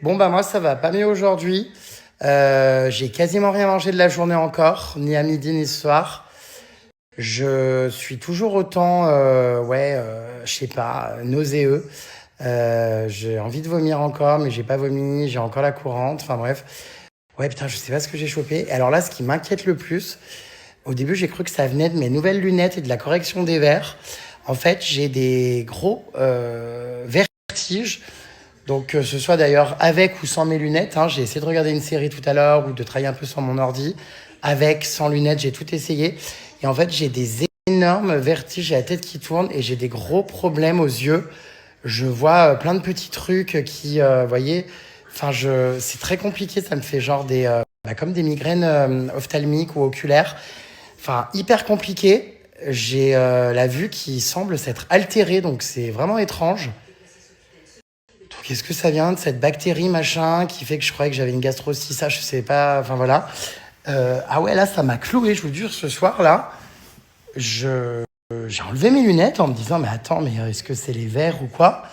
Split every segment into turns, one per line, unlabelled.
Bon, bah moi, ça va pas mieux aujourd'hui. J'ai quasiment rien mangé de la journée encore, ni à midi ni ce soir. Je suis toujours autant, je sais pas, nauséeux. J'ai envie de vomir encore, mais j'ai pas vomi, j'ai encore la courante. Enfin bref. Ouais, putain, je sais pas ce que j'ai chopé. Alors là, ce qui m'inquiète le plus, au début, j'ai cru que ça venait de mes nouvelles lunettes et de la correction des verres. En fait, j'ai des gros vertiges. Donc, que ce soit d'ailleurs avec ou sans mes lunettes, hein, j'ai essayé de regarder une série tout à l'heure ou de travailler un peu sur mon ordi. Avec, sans lunettes, j'ai tout essayé. Et en fait, j'ai des énormes vertiges, j'ai la tête qui tourne et j'ai des gros problèmes aux yeux. Je vois plein de petits trucs qui, vous voyez, c'est très compliqué. Ça me fait genre comme des migraines ophtalmiques ou oculaires. Enfin, hyper compliqué. J'ai la vue qui semble s'être altérée, donc c'est vraiment étrange. Donc, est-ce que ça vient de cette bactérie machin qui fait que je croyais que j'avais une gastro aussi, ça je sais pas, enfin voilà. Ah ouais, là ça m'a cloué, je vous jure, ce soir là, je j'ai enlevé mes lunettes en me disant mais attends, mais est-ce que c'est les verres ou quoi?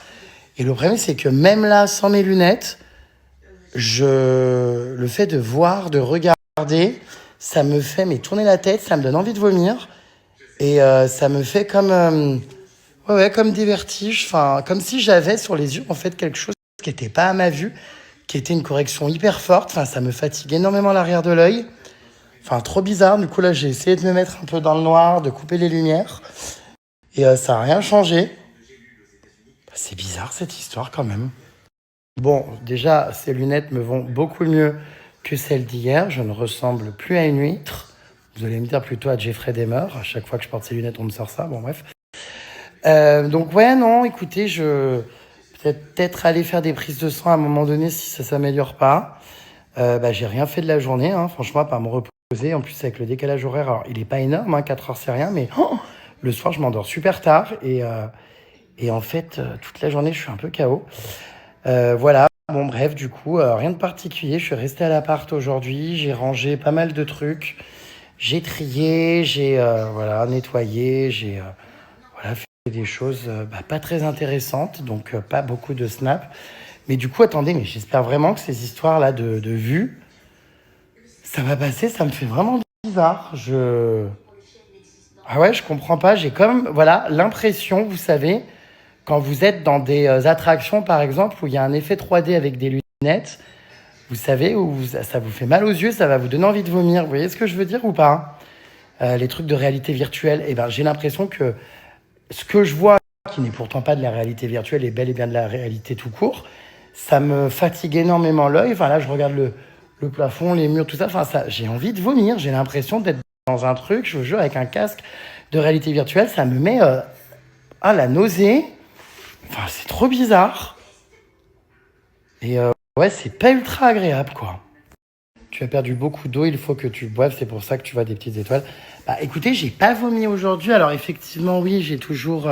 Et le problème c'est que même là, sans mes lunettes, le fait de voir, de regarder, ça me fait mais tourner la tête, ça me donne envie de vomir et ça me fait comme des vertiges, enfin, comme si j'avais sur les yeux, en fait, quelque chose qui n'était pas à ma vue, qui était une correction hyper forte. Enfin, ça me fatigue énormément l'arrière de l'œil. Enfin, trop bizarre. Du coup, là, j'ai essayé de me mettre un peu dans le noir, de couper les lumières. Et ça n'a rien changé. C'est bizarre, cette histoire, quand même. Bon, déjà, ces lunettes me vont beaucoup mieux que celles d'hier. Je ne ressemble plus à une huître. Vous allez me dire plutôt à Jeffrey Dahmer. À chaque fois que je porte ces lunettes, on me sort ça. Bon, bref. Donc ouais, non, écoutez, je peut-être aller faire des prises de sang à un moment donné si ça s'améliore pas. J'ai rien fait de la journée, hein, franchement, à part me reposer. En plus, avec le décalage horaire, alors il est pas énorme, hein, 4 heures c'est rien, mais le soir, je m'endors super tard et en fait, toute la journée, je suis un peu KO. Voilà, bon bref, du coup, rien de particulier. Je suis resté à l'appart aujourd'hui, j'ai rangé pas mal de trucs, j'ai trié, j'ai voilà, nettoyé, j'ai voilà, fait des choses pas très intéressantes, donc pas beaucoup de snaps. Mais du coup, attendez, mais j'espère vraiment que ces histoires-là de vues, ça va passer, ça me fait vraiment bizarre. Ah ouais, je comprends pas, j'ai comme, voilà, l'impression, vous savez, quand vous êtes dans des attractions, par exemple, où il y a un effet 3D avec des lunettes, vous savez, ça vous fait mal aux yeux, ça va vous donner envie de vomir. Vous voyez ce que je veux dire ou pas? Les trucs de réalité virtuelle, eh ben, j'ai l'impression que ce que je vois, qui n'est pourtant pas de la réalité virtuelle, est bel et bien de la réalité tout court, ça me fatigue énormément l'œil. Enfin, là, je regarde le plafond, les murs, tout ça. Enfin, ça, j'ai envie de vomir. J'ai l'impression d'être dans un truc, je vous jure, avec un casque de réalité virtuelle. Ça me met la nausée. Enfin, c'est trop bizarre. Et ouais, c'est pas ultra agréable, quoi. Tu as perdu beaucoup d'eau, il faut que tu boives, c'est pour ça que tu vois des petites étoiles. Bah écoutez, j'ai pas vomi aujourd'hui, alors effectivement, oui, j'ai toujours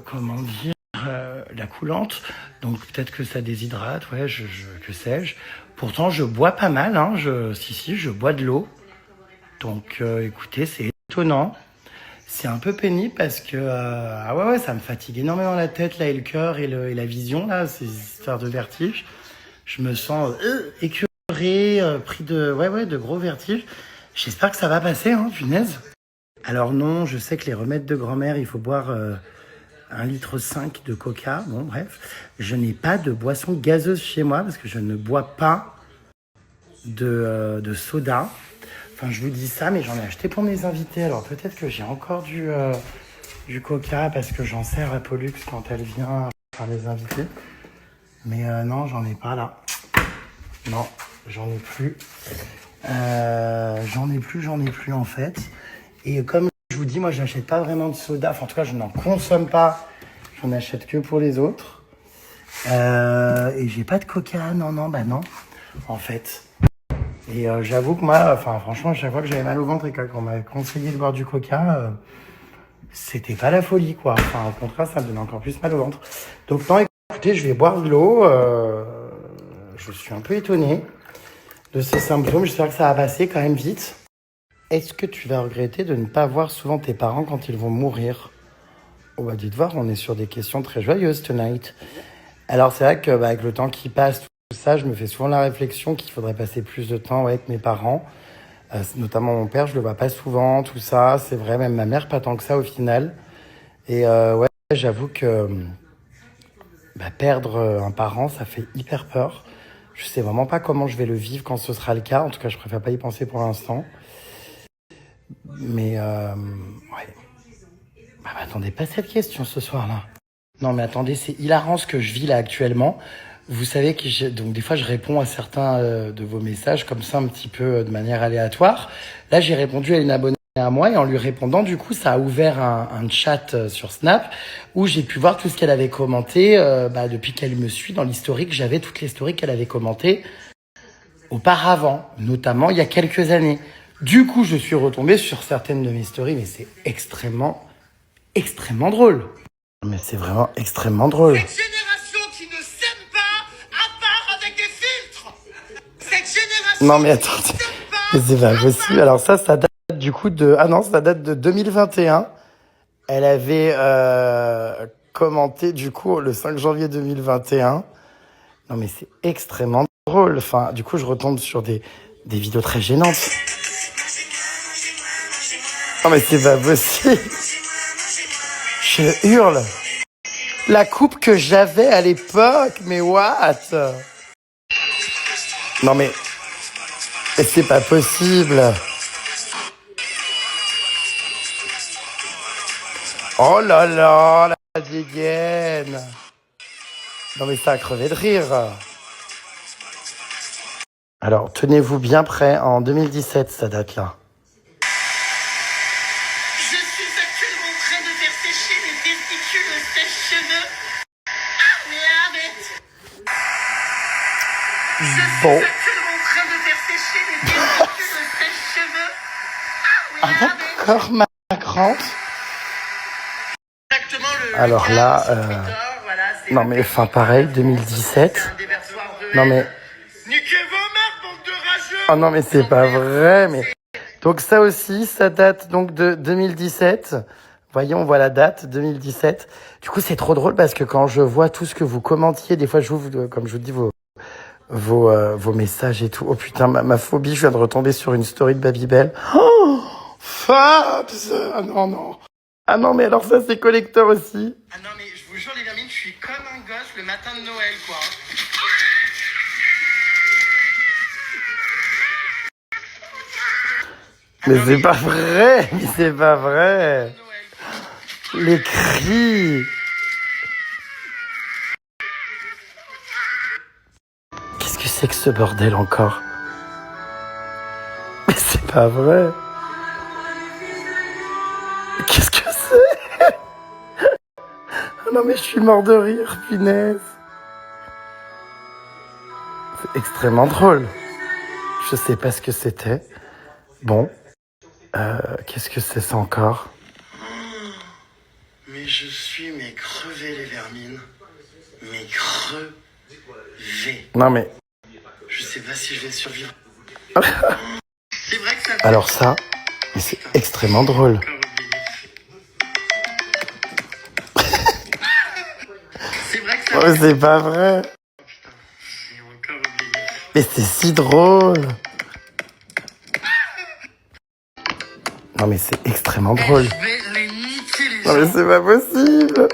comment dire, la coulante. Donc peut-être que ça déshydrate, ouais, que sais-je. Pourtant, je bois pas mal, hein. Si, je bois de l'eau. Donc écoutez, c'est étonnant. C'est un peu pénible parce que ouais, ça me fatigue énormément la tête là et le cœur et la vision là, ces histoires de vertige. Je me sens écœuré, pris de gros vertiges. J'espère que ça va passer, hein, punaise. Alors non, je sais que les remèdes de grand-mère, il faut boire 1,5 litre de coca. Bon, bref. Je n'ai pas de boisson gazeuse chez moi parce que je ne bois pas de soda. Enfin, je vous dis ça, mais j'en ai acheté pour mes invités. Alors peut-être que j'ai encore du coca parce que j'en sers à Pollux quand elle vient faire les invités. Mais non, j'en ai pas là. Non, j'en ai plus. J'en ai plus en fait. Et comme je vous dis, moi, je n'achète pas vraiment de soda. Enfin, en tout cas, je n'en consomme pas. J'en achète que pour les autres. Et j'ai pas de coca. Non, non. En fait. Et j'avoue que moi, enfin, franchement, à chaque fois que j'avais mal au ventre et qu'on m'a conseillé de boire du coca, c'était pas la folie, quoi. Enfin, au contraire, ça me donnait encore plus mal au ventre. Donc, non, écoutez, je vais boire de l'eau. Je suis un peu étonné de ces symptômes. J'espère que ça va passer quand même vite. Est-ce que tu vas regretter de ne pas voir souvent tes parents quand ils vont mourir? Oh bah dites voir, on est sur des questions très joyeuses tonight. Alors c'est vrai que avec le temps qui passe, tout ça, je me fais souvent la réflexion qu'il faudrait passer plus de temps avec mes parents. Notamment mon père, je le vois pas souvent, tout ça. C'est vrai, même ma mère, pas tant que ça au final. Et ouais, j'avoue que perdre un parent, ça fait hyper peur. Je sais vraiment pas comment je vais le vivre quand ce sera le cas. En tout cas, je préfère pas y penser pour l'instant. Mais ouais. Attendez pas cette question ce soir-là. Non mais attendez, c'est hilarant ce que je vis là actuellement. Vous savez que donc des fois je réponds à certains de vos messages comme ça un petit peu de manière aléatoire. Là j'ai répondu à une abonnée à moi et en lui répondant du coup ça a ouvert un chat sur Snap où j'ai pu voir tout ce qu'elle avait commenté depuis qu'elle me suit dans l'historique. J'avais toutes les stories qu'elle avait commentées auparavant, notamment il y a quelques années. Du coup je suis retombé sur certaines de mes stories mais c'est extrêmement drôle. Mais c'est vraiment extrêmement drôle.
Cette génération qui ne s'aime pas à part avec des filtres. Cette génération
Non mais attendez,
qui ne s'aime pas
mais c'est pas possible. Alors ça date du coup de... Ah non, ça date de 2021. Elle avait commenté du coup le 5 janvier 2021. Non mais c'est extrêmement drôle. Enfin, du coup, je retombe sur des vidéos très gênantes. Non mais c'est pas possible. Je hurle. La coupe que j'avais à l'époque, mais what? Non mais c'est pas possible. Oh là là, la dégaine. Non mais ça a crevé de rire. Alors, tenez-vous bien prêts, en 2017, ça date là.
Je suis actuellement en train de faire sécher mes testicules sèche-cheveux. Ah mais arrête. Je suis
Bon.
actuellement en train de faire sécher mes testicules sèche-cheveux. Ah mais arrête.
D'accord, ma grande.
Exactement le
Alors
cas
là,
sur Twitter, voilà, c'est
non
le
mais
pays
enfin
qui
pareil,
parle,
2017.
c'est un déversoir de
Non
haine.
mais,
Niquez vos mères, bande de rageux.
oh non mais c'est pas vrai, mais... Donc ça aussi, ça date donc de 2017. Voyons, on voit la date, 2017. Du coup, c'est trop drôle parce que quand je vois tout ce que vous commentiez, des fois, j'ouvre, comme je vous dis, vos messages et tout. Oh putain, ma phobie, je viens de retomber sur une story de Babybel. Oh, Fabs! Ah non, non. Ah non, mais alors ça, c'est collector aussi.
Ah non mais je vous jure les gamines, je suis comme un gosse le matin de Noël quoi.
Mais c'est pas vrai, mais c'est pas vrai. Les cris. Qu'est-ce que c'est que ce bordel encore? Mais c'est pas vrai. Qu'est-ce que c'est? Ah non mais je suis mort de rire, punaise. C'est extrêmement drôle. Je sais pas ce que c'était. Bon. Qu'est-ce que c'est ça encore?
Mais je suis crevé les vermines. Mais crevé.
Non mais...
Je sais pas si je vais survivre. C'est vrai que ça...
Alors ça, mais c'est extrêmement drôle.
Encore oublié. C'est vrai que ça...
Oh, c'est pas vrai.
J'ai encore oublié.
Mais c'est si drôle. Non mais c'est extrêmement drôle.
Je vais les niquer les
Non mais
gens.
c'est pas possible.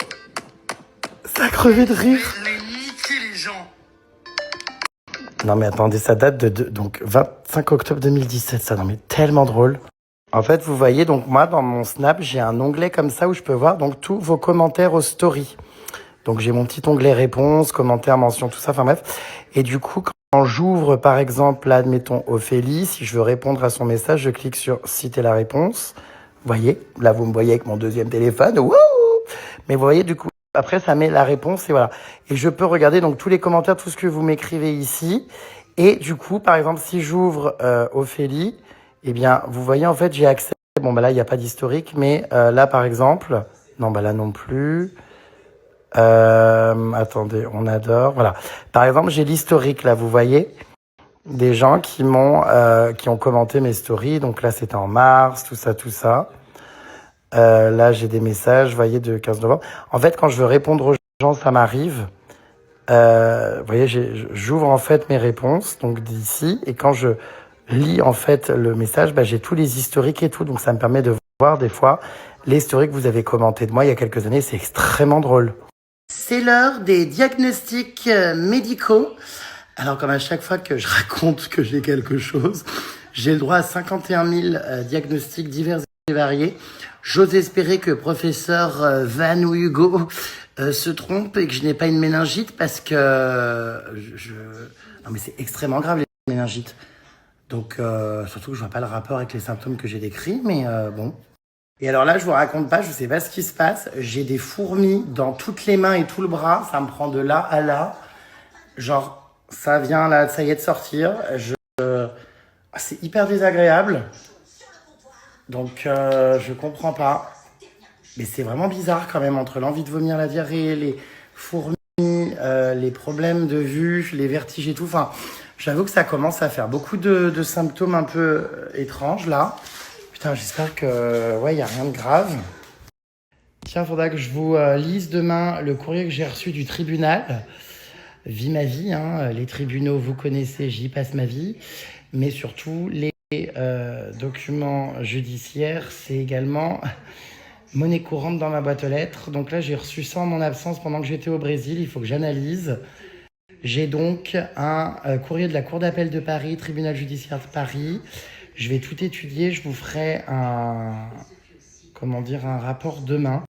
Ça a crevé de
Je
rire.
vais les niquer les gens.
Non mais attendez, ça date de donc 25 octobre 2017, ça. Non mais tellement drôle. En fait, vous voyez, donc moi, dans mon Snap, j'ai un onglet comme ça où je peux voir donc tous vos commentaires aux stories. Donc j'ai mon petit onglet réponses, commentaires, mentions, tout ça, enfin bref. Et du coup, quand j'ouvre par exemple, là, admettons Ophélie, si je veux répondre à son message, je clique sur citer la réponse. Vous voyez, là vous me voyez avec mon deuxième téléphone. Wouh! Mais vous voyez, du coup, après ça met la réponse et voilà. Et je peux regarder donc tous les commentaires, tout ce que vous m'écrivez ici. Et du coup, par exemple, si j'ouvre Ophélie, eh bien, vous voyez, en fait, j'ai accès. Bon, bah là, il n'y a pas d'historique, mais là, par exemple, non, bah là non plus. Attendez, on adore. Voilà. Par exemple, j'ai l'historique là, vous voyez, des gens qui ont commenté mes stories. Donc là, c'était en mars, tout ça, tout ça. Là, j'ai des messages, vous voyez, de 15 novembre. En fait, quand je veux répondre aux gens, ça m'arrive. Vous voyez, j'ouvre en fait mes réponses, donc d'ici, et quand je lis en fait le message, bah, j'ai tous les historiques et tout, donc ça me permet de voir des fois les historiques que vous avez commenté de moi il y a quelques années, c'est extrêmement drôle. C'est l'heure des diagnostics médicaux. Alors comme à chaque fois que je raconte que j'ai quelque chose, j'ai le droit à 51 000 diagnostics divers et variés. J'ose espérer que professeur Van ou Hugo se trompe et que je n'ai pas une méningite parce que non mais c'est extrêmement grave les méningites. Donc surtout que je vois pas le rapport avec les symptômes que j'ai décrits, mais bon. Et alors là, je vous raconte pas, je sais pas ce qui se passe. J'ai des fourmis dans toutes les mains et tout le bras. Ça me prend de là à là. Genre, ça vient là, ça y est de sortir. C'est hyper désagréable. Donc, je comprends pas. Mais c'est vraiment bizarre quand même entre l'envie de vomir, la diarrhée, les fourmis, les problèmes de vue, les vertiges et tout. Enfin, j'avoue que ça commence à faire beaucoup de symptômes un peu étranges là. Putain, j'espère que ouais, y a rien de grave. Tiens, faudra que je vous lise demain le courrier que j'ai reçu du tribunal. Vie ma vie, hein. Les tribunaux, vous connaissez, j'y passe ma vie. Mais surtout, les documents judiciaires, c'est également monnaie courante dans ma boîte aux lettres. Donc là, j'ai reçu ça en mon absence pendant que j'étais au Brésil. Il faut que j'analyse. J'ai donc un courrier de la Cour d'appel de Paris, tribunal judiciaire de Paris. Je vais tout étudier. Je vous ferai un rapport demain.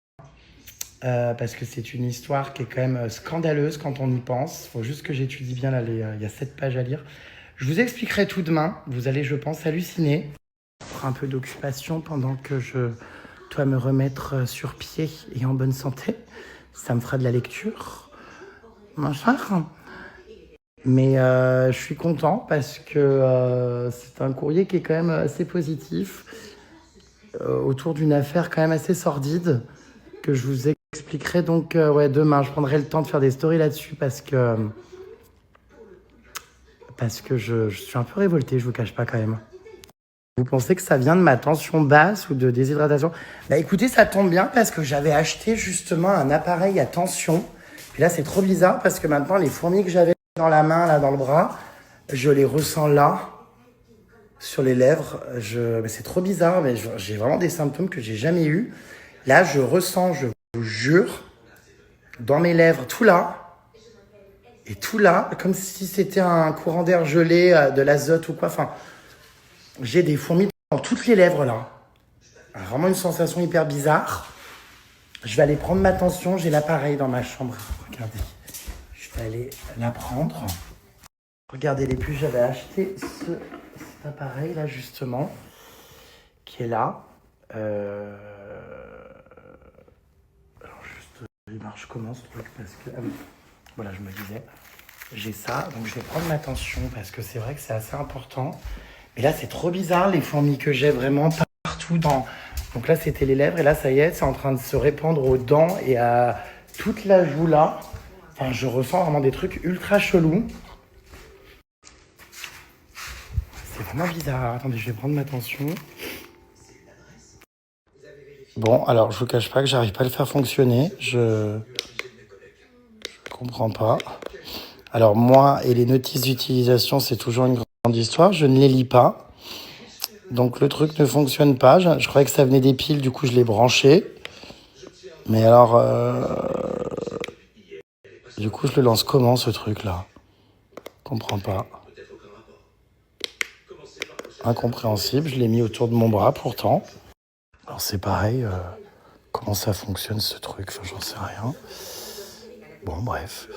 Parce que c'est une histoire qui est quand même scandaleuse quand on y pense. Il faut juste que j'étudie bien, là, il y a 7 pages à lire. Je vous expliquerai tout demain. Vous allez, je pense, halluciner. Je ferai un peu d'occupation pendant que je dois me remettre sur pied et en bonne santé. Ça me fera de la lecture. Mon cher. Mais je suis content parce que c'est un courrier qui est quand même assez positif autour d'une affaire quand même assez sordide que je vous expliquerai donc ouais, demain. Je prendrai le temps de faire des stories là-dessus parce que je suis un peu révolté, je vous cache pas quand même. Vous pensez que ça vient de ma tension basse ou de déshydratation? Bah écoutez, ça tombe bien parce que j'avais acheté justement un appareil à tension. Puis là, c'est trop bizarre parce que maintenant, les fourmis que j'avais dans la main, là, dans le bras, je les ressens là, sur les lèvres. Mais c'est trop bizarre, mais j'ai vraiment des symptômes que j'ai jamais eus. Là, je ressens, je vous jure, dans mes lèvres, tout là, et tout là, comme si c'était un courant d'air gelé, de l'azote ou quoi. Enfin, j'ai des fourmis dans toutes les lèvres là. Vraiment une sensation hyper bizarre. Je vais aller prendre ma tension, j'ai l'appareil dans ma chambre. Regardez, je vais aller la prendre. Regardez les puces, j'avais acheté cet appareil là justement, qui est là. Alors juste, il marche comment ce truc parce que... Ah oui. Voilà, je me disais, j'ai ça, donc je vais prendre ma tension parce que c'est vrai que c'est assez important. Mais là, c'est trop bizarre, les fourmis que j'ai vraiment partout dans... Donc là, c'était les lèvres et là, ça y est, c'est en train de se répandre aux dents et à toute la joue là. Enfin, je ressens vraiment des trucs ultra chelous. C'est vraiment bizarre. Attendez, je vais prendre ma tension. Bon, alors, je vous cache pas que j'arrive pas à le faire fonctionner. Je comprends pas. Alors moi et les notices d'utilisation, c'est toujours une grande histoire. Je ne les lis pas. Donc le truc ne fonctionne pas. Je croyais que ça venait des piles, du coup je l'ai branché. Mais alors... Du coup je le lance comment ce truc là? Je comprends pas. Incompréhensible, je l'ai mis autour de mon bras pourtant. Alors c'est pareil, comment ça fonctionne ce truc? Enfin j'en sais rien. Bon bref.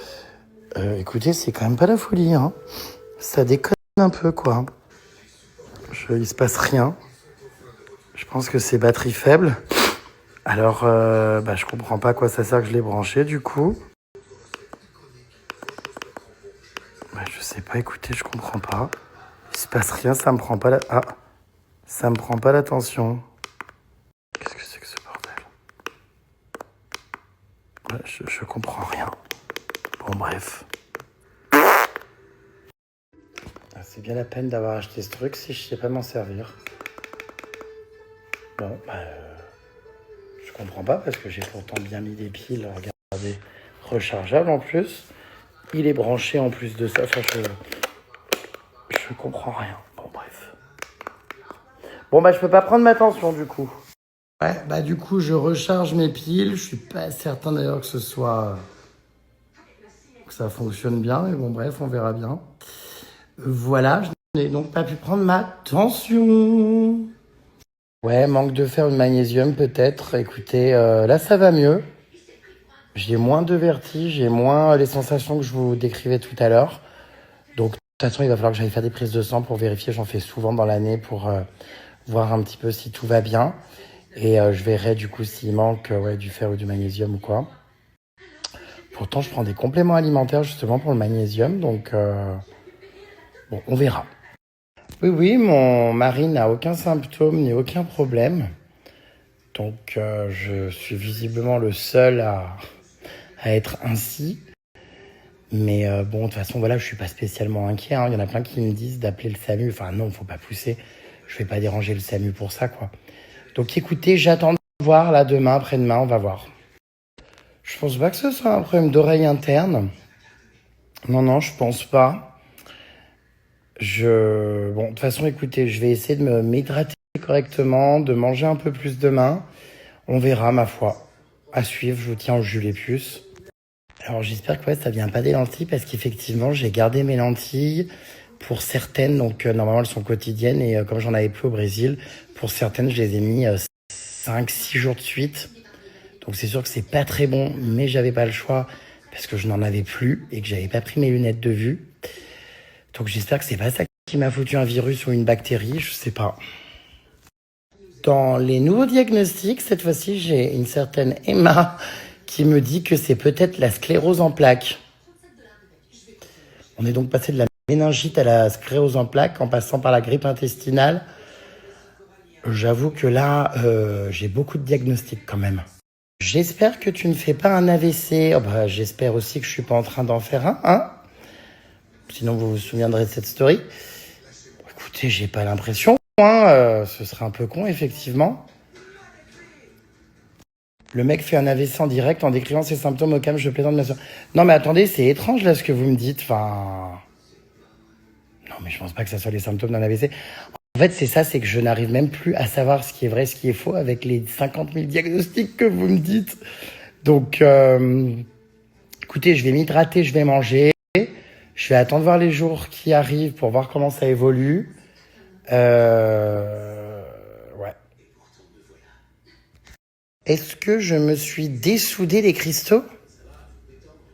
Écoutez, c'est quand même pas la folie, hein. Ça déconne un peu, quoi. Il se passe rien. Je pense que c'est batterie faible. Alors, je comprends pas à quoi ça sert que je l'ai branché, du coup. Je sais pas, écoutez, je comprends pas. Il se passe rien, ça me prend pas la... Ah, ça me prend pas l'attention. Qu'est-ce que c'est que ce bordel? Je comprends rien. Bon, bref. C'est bien la peine d'avoir acheté ce truc si je sais pas m'en servir. Bon, je comprends pas parce que j'ai pourtant bien mis des piles, regardez, rechargeables en plus. Il est branché en plus de ça. Enfin, je comprends rien. Bon, bref. Bon, bah, je peux pas prendre ma tension, du coup. Ouais, bah, du coup, je recharge mes piles. Je suis pas certain, d'ailleurs, que ça fonctionne bien. Mais bon, bref, on verra bien. Voilà, je n'ai donc pas pu prendre ma tension. Ouais, manque de fer ou de magnésium, peut-être. Écoutez, là, ça va mieux. J'ai moins de vertige, j'ai moins les sensations que je vous décrivais tout à l'heure. Donc, de toute façon, il va falloir que j'aille faire des prises de sang pour vérifier. J'en fais souvent dans l'année pour voir un petit peu si tout va bien. Et je verrai du coup s'il manque du fer ou du magnésium ou quoi. Pourtant, je prends des compléments alimentaires justement pour le magnésium. Donc, bon, on verra. Oui, oui, mon mari n'a aucun symptôme ni aucun problème. Donc, je suis visiblement le seul à être ainsi. Mais bon, de toute façon, voilà, je suis pas spécialement inquiet. Hein. Il y en a plein qui me disent d'appeler le SAMU. Enfin, non, faut pas pousser. Je vais pas déranger le SAMU pour ça, quoi. Donc, écoutez, j'attends de voir là demain, après-demain, on va voir. Je pense pas que ce soit un problème d'oreille interne. Non, je pense pas. Bon, de toute façon, écoutez, je vais essayer de m'hydrater correctement, de manger un peu plus demain. On verra, ma foi. À suivre, je vous tiens au jus les puces. Alors j'espère que ça vient pas des lentilles parce qu'effectivement j'ai gardé mes lentilles pour certaines, donc normalement elles sont quotidiennes et comme j'en avais plus au Brésil, pour certaines je les ai mis 5-6 jours de suite. Donc c'est sûr que c'est pas très bon, mais j'avais pas le choix parce que je n'en avais plus et que j'avais pas pris mes lunettes de vue. Donc j'espère que c'est pas ça qui m'a foutu un virus ou une bactérie, je sais pas. Dans les nouveaux diagnostics, cette fois-ci j'ai une certaine Emma qui me dit que c'est peut-être la sclérose en plaques. On est donc passé de la méningite à la sclérose en plaques en passant par la grippe intestinale. J'avoue que là, j'ai beaucoup de diagnostics quand même. J'espère que tu ne fais pas un AVC. Oh bah, j'espère aussi que je suis pas en train d'en faire un, hein. Sinon, vous vous souviendrez de cette story. Écoutez, j'ai pas l'impression, hein. Ce serait un peu con, effectivement. Le mec fait un AVC en direct en décrivant ses symptômes au calme, je plaisante bien sûr. Non mais attendez, c'est étrange là ce que vous me dites, enfin... Non mais je pense pas que ça soit les symptômes d'un AVC. En fait c'est ça, c'est que je n'arrive même plus à savoir ce qui est vrai, ce qui est faux avec les 50 000 diagnostics que vous me dites. Donc, écoutez, je vais m'hydrater, je vais manger. Je vais attendre voir les jours qui arrivent pour voir comment ça évolue. Ouais. Est-ce que je me suis dessoudé les cristaux?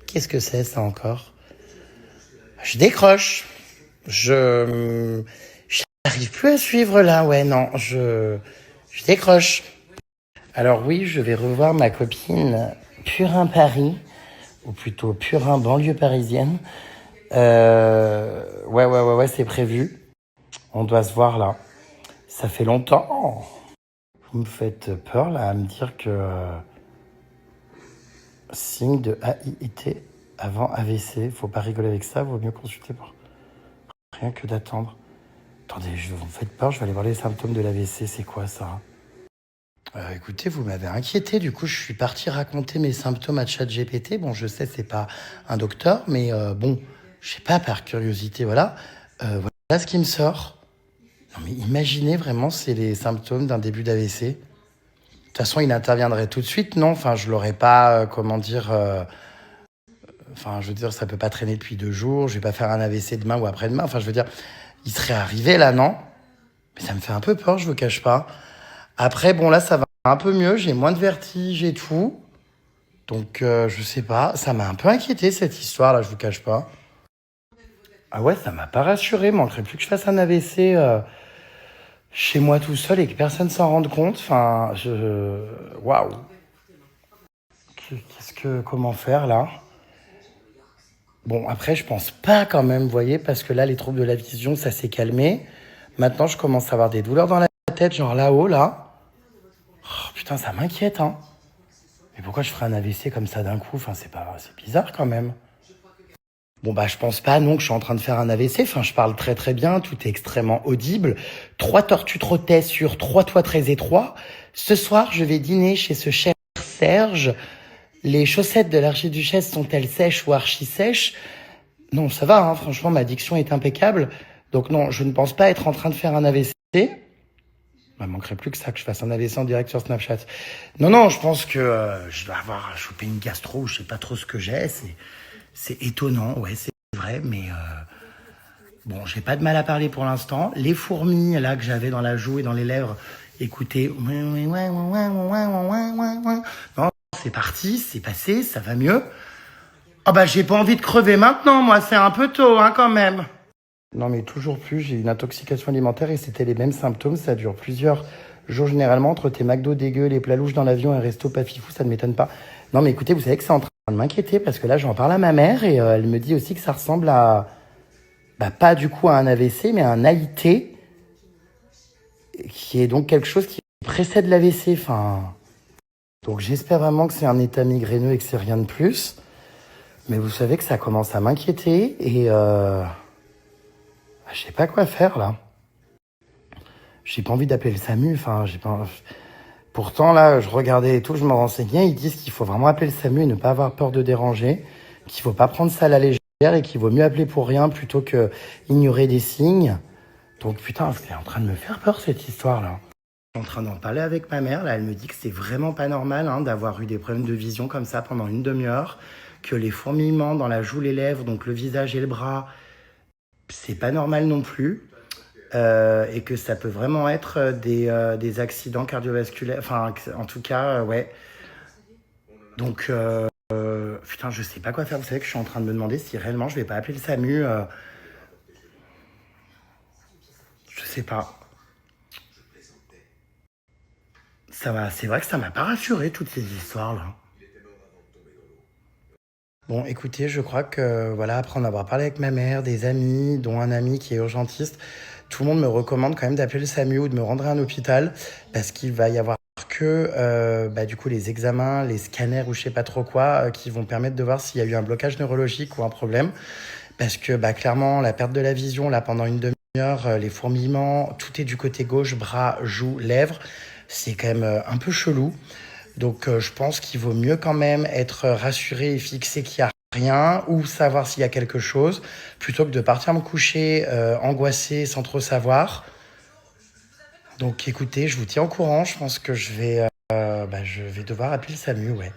Qu'est-ce que c'est ça encore? Je décroche. J'arrive plus à suivre là, ouais, non, je décroche. Alors oui, je vais revoir ma copine Purin Paris, ou plutôt Purin banlieue parisienne. Ouais, c'est prévu. On doit se voir là. Ça fait longtemps. Vous me faites peur là à me dire que signe de AIT avant AVC. Faut pas rigoler avec ça, vaut mieux consulter pour rien que d'attendre. Attendez, vous me faites peur, je vais aller voir les symptômes de l'AVC, c'est quoi ça? Écoutez, vous m'avez inquiété, du coup je suis parti raconter mes symptômes à ChatGPT. Bon, je sais, c'est pas un docteur, mais bon, je sais pas, par curiosité, voilà. Voilà ce qui me sort. Non mais imaginez vraiment, c'est les symptômes d'un début d'AVC. De toute façon, il interviendrait tout de suite, non? Enfin, je l'aurais pas, comment dire... Enfin, je veux dire, ça peut pas traîner depuis 2 jours. Je vais pas faire un AVC demain ou après-demain. Enfin, je veux dire, il serait arrivé là, non? Mais ça me fait un peu peur, je vous cache pas. Après, bon, là, ça va un peu mieux. J'ai moins de vertige et tout. Donc, je sais pas. Ça m'a un peu inquiété, cette histoire, là, je vous cache pas. Ah ouais, ça m'a pas rassuré. Manquerait plus que je fasse un AVC chez moi tout seul et que personne s'en rende compte. Enfin, waouh. Comment faire, là? Bon, après, je pense pas quand même, vous voyez, parce que là, les troubles de la vision, ça s'est calmé. Maintenant, je commence à avoir des douleurs dans la tête, genre là-haut, là. Oh, putain, ça m'inquiète, hein. Mais pourquoi je ferais un AVC comme ça d'un coup? Enfin, c'est bizarre quand même. Bon, bah, je pense pas, non, que je suis en train de faire un AVC. Enfin, je parle très très bien, tout est extrêmement audible. 3 tortues trottaient sur 3 toits très étroits. Ce soir, je vais dîner chez ce cher Serge. Les chaussettes de l'archiduchesse sont-elles sèches ou archi-sèches? Non, ça va, hein, franchement, ma diction est impeccable. Donc non, je ne pense pas être en train de faire un AVC. Il manquerait plus que ça, que je fasse un AVC en direct sur Snapchat. Non, non, je pense que je dois avoir chopé une gastro, je sais pas trop ce que j'ai. C'est étonnant, ouais, c'est vrai, mais bon, j'ai pas de mal à parler pour l'instant. Les fourmis, là, que j'avais dans la joue et dans les lèvres, écoutez, non, c'est parti, c'est passé, ça va mieux. Ah bah, j'ai pas envie de crever maintenant, moi, c'est un peu tôt, hein, quand même. Non, mais toujours plus, j'ai une intoxication alimentaire et c'était les mêmes symptômes. Ça dure plusieurs jours généralement entre tes McDo dégueux, les plats louches dans l'avion et un resto pas fifou, ça ne m'étonne pas. Non, mais écoutez, vous savez que c'est en train de m'inquiéter parce que là, j'en parle à ma mère et elle me dit aussi que ça ressemble à, bah, pas du coup à un AVC, mais à un AIT, qui est donc quelque chose qui précède l'AVC. Enfin, donc j'espère vraiment que c'est un état migraineux et que c'est rien de plus. Mais vous savez que ça commence à m'inquiéter et je sais pas quoi faire là. J'ai pas envie d'appeler le SAMU, enfin, j'ai pas... Pourtant, là, je regardais et tout, je me renseignais, ils disent qu'il faut vraiment appeler le SAMU et ne pas avoir peur de déranger, qu'il faut pas prendre ça à la légère et qu'il vaut mieux appeler pour rien plutôt que ignorer des signes. Donc, putain, c'est en train de me faire peur, cette histoire-là. Je suis en train d'en parler avec ma mère, là, elle me dit que c'est vraiment pas normal, hein, d'avoir eu des problèmes de vision comme ça pendant une demi-heure, que les fourmillements dans la joue, les lèvres, donc le visage et le bras, c'est pas normal non plus. Et que ça peut vraiment être des accidents cardiovasculaires. Enfin, en tout cas, ouais. Donc, putain, je sais pas quoi faire. Vous savez que je suis en train de me demander si réellement je vais pas appeler le SAMU. Je sais pas. C'est vrai que ça m'a pas rassuré, toutes ces histoires-là. Bon, écoutez, je crois que, voilà, après en avoir parlé avec ma mère, des amis, dont un ami qui est urgentiste, tout le monde me recommande quand même d'appeler le SAMU ou de me rendre à un hôpital parce qu'il va y avoir que, bah, du coup, les examens, les scanners ou je sais pas trop quoi, qui vont permettre de voir s'il y a eu un blocage neurologique ou un problème. Parce que, bah, clairement, la perte de la vision, là, pendant une demi-heure, les fourmillements, tout est du côté gauche, bras, joues, lèvres. C'est quand même un peu chelou. Donc je pense qu'il vaut mieux quand même être rassuré et fixé qu'il n'y a rien ou savoir s'il y a quelque chose plutôt que de partir me coucher angoissé sans trop savoir. Donc écoutez, je vous tiens au courant. Je pense que je vais devoir appeler le SAMU, ouais.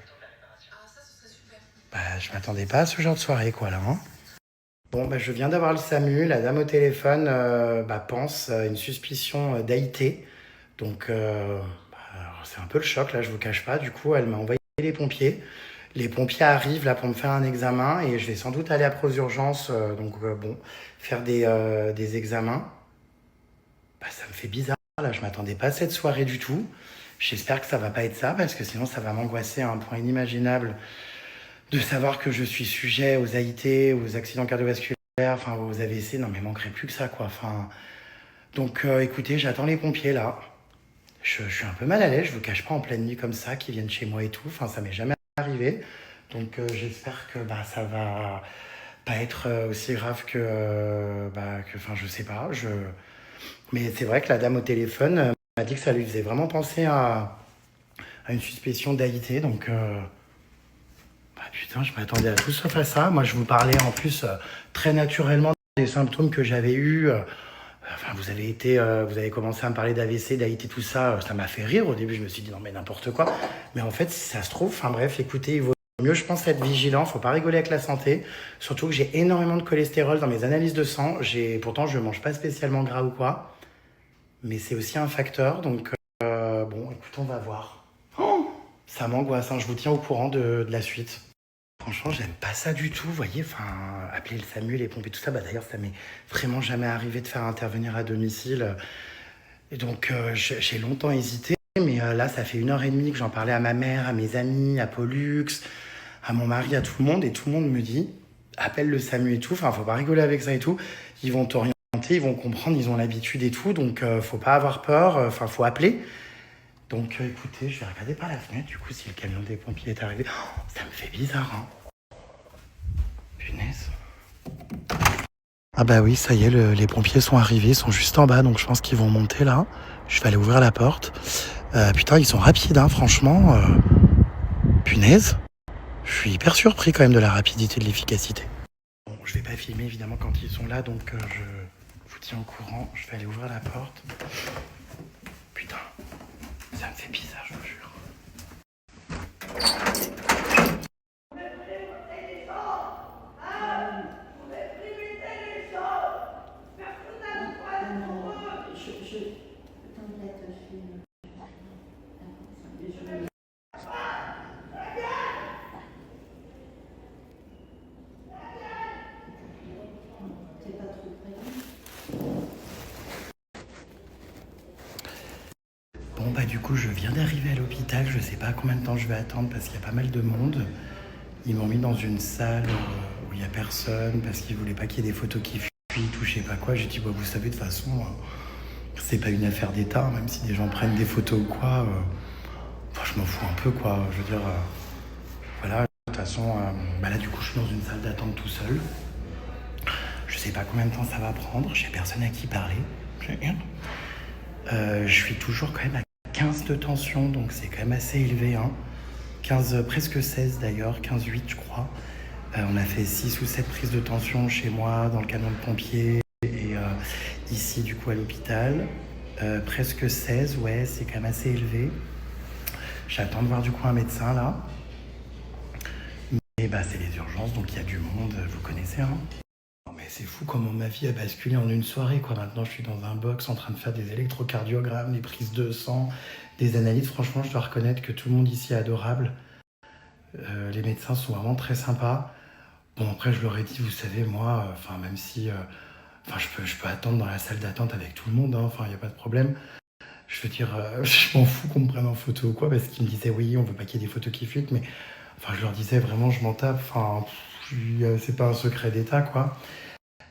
Bah, je m'attendais pas à ce genre de soirée, quoi, là, hein. Bon, bah, je viens d'avoir le SAMU. La dame au téléphone bah, pense une suspicion d'AIT. Donc, alors, c'est un peu le choc, là, je vous cache pas. Du coup, elle m'a envoyé les pompiers. Les pompiers arrivent là pour me faire un examen et je vais sans doute aller après aux urgences, bon, faire des examens. Bah, ça me fait bizarre, là, je m'attendais pas à cette soirée du tout. J'espère que ça va pas être ça parce que sinon ça va m'angoisser à un point inimaginable de savoir que je suis sujet aux AIT, aux accidents cardiovasculaires, enfin aux AVC. Non mais manquerait plus que ça, quoi. Enfin, donc écoutez, j'attends les pompiers là. Je suis un peu mal à l'aise, je vous cache pas, en pleine nuit comme ça, qu'ils viennent chez moi et tout. Enfin, ça m'est jamais arrivé. Donc j'espère que bah, ça va pas être aussi grave enfin, je sais pas. Mais c'est vrai que la dame au téléphone m'a dit que ça lui faisait vraiment penser à une suspicion d'AIT. Donc, bah, putain, je m'attendais à tout sauf à ça. Moi, je vous parlais en plus très naturellement des symptômes que j'avais eus. Enfin, vous avez commencé à me parler d'AVC, d'AIT, tout ça. Ça m'a fait rire. Au début, je me suis dit non, mais n'importe quoi. Mais en fait, si ça se trouve, enfin bref, écoutez, il vaut mieux, je pense, être vigilant. Faut pas rigoler avec la santé. Surtout que j'ai énormément de cholestérol dans mes analyses de sang. Pourtant, je mange pas spécialement gras ou quoi. Mais c'est aussi un facteur. Donc, bon, écoute, on va voir. Oh, ça m'angoisse, hein. Je vous tiens au courant de la suite. Franchement, j'aime pas ça du tout, vous voyez, enfin, appeler le SAMU, les pompiers, tout ça, bah d'ailleurs, ça m'est vraiment jamais arrivé de faire intervenir à domicile. Et donc, j'ai longtemps hésité, mais là, ça fait 1 heure et demie que j'en parlais à ma mère, à mes amis, à Pollux, à mon mari, à tout le monde, et tout le monde me dit, appelle le SAMU et tout, enfin, faut pas rigoler avec ça et tout, ils vont t'orienter, ils vont comprendre, ils ont l'habitude et tout, donc faut pas avoir peur, enfin, faut appeler. Donc écoutez, je vais regarder par la fenêtre, du coup, si le camion des pompiers est arrivé. Oh, ça me fait bizarre, hein. Punaise. Ah bah oui, ça y est, les pompiers sont arrivés, ils sont juste en bas, donc je pense qu'ils vont monter là. Je vais aller ouvrir la porte. Putain, ils sont rapides, hein, franchement. Punaise. Je suis hyper surpris quand même de la rapidité, de l'efficacité. Bon, je vais pas filmer évidemment quand ils sont là, donc je vous tiens au courant. Je vais aller ouvrir la porte. Putain, ça me fait bizarre, je vous jure. Bon bah du coup je viens d'arriver à l'hôpital, je sais pas combien de temps je vais attendre parce qu'il y a pas mal de monde. Ils m'ont mis dans une salle où il y a personne parce qu'ils voulaient pas qu'il y ait des photos qui fuitent ou je sais pas quoi. J'ai dit bah vous savez de toute façon c'est pas une affaire d'état, hein, même si des gens prennent des photos ou quoi. Enfin je m'en fous un peu quoi, je veux dire voilà. De toute façon bah là du coup je suis dans une salle d'attente tout seul. Je sais pas combien de temps ça va prendre, j'ai personne à qui parler. Je suis toujours quand même à 15 de tension, donc c'est quand même assez élevé. Hein. 15, presque 16 d'ailleurs, 15-8 je crois. On a fait 6 ou 7 prises de tension chez moi, dans le camion de pompiers, et ici du coup à l'hôpital. Presque 16, ouais, c'est quand même assez élevé. J'attends de voir du coup un médecin là. Mais bah c'est les urgences, donc il y a du monde, vous connaissez, hein. Mais c'est fou comment ma vie a basculé en une soirée, quoi. Maintenant, je suis dans un box en train de faire des électrocardiogrammes, des prises de sang, des analyses. Franchement, je dois reconnaître que tout le monde ici est adorable. Les médecins sont vraiment très sympas. Bon, après, je leur ai dit, vous savez, moi, même si... je peux attendre dans la salle d'attente avec tout le monde, hein, il n'y a pas de problème. Je veux dire, je m'en fous qu'on me prenne en photo ou quoi, parce qu'ils me disaient, oui, on veut pas qu'il y ait des photos qui fuitent, mais... je leur disais, vraiment, je m'en tape. C'est pas un secret d'état, quoi.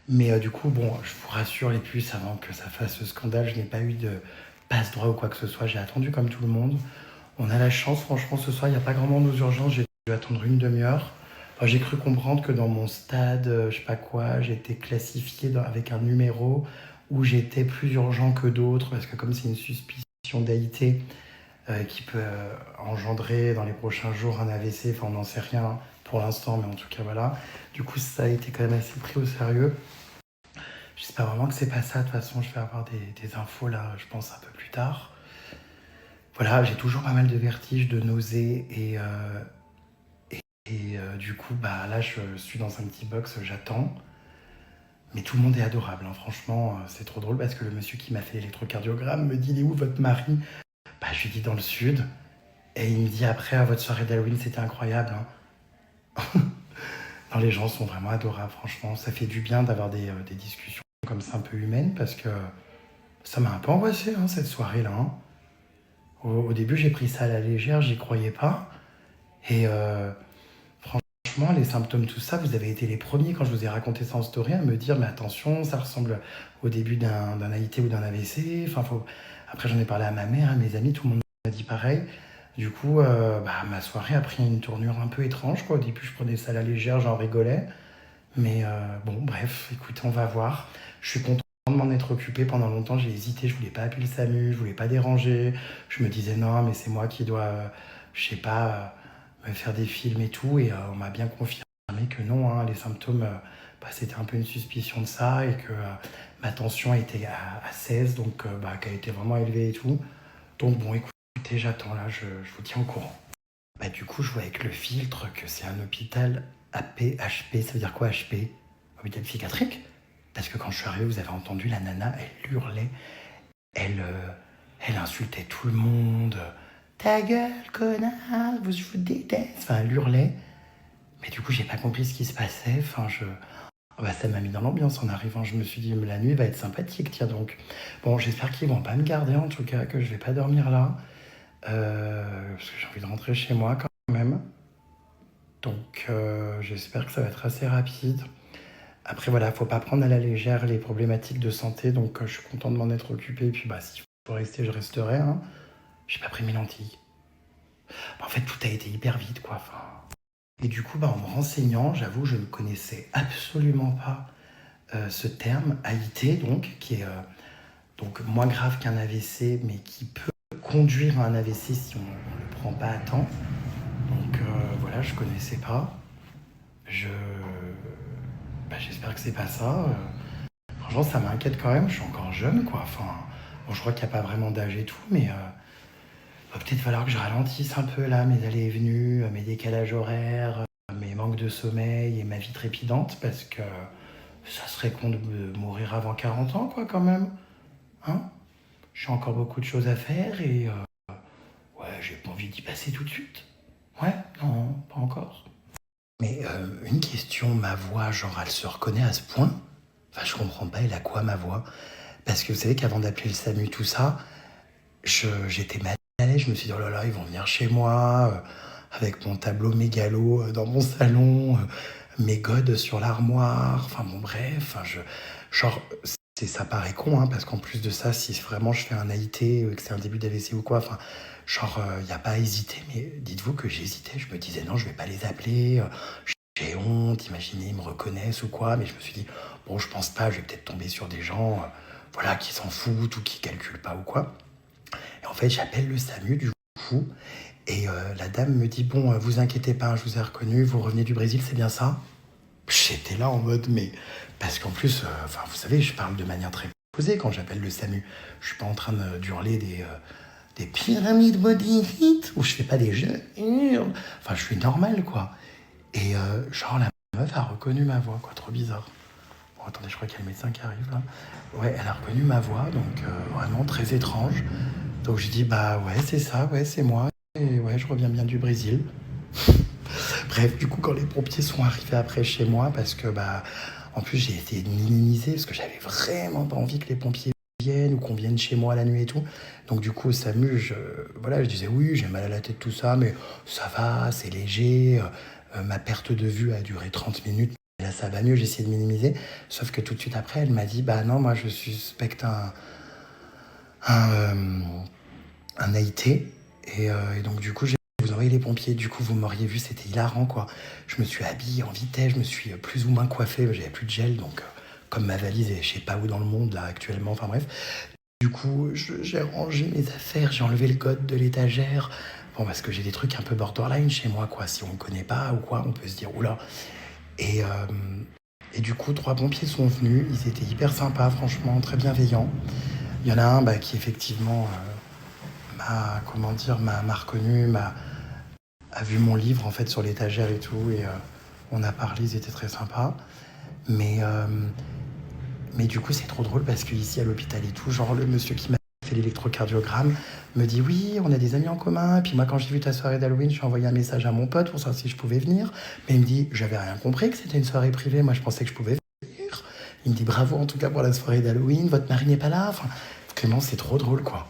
Mais du coup, bon, je vous rassure les puces, avant que ça fasse scandale, je n'ai pas eu de passe-droit ou quoi que ce soit. J'ai attendu comme tout le monde. On a la chance, franchement, ce soir, il n'y a pas grand monde aux urgences. J'ai dû attendre une demi-heure. J'ai cru comprendre que dans mon stade, je sais pas quoi, j'ai été classifié avec un numéro où j'étais plus urgent que d'autres, parce que comme c'est une suspicion d'AIT qui peut engendrer dans les prochains jours un AVC, on n'en sait rien pour l'instant, mais en tout cas, voilà. Du coup, ça a été quand même assez pris au sérieux. J'espère vraiment que c'est pas ça. De toute façon, je vais avoir des infos là, je pense, un peu plus tard. Voilà, j'ai toujours pas mal de vertiges, de nausées et du coup, là, je suis dans un petit box, j'attends. Mais tout le monde est adorable, hein. Franchement, c'est trop drôle parce que le monsieur qui m'a fait l'électrocardiogramme me dit « Il est où votre mari ?» Je lui dis « Dans le sud. » Et il me dit après, à votre soirée d'Halloween, c'était incroyable. Hein. Non, les gens sont vraiment adorables, franchement. Ça fait du bien d'avoir des discussions comme ça un peu humaines parce que ça m'a un peu angoissé, hein, cette soirée-là. Hein. Au début, j'ai pris ça à la légère, j'y croyais pas. Et franchement, les symptômes, tout ça, vous avez été les premiers quand je vous ai raconté ça en story à me dire « Mais attention, ça ressemble au début d'un AIT ou d'un AVC. » Après, j'en ai parlé à ma mère, à mes amis, tout le monde m'a dit pareil. Du coup, ma soirée a pris une tournure un peu étrange, quoi. Au début, je prenais ça à la légère, j'en rigolais. Mais bon, bref, écoutez, on va voir. Je suis content de m'en être occupé. Pendant longtemps, j'ai hésité, je voulais pas appeler le SAMU, je voulais pas déranger. Je me disais non, mais c'est moi qui dois, je sais pas, me faire des films et tout. Et on m'a bien confirmé que non, hein, les symptômes, c'était un peu une suspicion de ça et que ma tension était à 16, donc qu'elle était vraiment élevée et tout. Donc bon, écoutez, j'attends là, je vous tiens au courant. Du coup, je vois avec le filtre que c'est un hôpital HP. Ça veut dire quoi, HP? Hôpital psychiatrique? Parce que quand je suis arrivé, vous avez entendu la nana, elle hurlait, elle insultait tout le monde. Ta gueule, connard, je vous déteste. Elle hurlait. Mais du coup, j'ai pas compris ce qui se passait. Ça m'a mis dans l'ambiance en arrivant. Je me suis dit, la nuit va être sympathique, tiens donc. Bon, j'espère qu'ils vont pas me garder, en tout cas, que je vais pas dormir là. Parce que j'ai envie de rentrer chez moi quand même. Donc j'espère que ça va être assez rapide. Après voilà, faut pas prendre à la légère les problématiques de santé, donc je suis content de m'en être occupé. Et puis s'il faut rester, je resterai. Hein. J'ai pas pris mes lentilles. En fait, tout a été hyper vite, quoi. Et du coup, en me renseignant, j'avoue, je ne connaissais absolument pas ce terme, AIT, donc, qui est donc moins grave qu'un AVC, mais qui peut conduire à un AVC si on ne le prend pas à temps. Donc voilà, je connaissais pas. J'espère j'espère que c'est pas ça. Franchement, ça m'inquiète quand même, je suis encore jeune, quoi. Enfin, bon, je crois qu'il n'y a pas vraiment d'âge et tout, mais va peut-être falloir que je ralentisse un peu là, mes allées et venues, mes décalages horaires, mes manques de sommeil et ma vie trépidante, parce que ça serait con de mourir avant 40 ans, quoi, quand même. Hein? J'ai encore beaucoup de choses à faire et ouais, j'ai pas envie d'y passer tout de suite. Ouais, non, pas encore. Mais une question, ma voix, genre, elle se reconnaît à ce point? Enfin, je comprends pas, elle a quoi, ma voix? Parce que vous savez qu'avant d'appeler le SAMU, tout ça, j'étais mal à l'aise. Je me suis dit, oh là là, ils vont venir chez moi, avec mon tableau mégalo dans mon salon, mes godes sur l'armoire. Enfin, bon, bref, genre, ça paraît con, hein, parce qu'en plus de ça, si vraiment je fais un AIT, que c'est un début d'AVC ou quoi, enfin, genre, il n'y a pas à hésiter. Mais dites-vous que j'hésitais. Je me disais, non, je vais pas les appeler. J'ai honte, imaginez, ils me reconnaissent ou quoi. Mais je me suis dit, bon, je pense pas, je vais peut-être tomber sur des gens, voilà, qui s'en foutent ou qui calculent pas ou quoi. Et en fait, j'appelle le SAMU du coup, et la dame me dit, bon, vous inquiétez pas, je vous ai reconnu, vous revenez du Brésil, c'est bien ça? J'étais là en mode, mais... Parce qu'en plus, enfin, vous savez, je parle de manière très posée quand j'appelle le SAMU. Je suis pas en train d'hurler des pyramides body fit, où je fais pas des jeux. Enfin, je suis normal, quoi. Et genre, la meuf a reconnu ma voix, quoi, trop bizarre. Bon, attendez, je crois qu'il y a le médecin qui arrive, là. Ouais, elle a reconnu ma voix, donc vraiment très étrange. Donc j'ai dit, bah ouais, c'est ça, ouais, c'est moi. Et ouais, je reviens bien du Brésil. Bref, du coup, quand les pompiers sont arrivés après chez moi, parce que, bah, en plus, j'ai essayé de minimiser, parce que j'avais vraiment pas envie que les pompiers viennent ou qu'on vienne chez moi la nuit et tout. Donc, du coup, au SAMU, voilà, je disais, oui, j'ai mal à la tête, tout ça, mais ça va, c'est léger. Ma perte de vue a duré 30 minutes. Là, ça va mieux, j'ai essayé de minimiser. Sauf que tout de suite après, elle m'a dit, bah non, moi, je suspecte un AIT. Et donc, du coup, j'ai vous envoyé les pompiers. Du coup, vous m'auriez vu, c'était hilarant, quoi. Je me suis habillé en vitesse, je me suis plus ou moins coiffé. J'avais plus de gel, donc comme ma valise est je sais pas où dans le monde, là, actuellement. Enfin, bref. Du coup, j'ai rangé mes affaires, j'ai enlevé le code de l'étagère. Bon, parce que j'ai des trucs un peu borderline chez moi, quoi. Si on me connaît pas ou quoi, on peut se dire, oula. Et, euh, et du coup, 3 pompiers sont venus. Ils étaient hyper sympas, franchement, très bienveillants. Il y en a un qui effectivement m'a reconnu, a vu mon livre en fait sur l'étagère et tout, et on a parlé, ils étaient très sympas. Mais, mais du coup, c'est trop drôle parce qu'ici à l'hôpital et tout, genre le monsieur qui m'a fait l'électrocardiogramme me dit oui, on a des amis en commun. Et puis moi, quand j'ai vu ta soirée d'Halloween, j'ai envoyé un message à mon pote pour savoir si je pouvais venir. Mais il me dit, j'avais rien compris que c'était une soirée privée. Moi, je pensais que je pouvais venir. Il me dit bravo en tout cas pour la soirée d'Halloween. Votre mari n'est pas là. Enfin, Clément, c'est trop drôle, quoi.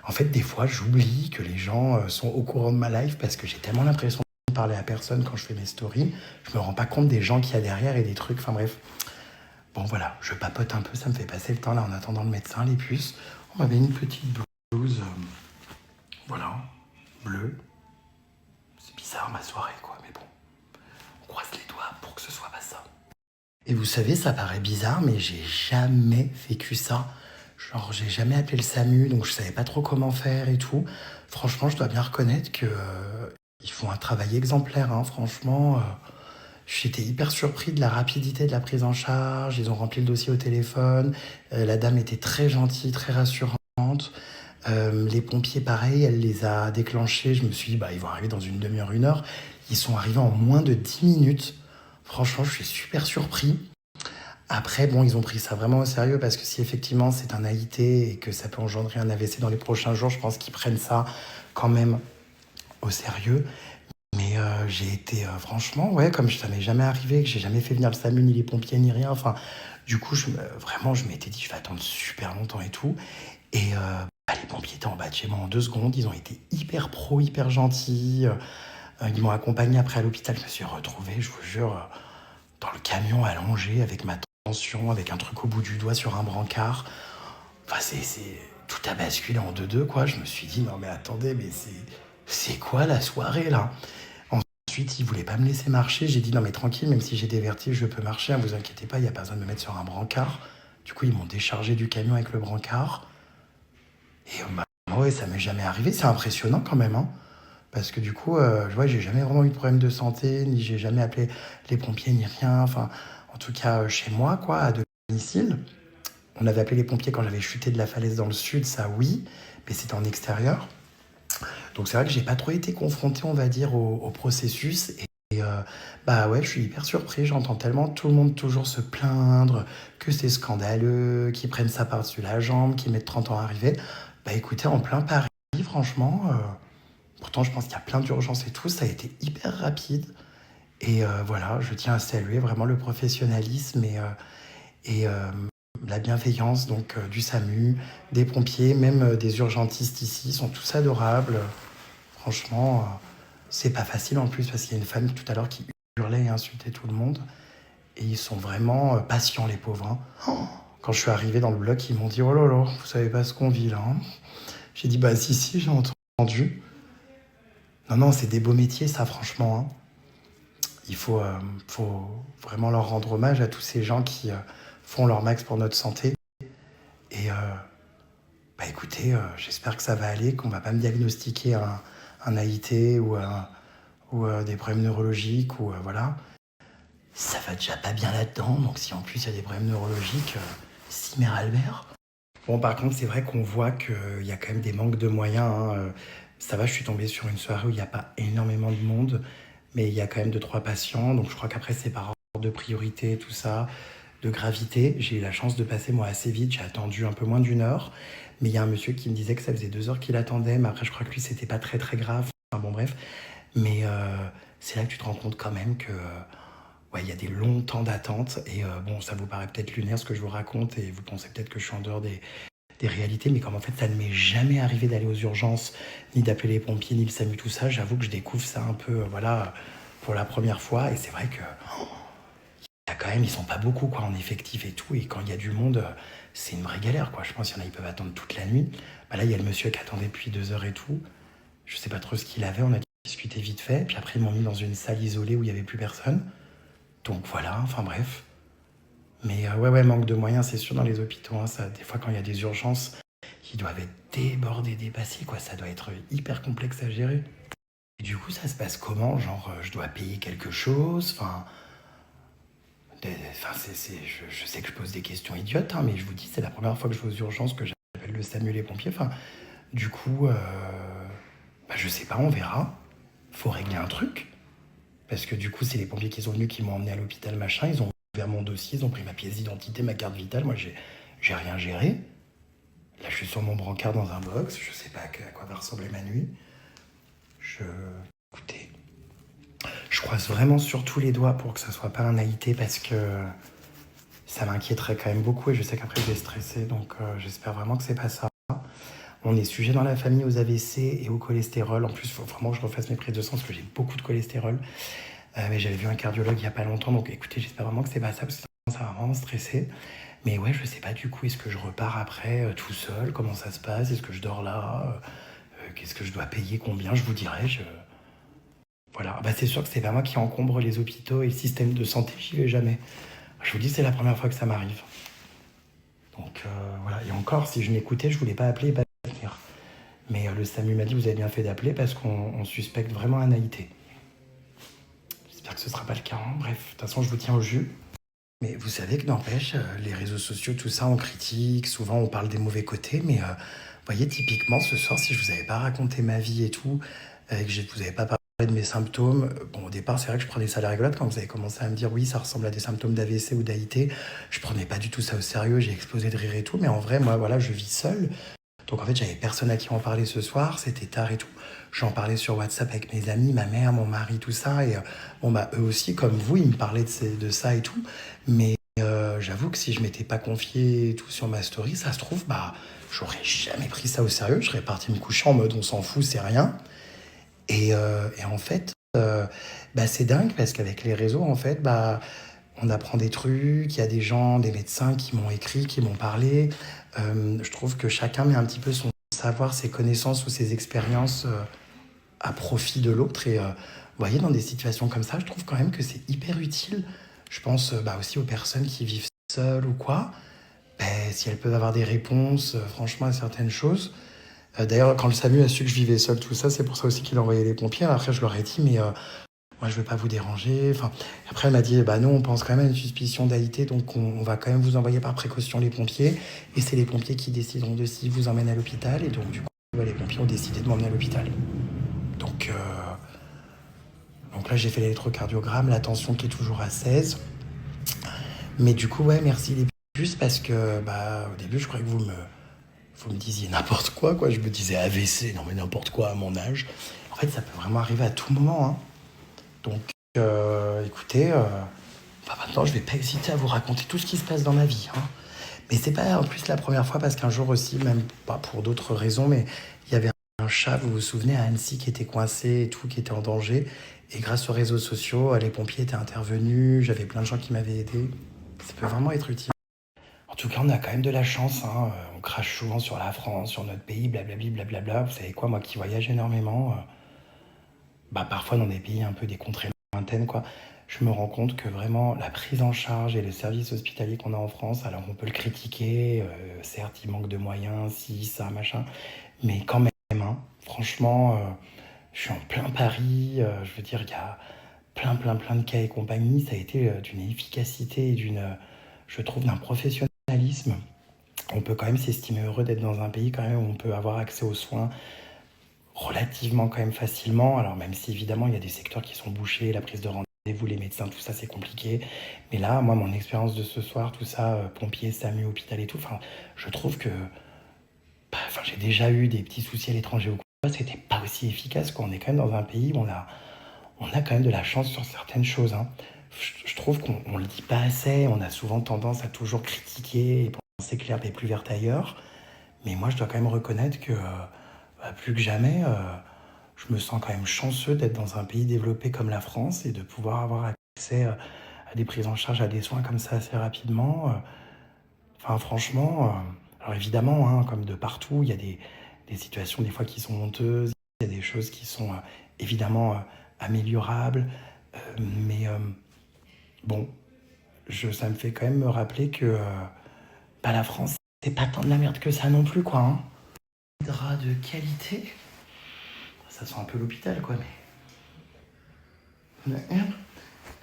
En fait, des fois, j'oublie que les gens sont au courant de ma life parce que j'ai tellement l'impression de parler à personne quand je fais mes stories. Je me rends pas compte des gens qu'il y a derrière et des trucs. Enfin bref. Bon voilà, je papote un peu, ça me fait passer le temps là en attendant le médecin, les puces. On m'avait une petite blouse, voilà, bleue. C'est bizarre ma soirée, quoi, mais bon. On croise les doigts pour que ce soit pas ça. Et vous savez, ça paraît bizarre, mais j'ai jamais vécu ça. Genre, j'ai jamais appelé le SAMU, donc je savais pas trop comment faire et tout. Franchement, je dois bien reconnaître que ils font un travail exemplaire, hein. Franchement, j'étais hyper surpris de la rapidité de la prise en charge. Ils ont rempli le dossier au téléphone. La dame était très gentille, très rassurante. Les pompiers, pareil, elle les a déclenchés. Je me suis dit, bah, ils vont arriver dans une demi-heure, 1 heure. Ils sont arrivés en moins de 10 minutes. Franchement, je suis super surpris. Après, bon, ils ont pris ça vraiment au sérieux parce que si effectivement c'est un AIT et que ça peut engendrer un AVC dans les prochains jours, je pense qu'ils prennent ça quand même au sérieux. Mais j'ai été, franchement, ouais, comme ça m'est jamais arrivé, que j'ai jamais fait venir le SAMU, ni les pompiers, ni rien. Enfin, du coup, vraiment, je m'étais dit, je vais attendre super longtemps et tout. Et les pompiers étaient en bas de chez moi en 2 secondes. Ils ont été hyper pro, hyper gentils. Ils m'ont accompagné après à l'hôpital. Je me suis retrouvé, je vous jure, dans le camion allongé avec ma tension, avec un truc au bout du doigt sur un brancard. Enfin, tout a basculé en 2-2, quoi. Je me suis dit, non mais attendez, mais c'est quoi la soirée, là? Ensuite, ils voulaient pas me laisser marcher. J'ai dit, non mais tranquille, même si j'ai des vertiges, je peux marcher. Ne vous inquiétez pas, il n'y a pas besoin de me mettre sur un brancard. Du coup, ils m'ont déchargé du camion avec le brancard. Et ouais, ça m'est jamais arrivé. C'est impressionnant quand même, hein. Parce que du coup, j'ai jamais vraiment eu de problème de santé, ni j'ai jamais appelé les pompiers, ni rien. Enfin, en tout cas chez moi, quoi, à domicile. On avait appelé les pompiers quand j'avais chuté de la falaise dans le sud, ça oui, mais c'était en extérieur. Donc c'est vrai que j'ai pas trop été confronté, on va dire, au processus. Bah ouais, je suis hyper surpris. J'entends tellement tout le monde toujours se plaindre que c'est scandaleux, qu'ils prennent ça par-dessus la jambe, qu'ils mettent 30 ans à arriver. Bah écoutez, en plein Paris, franchement, pourtant je pense qu'il y a plein d'urgences et tout, ça a été hyper rapide. Voilà, je tiens à saluer vraiment le professionnalisme et la bienveillance donc du SAMU, des pompiers, même des urgentistes ici, ils sont tous adorables. Franchement, c'est pas facile en plus parce qu'il y a une femme tout à l'heure qui hurlait et insultait tout le monde. Et ils sont vraiment patients, les pauvres, hein. Oh, quand je suis arrivé dans le bloc, ils m'ont dit oh là là, vous savez pas ce qu'on vit là, hein. J'ai dit bah si, j'ai entendu. Non, non, c'est des beaux métiers, ça, franchement, hein. Il faut vraiment leur rendre hommage à tous ces gens qui font leur max pour notre santé. Et bah écoutez, j'espère que ça va aller, qu'on va pas me diagnostiquer un AIT ou des problèmes neurologiques ou voilà. Ça va déjà pas bien là-dedans, donc si en plus il y a des problèmes neurologiques, si mère Albert. Bon, par contre, c'est vrai qu'on voit qu'il y a quand même des manques de moyens, hein. Ça va, je suis tombé sur une soirée où il n'y a pas énormément de monde, mais il y a quand même 2-3 patients, donc je crois qu'après c'est par ordre de priorité, tout ça, de gravité. J'ai eu la chance de passer moi assez vite, j'ai attendu un peu moins d'1 heure, mais il y a un monsieur qui me disait que ça faisait 2 heures qu'il attendait, mais après je crois que lui c'était pas très très grave, enfin bon bref. Mais c'est là que tu te rends compte quand même que ouais, il y a des longs temps d'attente et bon, ça vous paraît peut-être lunaire ce que je vous raconte et vous pensez peut-être que je suis en dehors des réalités, mais comme en fait ça ne m'est jamais arrivé d'aller aux urgences, ni d'appeler les pompiers, ni le SAMU, tout ça, j'avoue que je découvre ça un peu, voilà, pour la première fois et c'est vrai que il y a quand même, ils sont pas beaucoup quoi en effectif et tout, et quand il y a du monde, c'est une vraie galère quoi. Je pense qu'il y en a, ils peuvent attendre toute la nuit. Bah là, il y a le monsieur qui attendait depuis 2 heures et tout. Je sais pas trop ce qu'il avait, on a discuté vite fait, puis après ils m'ont mis dans une salle isolée où il y avait plus personne. Donc voilà, enfin bref. Mais ouais, manque de moyens, c'est sûr, dans les hôpitaux, hein, ça, des fois, quand il y a des urgences qui doivent être débordées, dépassées, quoi, ça doit être hyper complexe à gérer. Et du coup, ça se passe comment? Genre, je dois payer quelque chose? Enfin, je sais que je pose des questions idiotes, hein, mais je vous dis, c'est la première fois que je vais aux urgences, que j'appelle le SAMU, les pompiers. Enfin, du coup, bah, je sais pas, on verra. Faut régler un truc. Parce que du coup, c'est les pompiers qui sont venus, qui m'ont emmené à l'hôpital, machin. Ils ont ouvert mon dossier, ils ont pris ma pièce d'identité, ma carte vitale. Moi, j'ai rien géré. Là, je suis sur mon brancard dans un box. Je sais pas à quoi va ressembler ma nuit. Écoutez, je croise vraiment sur tous les doigts pour que ça soit pas un AIT parce que ça m'inquiéterait quand même beaucoup et je sais qu'après, je vais stresser. Donc, j'espère vraiment que c'est pas ça. On est sujet dans la famille aux AVC et au cholestérol. En plus, il faut vraiment que je refasse mes prises de sang parce que j'ai beaucoup de cholestérol. Mais j'avais vu un cardiologue il y a pas longtemps. Donc écoutez, j'espère vraiment que c'est pas ça parce que ça va vraiment stresser. Mais ouais, je sais pas du coup, est-ce que je repars après tout seul? Comment ça se passe? Est-ce que je dors là? Qu'est-ce que je dois payer? Combien? Je vous dirai. Voilà. Bah, c'est sûr que c'est pas moi qui encombre les hôpitaux et le système de santé. J'y vais jamais. Je vous dis, c'est la première fois que ça m'arrive. Donc voilà. Et encore, si je m'écoutais, je voulais pas appeler et pas venir. Mais le SAMU m'a dit, vous avez bien fait d'appeler parce qu'on suspecte vraiment un AIT. J'espère que ce sera pas le cas, hein. Bref, de toute façon, je vous tiens au jus. Mais vous savez que n'empêche, les réseaux sociaux, tout ça, on critique, souvent on parle des mauvais côtés, mais vous voyez, typiquement, ce soir, si je vous avais pas raconté ma vie et tout, et que je vous avais pas parlé de mes symptômes, bon, au départ, c'est vrai que je prenais ça à la rigolade quand vous avez commencé à me dire, oui, ça ressemble à des symptômes d'AVC ou d'AIT, je prenais pas du tout ça au sérieux, j'ai explosé de rire et tout, mais en vrai, moi, voilà, je vis seul. Donc en fait, j'avais personne à qui en parler ce soir, c'était tard et tout. J'en parlais sur WhatsApp avec mes amis, ma mère, mon mari, tout ça. Et bon, bah, eux aussi, comme vous, ils me parlaient de ça et tout. Mais j'avoue que si je m'étais pas confié et tout sur ma story, ça se trouve, bah, j'aurais jamais pris ça au sérieux. Je serais parti me coucher en mode on s'en fout, c'est rien. Et en fait, bah, c'est dingue parce qu'avec les réseaux, en fait, bah, on apprend des trucs. Il y a des gens, des médecins qui m'ont écrit, qui m'ont parlé. Je trouve que chacun met un petit peu son savoir, ses connaissances ou ses expériences à profit de l'autre. Et vous voyez, dans des situations comme ça, je trouve quand même que c'est hyper utile. Je pense bah, aussi aux personnes qui vivent seules ou quoi. Ben, si elles peuvent avoir des réponses, franchement, à certaines choses. D'ailleurs, quand le SAMU a su que je vivais seul, tout ça, c'est pour ça aussi qu'il a envoyé les pompiers. Après, je leur ai dit, mais moi je veux pas vous déranger. Enfin, après elle m'a dit, bah non, on pense quand même à une suspicion d'AIT, donc on va quand même vous envoyer par précaution les pompiers. Et c'est les pompiers qui décideront de s'ils vous emmènent à l'hôpital. Et donc du coup, bah, les pompiers ont décidé de m'emmener à l'hôpital. Donc, donc là j'ai fait l'électrocardiogramme, la tension qui est toujours à 16. Mais du coup, ouais, merci les puces parce que bah, au début je croyais que vous me disiez n'importe quoi. Je me disais AVC, non mais n'importe quoi à mon âge. En fait, ça peut vraiment arriver à tout moment, hein. Donc, écoutez, enfin, maintenant, je vais pas hésiter à vous raconter tout ce qui se passe dans ma vie, hein. Mais c'est pas en plus la première fois parce qu'un jour aussi, même pas pour d'autres raisons, mais il y avait un chat, vous vous souvenez, à Annecy qui était coincé et tout, qui était en danger. Et grâce aux réseaux sociaux, les pompiers étaient intervenus, j'avais plein de gens qui m'avaient aidé. Ça peut vraiment être utile. En tout cas, on a quand même de la chance, hein. On crache souvent sur la France, sur notre pays, blablabli, blablabla. Vous savez quoi, moi qui voyage énormément, bah parfois dans des pays un peu des contrées lointaines, quoi, je me rends compte que vraiment la prise en charge et le service hospitalier qu'on a en France, alors on peut le critiquer, certes il manque de moyens, si, ça, machin, mais quand même, hein, franchement, je suis en plein Paris, je veux dire, il y a plein de cas et compagnie, ça a été d'une efficacité et je trouve, d'un professionnalisme. On peut quand même s'estimer heureux d'être dans un pays quand même où on peut avoir accès aux soins relativement quand même facilement. Alors même si évidemment il y a des secteurs qui sont bouchés, la prise de rendez-vous, les médecins, tout ça c'est compliqué. Mais là, moi, mon expérience de ce soir, tout ça, pompiers, SAMU, hôpital et tout, enfin, je trouve que, bah, enfin, j'ai déjà eu des petits soucis à l'étranger ou quoi, c'était pas aussi efficace, quoi. On est quand même dans un pays où on a quand même de la chance sur certaines choses, hein. Je trouve qu'on le dit pas assez, on a souvent tendance à toujours critiquer et penser que l'herbe est plus verte ailleurs. Mais moi, je dois quand même reconnaître que bah, plus que jamais, je me sens quand même chanceux d'être dans un pays développé comme la France et de pouvoir avoir accès à des prises en charge, à des soins comme ça assez rapidement. Enfin, franchement, alors évidemment, hein, comme de partout, il y a des situations des fois qui sont honteuses, il y a des choses qui sont évidemment améliorables, mais bon, ça me fait quand même me rappeler que bah, la France, c'est pas tant de la merde que ça non plus, quoi, hein. Drap de qualité. Ça sent un peu l'hôpital, quoi, mais...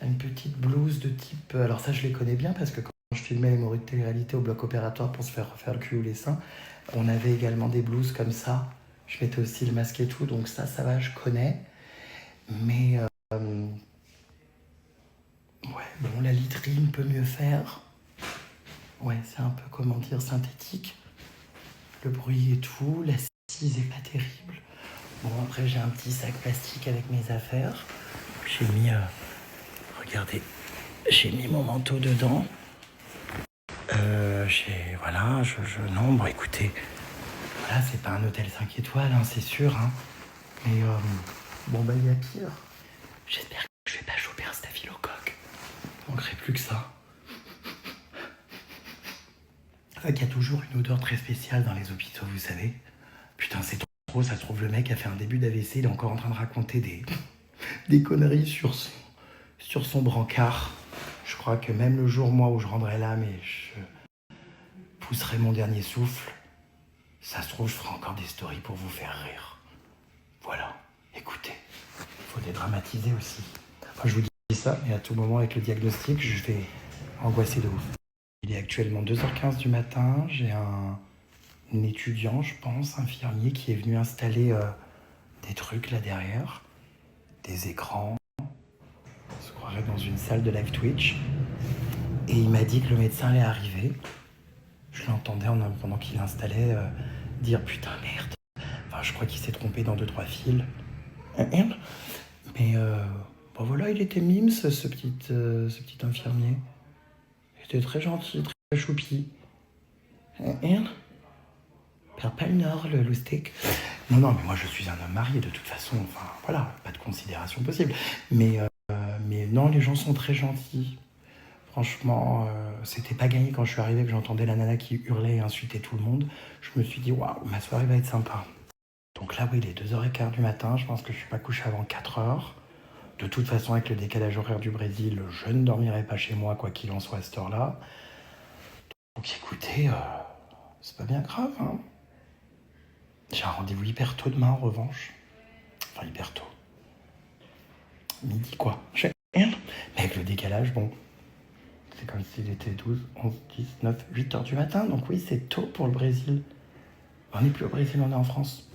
Une petite blouse de type... Alors ça, je les connais bien, parce que quand je filmais les morues de télé-réalité au bloc opératoire pour se faire refaire le cul ou les seins, on avait également des blouses comme ça. Je mettais aussi le masque et tout, donc ça va, je connais. Mais... ouais, bon, la litrine peut mieux faire. Ouais, c'est un peu, comment dire, synthétique. Le bruit et tout, l'assise est pas terrible. Bon, après, j'ai un petit sac plastique avec mes affaires. J'ai mis... regardez, j'ai mis mon manteau dedans. Voilà, non, bon, écoutez, voilà, c'est pas un hôtel 5 étoiles, hein, c'est sûr, hein. Mais, bon, bah, il y a pire. J'espère que je vais pas choper un staphylocoque. Il manquerait plus que ça. En fait, il y a toujours une odeur très spéciale dans les hôpitaux, vous savez. Putain, c'est trop, ça se trouve, le mec a fait un début d'AVC, il est encore en train de raconter des conneries sur son brancard. Je crois que même le jour, moi, où je rendrai l'âme et je pousserai mon dernier souffle, ça se trouve, je ferai encore des stories pour vous faire rire. Voilà, écoutez, il faut dédramatiser aussi. Enfin, je vous dis ça, mais à tout moment, avec le diagnostic, je vais angoisser de ouf. Il est actuellement 2h15 du matin, j'ai un étudiant, je pense, infirmier, qui est venu installer des trucs là derrière, des écrans. On se croirait dans une salle de live Twitch. Et il m'a dit que le médecin allait arriver. Je l'entendais pendant qu'il installait dire putain merde. Enfin, je crois qu'il s'est trompé dans 2-3 fils. Mais bon voilà, il était mimes, ce petit infirmier. Il était très gentil, très choupi. Perd pas le nord, le loustic. Non, mais moi je suis un homme marié de toute façon. Enfin voilà, pas de considération possible. Mais non, les gens sont très gentils. Franchement, c'était pas gagné quand je suis arrivé, que j'entendais la nana qui hurlait et insultait tout le monde. Je me suis dit, waouh, ma soirée va être sympa. Donc là, oui, il est 2h15 du matin. Je pense que je suis pas couché avant 4h. De toute façon, avec le décalage horaire du Brésil, je ne dormirai pas chez moi, quoi qu'il en soit à cette heure-là. Donc écoutez, c'est pas bien grave, hein. J'ai un rendez-vous hyper tôt demain, en revanche. Enfin, hyper tôt. midi, quoi. Mais avec le décalage, bon, c'est comme s'il était 12, 11, 10, 9, 8 heures du matin. Donc oui, c'est tôt pour le Brésil. On n'est plus au Brésil, on est en France.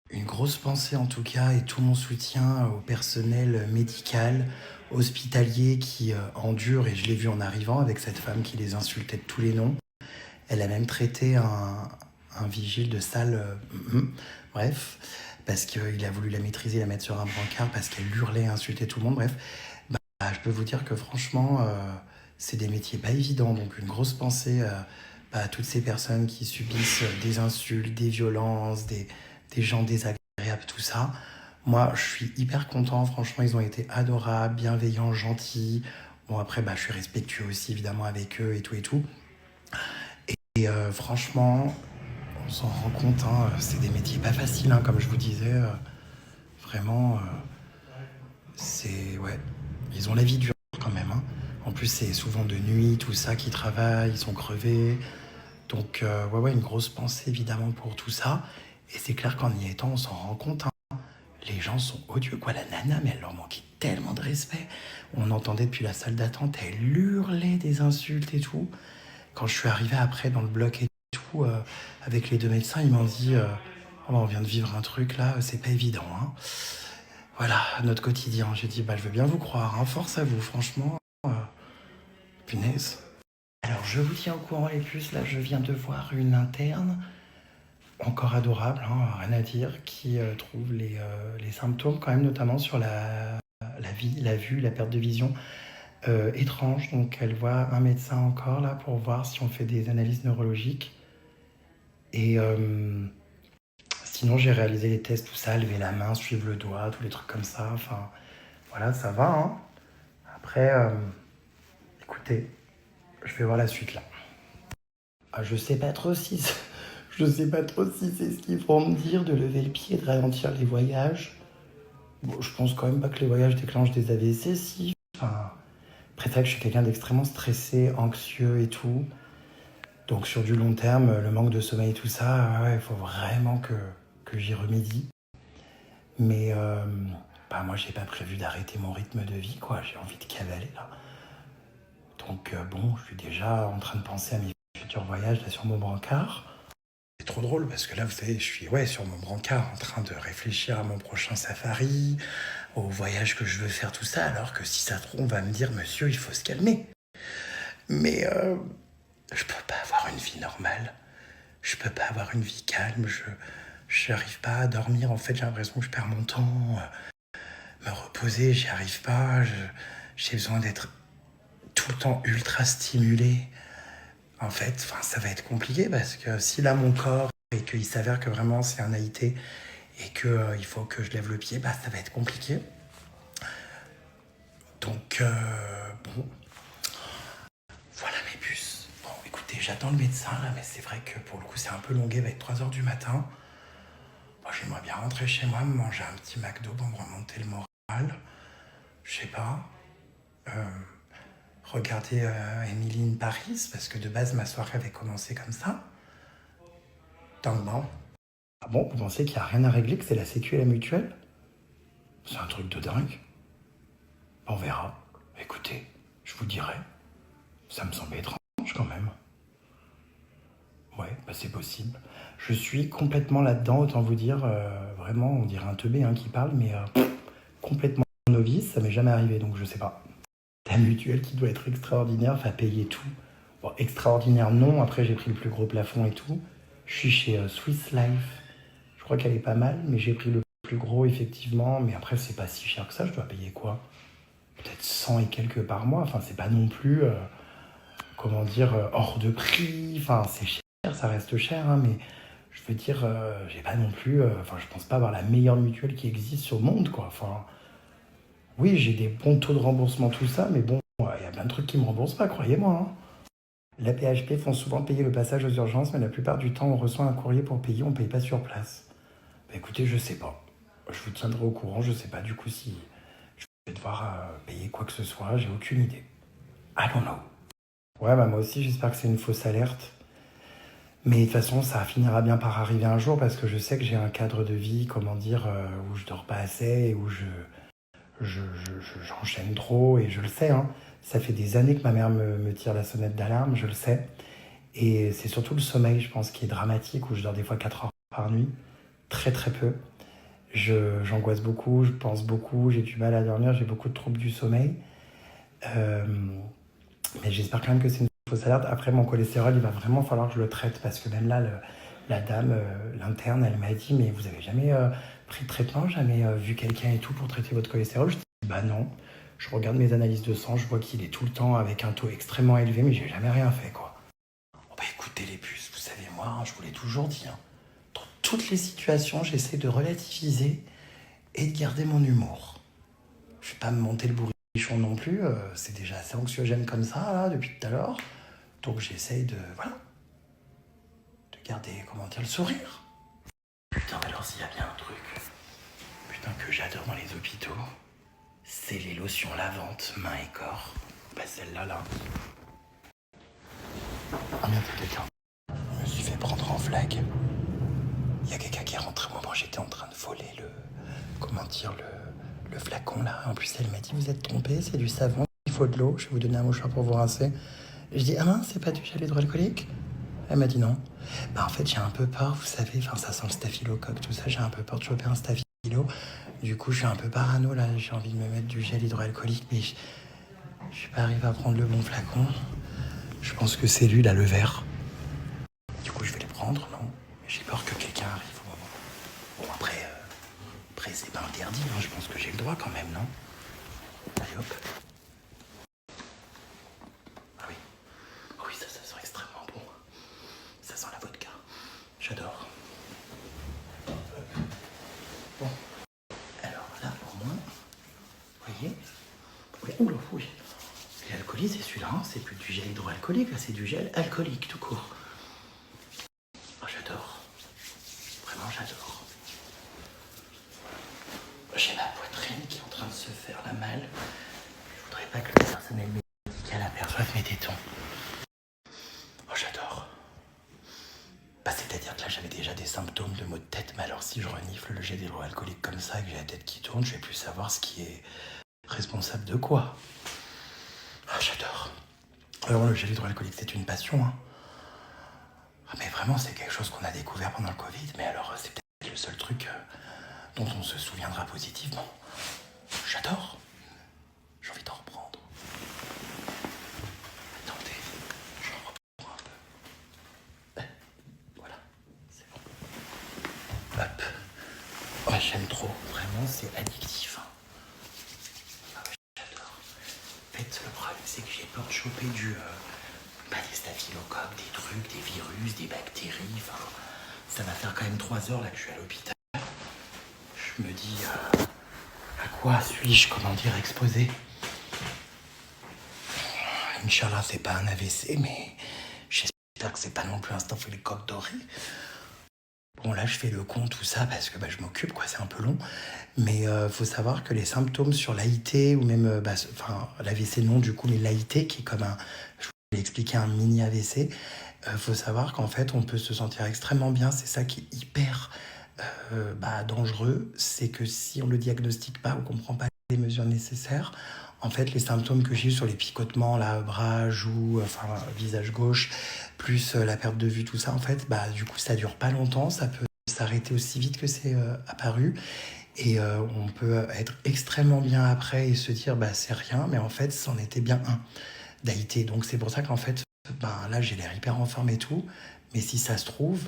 Une grosse pensée en tout cas et tout mon soutien au personnel médical, hospitalier qui endure, et je l'ai vu en arrivant avec cette femme qui les insultait de tous les noms. Elle a même traité un vigile de salle, bref, parce qu'il a voulu la maîtriser, la mettre sur un brancard, parce qu'elle hurlait, insultait tout le monde, bref. Je peux vous dire que franchement, c'est des métiers pas évidents, donc une grosse pensée à toutes ces personnes qui subissent des insultes, des violences, des gens désagréables, tout ça. Moi, je suis hyper content, franchement, ils ont été adorables, bienveillants, gentils. Bon, après, je suis respectueux aussi, évidemment, avec eux et tout et tout. Et franchement, on s'en rend compte, hein, c'est des métiers pas faciles, hein, comme je vous disais. Vraiment, c'est... Ouais, ils ont la vie dure quand même. Hein. En plus, c'est souvent de nuit, tout ça, qui travaillent, ils sont crevés. Donc, ouais, une grosse pensée, évidemment, pour tout ça. Et c'est clair qu'en y étant, on s'en rend compte. Hein. Les gens sont odieux, quoi. La nana, mais elle leur manquait tellement de respect. On entendait depuis la salle d'attente, elle hurlait des insultes et tout. Quand je suis arrivé après dans le bloc et tout, avec les deux médecins, ils m'ont dit oh, on vient de vivre un truc là, c'est pas évident. Hein. Voilà, notre quotidien. J'ai dit je veux bien vous croire, hein, force à vous, franchement. Punaise. Alors je vous tiens au courant les puces, là je viens de voir une interne, encore adorable, hein, rien à dire, qui trouve les symptômes quand même, notamment sur la vue, la perte de vision. Étrange, donc elle voit un médecin encore là pour voir si on fait des analyses neurologiques. Et sinon j'ai réalisé les tests, tout ça, lever la main, suivre le doigt, tous les trucs comme ça. Enfin voilà, ça va. Hein. Après, écoutez, je vais voir la suite là. Je sais pas trop si c'est ce qu'ils vont me dire de lever le pied et de ralentir les voyages. Bon, je pense quand même pas que les voyages déclenchent des AVC, si. Enfin, après, c'est vrai que je suis quelqu'un d'extrêmement stressé, anxieux et tout. Donc sur du long terme, le manque de sommeil et tout ça, il faut vraiment que j'y remédie. Mais moi, j'ai pas prévu d'arrêter mon rythme de vie, quoi. J'ai envie de cavaler, là. Donc je suis déjà en train de penser à mes futurs voyages là, sur mon brancard. C'est trop drôle parce que là, vous savez, je suis sur mon brancard en train de réfléchir à mon prochain safari, au voyage que je veux faire, tout ça, alors que si ça se trouve, on va me dire, monsieur, il faut se calmer. Mais je peux pas avoir une vie normale. Je peux pas avoir une vie calme. Je n'arrive pas à dormir. En fait, j'ai l'impression que je perds mon temps. Me reposer, j'y arrive pas. J'ai besoin d'être tout le temps ultra stimulé. En fait, ça va être compliqué parce que si là, mon corps, et qu'il s'avère que vraiment c'est un AIT et qu'il faut que je lève le pied, ça va être compliqué. Donc, voilà mes puces. Bon, écoutez, j'attends le médecin là, mais c'est vrai que pour le coup, c'est un peu longué, il va être 3h du matin. Moi, j'aimerais bien rentrer chez moi, me manger un petit McDo pour me remonter le moral. Je sais pas. Regarder Emily in Paris, parce que de base, ma soirée avait commencé comme ça. Donc bon. Ah bon, vous pensez qu'il n'y a rien à régler, que c'est la sécu et la mutuelle? C'est un truc de dingue. On verra. Écoutez, je vous dirai. Ça me semble étrange quand même. Ouais, c'est possible. Je suis complètement là-dedans, autant vous dire, vraiment, on dirait un teubé qui parle, mais complètement novice, ça m'est jamais arrivé, donc je sais pas. La mutuelle qui doit être extraordinaire, va payer tout. Bon, extraordinaire non, après j'ai pris le plus gros plafond et tout. Je suis chez Swiss Life, je crois qu'elle est pas mal, mais j'ai pris le plus gros effectivement, mais après c'est pas si cher que ça, je dois payer quoi? Peut-être 100 et quelques par mois, enfin c'est pas non plus, hors de prix, enfin c'est cher, ça reste cher, mais je veux dire, j'ai pas non plus, je pense pas avoir la meilleure mutuelle qui existe sur le monde, quoi, oui, j'ai des bons taux de remboursement, tout ça, mais bon, il y a plein de trucs qui me remboursent pas, croyez-moi. Hein. La PHP font souvent payer le passage aux urgences, mais la plupart du temps, on reçoit un courrier pour payer, on paye pas sur place. Écoutez, je sais pas. Je vous tiendrai au courant, je sais pas du coup si je vais devoir payer quoi que ce soit, j'ai aucune idée. I don't know. Ouais, moi aussi, j'espère que c'est une fausse alerte. Mais de toute façon, ça finira bien par arriver un jour, parce que je sais que j'ai un cadre de vie, où je dors pas assez et où j'enchaîne trop et je le sais, hein. Ça fait des années que ma mère me tire la sonnette d'alarme, je le sais. Et c'est surtout le sommeil, je pense, qui est dramatique, où je dors des fois 4 heures par nuit, très très peu. J'angoisse beaucoup, je pense beaucoup, j'ai du mal à dormir, j'ai beaucoup de troubles du sommeil. Euh, mais j'espère quand même que c'est une fausse alerte. Après, mon cholestérol, il va vraiment falloir que je le traite, parce que même là, la dame, l'interne, elle m'a dit, mais vous avez jamais pris de traitement, jamais vu quelqu'un et tout pour traiter votre cholestérol? Je dis, bah non. Je regarde mes analyses de sang, je vois qu'il est tout le temps avec un taux extrêmement élevé, mais j'ai jamais rien fait, quoi. Bon bah écoutez les puces, vous savez, moi, hein, je vous l'ai toujours dit, hein, dans toutes les situations, j'essaie de relativiser et de garder mon humour. Je vais pas me monter le bourrichon non plus, c'est déjà assez anxiogène comme ça, là, depuis tout à l'heure. Donc j'essaye de, voilà, de garder, comment dire, le sourire. Putain, alors s'il y a bien un truc, putain, que j'adore dans les hôpitaux, c'est les lotions lavantes, main et corps. Bah celle-là, là. Ah merde, c'est quelqu'un. Je me suis fait prendre en flag. Il y a quelqu'un qui est rentré au moment où j'étais en train de voler le flacon là. En plus, elle m'a dit, vous êtes trompé, c'est du savon, il faut de l'eau, je vais vous donner un mouchoir pour vous rincer. Je dis, ah mince, c'est pas du gel hydroalcoolique? Elle m'a dit non. Bah en fait, j'ai un peu peur, vous savez, enfin ça sent le staphylocoque, tout ça, j'ai un peu peur de choper un staphylo. Du coup, je suis un peu parano là, j'ai envie de me mettre du gel hydroalcoolique, mais je suis pas arrivé à prendre le bon flacon. Je pense que c'est lui là, le vert. Du coup, je vais le prendre, non? J'ai peur que quelqu'un arrive au moment. Bon, après c'est pas interdit, hein. Je pense que j'ai le droit quand même, non? Allez, hop. Ah oui. Oh oui, ça sent extrêmement bon. Ça sent la vodka. J'adore. Bon. Alors là, au moins, vous voyez? Oui. Oula, oui. Et l'alcoolique, c'est celui-là, hein. C'est plus du gel hydroalcoolique, là, c'est du gel alcoolique, tout court. Oh, j'adore. Vraiment, j'adore. J'ai ma poitrine qui est en train de se faire la malle. Je voudrais pas que le personnel médical aperçoive mes tétons. Oh, j'adore. Bah, c'est-à-dire que là, j'avais déjà des symptômes de maux de tête, mais alors si je renifle le gel hydroalcoolique comme ça et que j'ai la tête qui tourne, je vais plus savoir ce qui est responsable de quoi. Oh, j'adore. Alors, le gel hydroalcoolique, c'est une passion, hein. Ah, mais vraiment, c'est quelque chose qu'on a découvert pendant le Covid, mais alors, c'est peut-être le seul truc dont on se souviendra positivement. J'adore. J'ai envie d'en reprendre. Attendez, j'en reprends un peu. Voilà, c'est bon. Hop. Ouais, j'aime trop. Vraiment, c'est addictif. Ah ouais, j'adore. En fait, le problème, c'est que j'ai peur de choper des staphylocoques, des trucs, des virus, des bactéries. Enfin, ça va faire quand même 3 heures là que je suis à l'hôpital. Je me dis, à quoi suis-je, comment dire, exposé? Inch'Allah, c'est pas un AVC, mais j'espère que c'est pas non plus un staphylocoque doré. Bon, là, je fais le compte, tout ça, parce que je m'occupe, quoi, c'est un peu long. Mais faut savoir que les symptômes sur l'AIT, ou même, l'AVC non, du coup, mais l'AIT, qui est comme je vous l'ai expliqué, un mini AVC, faut savoir qu'en fait, on peut se sentir extrêmement bien. C'est ça qui est hyper dangereux. C'est que si on le diagnostique pas ou qu'on prend pas les mesures nécessaires, en fait, les symptômes que j'ai eu sur les picotements, là, bras, joues, visage gauche, plus la perte de vue, tout ça, en fait, du coup, ça dure pas longtemps, ça peut s'arrêter aussi vite que c'est apparu. Et on peut être extrêmement bien après et se dire, c'est rien, mais en fait, c'en était bien un d'AIT. Donc, c'est pour ça qu'en fait, là, j'ai l'air hyper en forme et tout, mais si ça se trouve,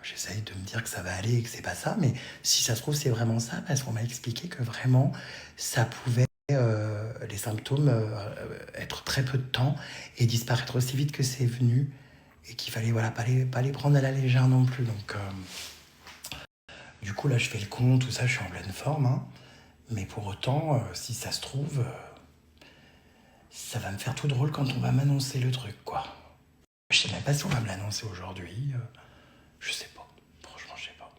j'essaye de me dire que ça va aller et que c'est pas ça, mais si ça se trouve, c'est vraiment ça, parce qu'on m'a expliqué que vraiment, ça pouvait les symptômes être très peu de temps et disparaître aussi vite que c'est venu et qu'il fallait pas les prendre à la légère non plus. Donc du coup là je fais le compte, tout ça, je suis en pleine forme, hein. Mais pour autant, si ça se trouve, ça va me faire tout drôle quand on va m'annoncer le truc, quoi. Je sais même pas si on va me l'annoncer aujourd'hui, je sais pas, franchement je sais pas.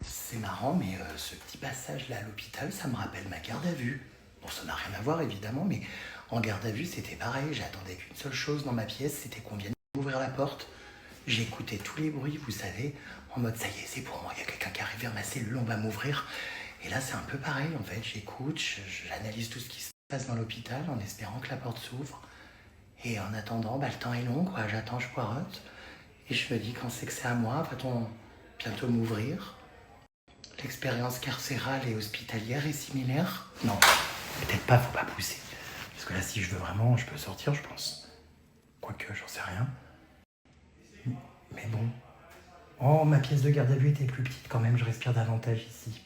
C'est marrant, mais ce petit passage là à l'hôpital, ça me rappelle ma garde à vue. Bon, ça n'a rien à voir évidemment, mais en garde à vue, c'était pareil. J'attendais qu'une seule chose dans ma pièce, c'était qu'on vienne m'ouvrir la porte. J'écoutais tous les bruits, vous savez, en mode ça y est, c'est pour moi, il y a quelqu'un qui arrive vers ma cellule, on va m'ouvrir. Et là, c'est un peu pareil, en fait. J'écoute, j'analyse tout ce qui se passe dans l'hôpital en espérant que la porte s'ouvre. Et en attendant, le temps est long, quoi. J'attends, je poireaute. Et je me dis, quand c'est que c'est à moi, va-t-on bientôt m'ouvrir? L'expérience carcérale et hospitalière est similaire? Non, peut-être pas, faut pas pousser. Parce que là, si je veux vraiment, je peux sortir, je pense. Quoique, j'en sais rien. Mais bon. Oh, ma pièce de garde à vue était plus petite quand même, je respire davantage ici.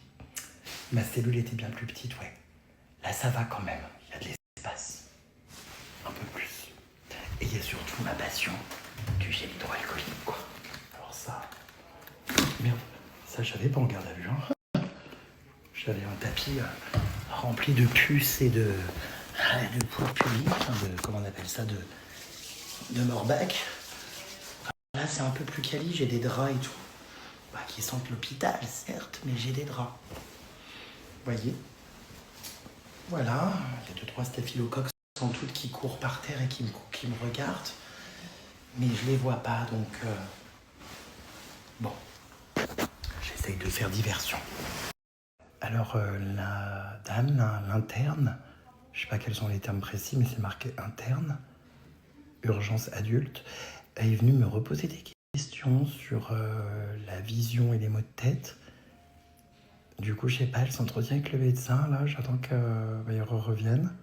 Ma cellule était bien plus petite, ouais. Là, ça va quand même, il y a de l'espace. Un peu plus. Et il y a surtout ma passion du gel hydroalcoolique, quoi. Alors ça... Merde, ça j'avais pas en garde à vue, hein. J'avais un tapis rempli de puces et de poils publics, comment on appelle ça, de Morbac. Là, c'est un peu plus quali, j'ai des draps et tout. Qui sentent l'hôpital, certes, mais j'ai des draps. Vous voyez? Voilà, il y a 2-3 staphylocoques sans doute qui courent par terre et qui me regardent. Mais je les vois pas, donc... Bon, j'essaye de faire diversion. Alors, la dame, l'interne, je sais pas quels sont les termes précis, mais c'est marqué interne, urgence adulte, elle est venue me reposer des questions sur la vision et les maux de tête. Du coup, je sais pas, elle s'entretient avec le médecin, là, j'attends qu'il revienne.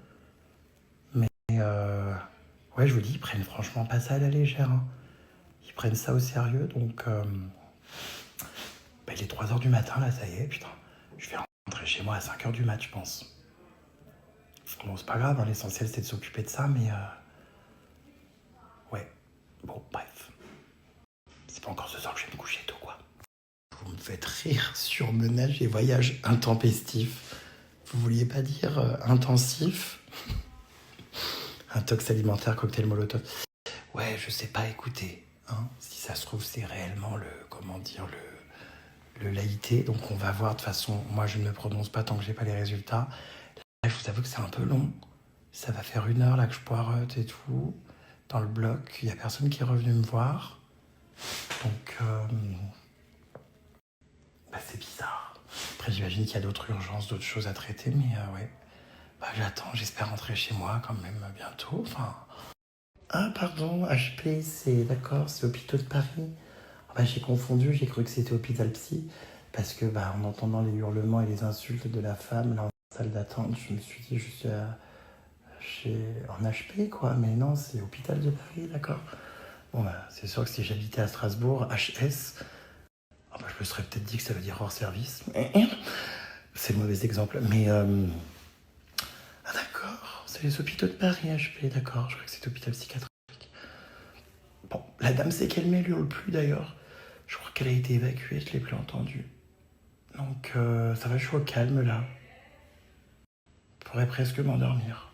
Mais, ouais, je vous dis, ils prennent franchement pas ça à la légère, hein. Ils prennent ça au sérieux, donc... il est 3h du matin, là, ça y est, putain. Je vais rentrer chez moi à 5h du mat, je pense. Bon, c'est pas grave, hein, l'essentiel, c'est de s'occuper de ça, mais... Ouais, bon, bref. C'est pas encore ce soir que je vais me coucher tôt, quoi. Vous me faites rire, surmenage et voyage intempestif. Vous vouliez pas dire intensif? Intox alimentaire, cocktail molotov. Ouais, je sais pas, écoutez. Hein, si ça se trouve, c'est réellement le l'AIT. Donc on va voir. De toute façon, moi, je ne me prononce pas tant que j'ai pas les résultats. Là, je vous avoue que c'est un peu long. Ça va faire 1 heure là que je poireute et tout. Dans le bloc, il y a personne qui est revenu me voir. Donc... c'est bizarre. Après, j'imagine qu'il y a d'autres urgences, d'autres choses à traiter, mais ouais. J'attends, j'espère rentrer chez moi quand même bientôt. Enfin... Ah, pardon, HP, c'est d'accord, c'est Hôpitaux de Paris. J'ai confondu, j'ai cru que c'était Hôpital Psy, parce que en entendant les hurlements et les insultes de la femme là en salle d'attente, je me suis dit, je suis en HP, quoi. Mais non, c'est Hôpital de Paris, d'accord. Bon, c'est sûr que si j'habitais à Strasbourg, HS... je me serais peut-être dit que ça veut dire hors service. C'est le mauvais exemple. Mais, d'accord, c'est les hôpitaux de Paris, HP, d'accord. Je crois que c'est hôpital psychiatrique. Bon, la dame s'est calmée, elle hurle plus d'ailleurs. Je crois qu'elle a été évacuée, je l'ai plus entendue. Donc, ça va, je suis au calme là. Je pourrais presque m'endormir.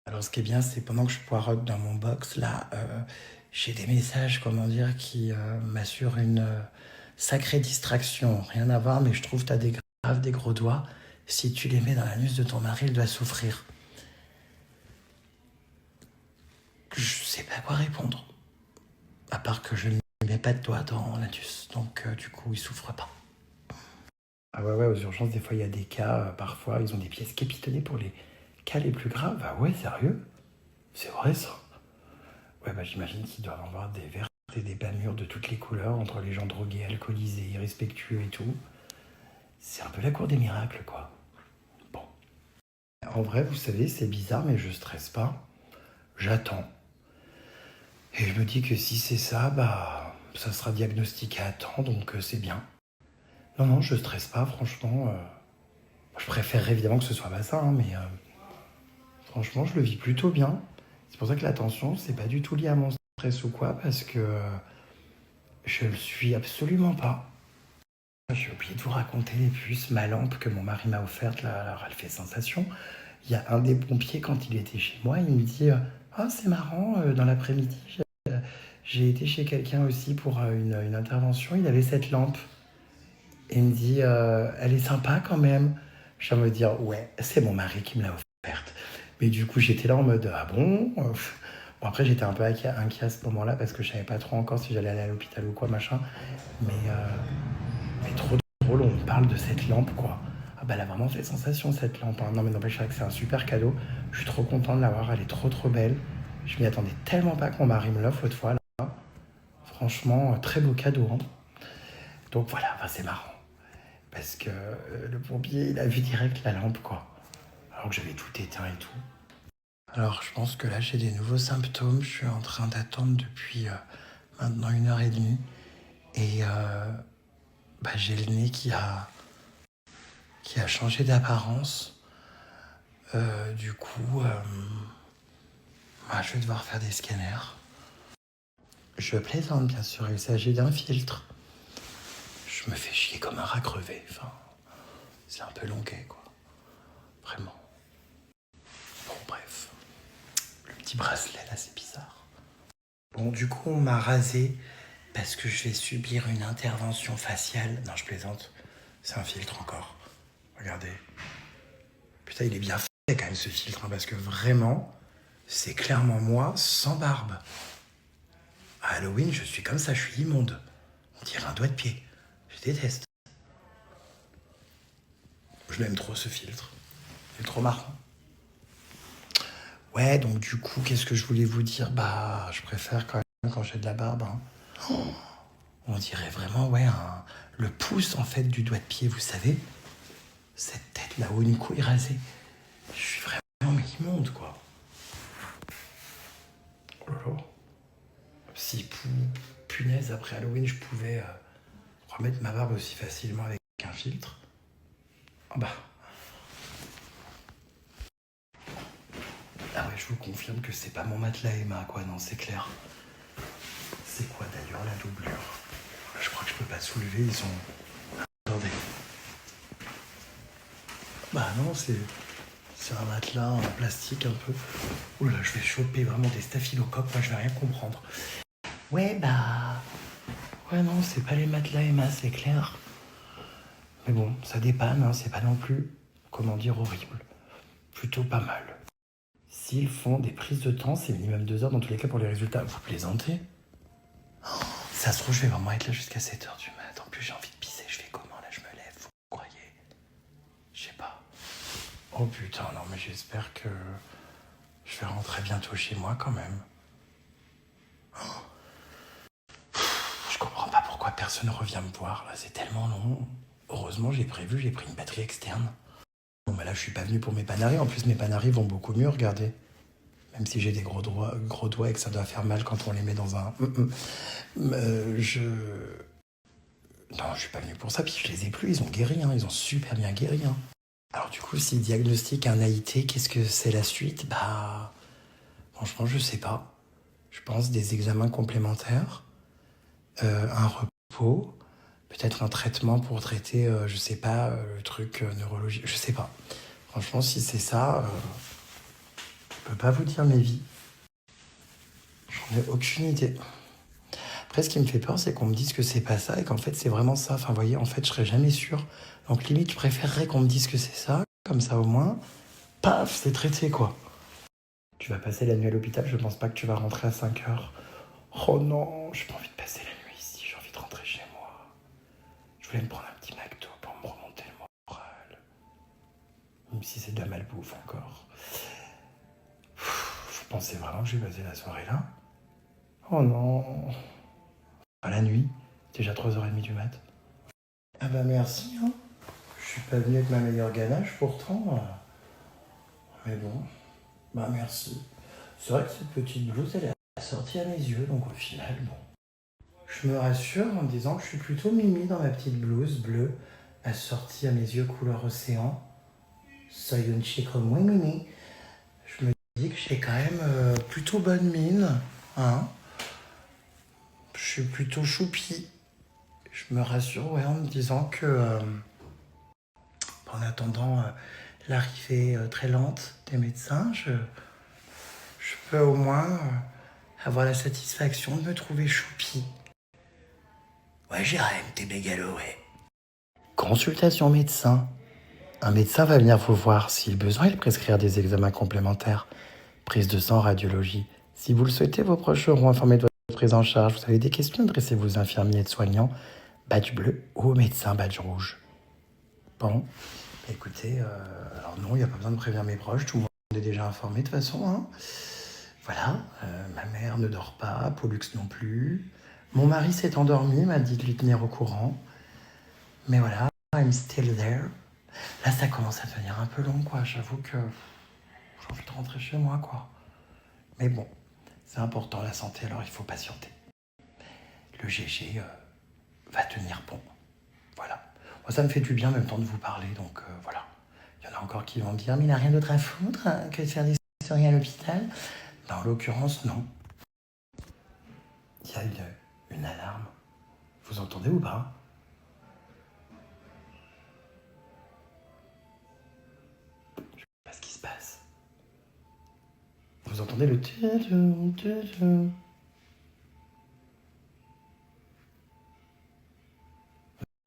Alors, ce qui est bien, c'est pendant que je poireute dans mon box, là, j'ai des messages, qui m'assurent une... sacrée distraction, rien à voir, mais je trouve que t'as des gros doigts. Si tu les mets dans l'anus de ton mari, il doit souffrir. Je sais pas quoi répondre. À part que je ne mets pas de doigts dans l'anus. Donc, du coup, il souffre pas. Ah ouais, aux urgences, des fois, il y a des cas, parfois, ils ont des pièces capitonnées pour les cas les plus graves. Ah ouais, sérieux? C'est vrai, ça? Ouais, j'imagine qu'ils doivent avoir des verres et des bas mûrs de toutes les couleurs, entre les gens drogués, alcoolisés, irrespectueux et tout. C'est un peu la cour des miracles, quoi. Bon. En vrai, vous savez, c'est bizarre, mais je stresse pas. J'attends. Et je me dis que si c'est ça, ça sera diagnostiqué à temps, donc c'est bien. Non, je stresse pas, franchement. Je préférerais évidemment que ce soit ça, hein, mais franchement, je le vis plutôt bien. C'est pour ça que la tension, c'est pas du tout lié à mon stress ou quoi, parce que je le suis absolument pas. J'ai oublié de vous raconter les puces, ma lampe que mon mari m'a offerte, là, alors elle fait sensation. Il y a un des pompiers, quand il était chez moi, il me dit « Ah, c'est marrant, dans l'après-midi, j'ai été chez quelqu'un aussi pour une intervention, il avait cette lampe. » Et il me dit « Elle est sympa quand même. » Je vais me dire « Ouais, c'est mon mari qui me l'a offerte. » Mais du coup, j'étais là en mode « Ah bon ?» Bon, après, j'étais un peu inquiet à ce moment-là, parce que je savais pas trop encore si j'allais aller à l'hôpital ou quoi, machin. Mais trop drôle, on parle de cette lampe, quoi. Ah bah elle a vraiment fait sensation cette lampe, hein. Non mais n'empêche que c'est un super cadeau. Je suis trop content de l'avoir, elle est trop belle. Je m'y attendais tellement pas que mon mari me l'offre l'autre fois. Là. Franchement, très beau cadeau. Hein. Donc voilà, enfin, c'est marrant. Parce que le pompier, il a vu direct la lampe, quoi. Alors que j'avais tout éteint et tout. Alors je pense que là j'ai des nouveaux symptômes. Je suis en train d'attendre depuis maintenant 1h30. Et j'ai le nez qui a changé d'apparence. Du coup, je vais devoir faire des scanners. Je plaisante, bien sûr, il s'agit d'un filtre. Je me fais chier comme un rat crevé. Enfin, c'est un peu longuet, quoi. Vraiment. Bon, bref. Le petit bracelet, là, c'est bizarre. Bon, du coup, on m'a rasé parce que je vais subir une intervention faciale. Non, je plaisante. C'est un filtre encore. Regardez. Putain, il est bien fait quand même, ce filtre, hein, parce que vraiment, c'est clairement moi sans barbe. À Halloween, je suis comme ça, je suis immonde. On dirait un doigt de pied. Je déteste. Je l'aime trop, ce filtre. Il est trop marrant. Ouais, donc du coup, qu'est-ce que je voulais vous dire? Bah, je préfère quand même quand j'ai de la barbe. Hein. Oh, on dirait vraiment, ouais, le pouce, en fait, du doigt de pied, vous savez? Cette tête là où une couille rasée. Je suis vraiment immonde, quoi. Oh là là. Si, punaise, après Halloween, je pouvais remettre ma barbe aussi facilement avec un filtre. Ah bah. Ah ouais, je vous confirme que c'est pas mon matelas Emma, quoi, non, c'est clair. C'est quoi d'ailleurs la doublure? Je crois que je peux pas soulever, ils sont... Attendez. Bah non, c'est un matelas en plastique un peu. Oula, je vais choper vraiment des staphylocoques, moi je vais rien comprendre. Ouais, bah... Ouais, non, c'est pas les matelas Emma, c'est clair. Mais bon, ça dépanne, hein, c'est pas non plus, comment dire, horrible. Plutôt pas mal. S'ils font des prises de temps, c'est minimum 2 heures dans tous les cas pour les résultats. Vous plaisantez? Oh, ça se trouve, je vais vraiment être là jusqu'à 7h du mat. En plus, j'ai envie de pisser. Je fais comment là? Je me lève, vous croyez? Je sais pas. Oh putain, non, mais j'espère que je vais rentrer bientôt chez moi quand même. Oh. Je comprends pas pourquoi personne ne revient me voir là. C'est tellement long. Heureusement, j'ai pris une batterie externe. Bon, bah là, je suis pas venu pour mes panaris. En plus, mes panaris vont beaucoup mieux, regardez. Même si j'ai des gros doigts et que ça doit faire mal quand on les met dans un... Non, je suis pas venu pour ça, puis je les ai plus, ils ont guéri, hein, ils ont super bien guéri. Hein. Alors du coup, s'ils diagnostiquent un AIT, qu'est-ce que c'est la suite? Bah, franchement, je sais pas. Je pense des examens complémentaires, un repos, peut-être un traitement pour traiter, je sais pas, le truc neurologique, je sais pas. Franchement, si c'est ça, je peux pas vous dire mes vies. J'en ai aucune idée. Après, ce qui me fait peur, c'est qu'on me dise que c'est pas ça et qu'en fait, c'est vraiment ça. Enfin, vous voyez, en fait, je serais jamais sûr. Donc, limite, je préférerais qu'on me dise que c'est ça. Comme ça, au moins, paf, c'est traité, quoi. Tu vas passer la nuit à l'hôpital, je pense pas que tu vas rentrer à 5h. Oh non, j'ai pas envie de passer la nuit ici, j'ai envie de rentrer chez moi. Je voulais me prendre un petit McDo pour me remonter le moral. Même si c'est de la malbouffe encore. Vous pensez vraiment que je vais passer la soirée là? Oh non. À la nuit, déjà 3h30 du mat. Ah bah merci, hein. Je suis pas venu avec ma meilleure ganache pourtant. Mais bon, bah merci. C'est vrai que cette petite blouse, elle est assortie à mes yeux, donc au final, bon. Je me rassure en me disant que je suis plutôt mimi dans ma petite blouse bleue, assortie à mes yeux couleur océan. Soy une chico muy mimi. Je me dis que j'ai quand même plutôt bonne mine, hein. Je suis plutôt choupi. Je me rassure, ouais, en me disant que, en attendant l'arrivée très lente des médecins, je peux au moins avoir la satisfaction de me trouver choupi. Ouais, Jérém, t'es mégalo, ouais. Consultation médecin. Un médecin va venir vous voir. Si le besoin, il prescrire des examens complémentaires. Prise de sang, radiologie. Si vous le souhaitez, vos proches seront informés de votre prise en charge. Vous avez des questions, adressez-vous aux infirmiers et soignants. Badge bleu ou au médecin badge rouge. Bon. Écoutez, alors non, il n'y a pas besoin de prévenir mes proches, tout le monde est déjà informé de toute façon, hein. Voilà, ma mère ne dort pas, Pollux non plus. Mon mari s'est endormi, m'a dit de lui tenir au courant. Mais voilà, I'm still there. Là, ça commence à devenir un peu long, quoi. J'avoue que j'ai envie de rentrer chez moi, quoi. Mais bon, c'est important la santé, alors il faut patienter. Le GG va tenir bon. Voilà. Moi, ça me fait du bien en même temps de vous parler, donc voilà. Il y en a encore qui vont me dire, mais il n'a rien d'autre à foutre que de faire des stories à l'hôpital. En l'occurrence, non. Il y a une alarme. Vous entendez ou pas? Je sais pas ce qui se passe. Vous entendez le tu-tu, tu-tu.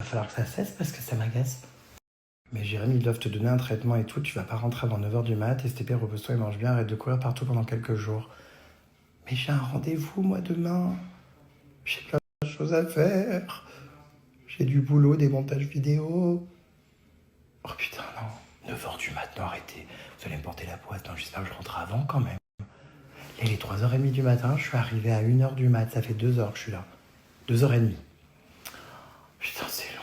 Il va falloir que ça cesse parce que ça m'agace. Mais Jérémy, ils doivent te donner un traitement et tout. Tu vas pas rentrer avant 9h du mat. STP, repose-toi et mange bien. Arrête de courir partout pendant quelques jours. Mais j'ai un rendez-vous, moi, demain. J'ai plein de choses à faire. J'ai du boulot, des montages vidéo. Oh putain, non. 9h du mat, non, arrêtez. Vous allez me porter la poisse. Non, j'espère que je rentre avant quand même. Et il est 3h30 du matin. Je suis arrivé à 1h du mat. Ça fait 2h que je suis là. 2h30. Putain, c'est long.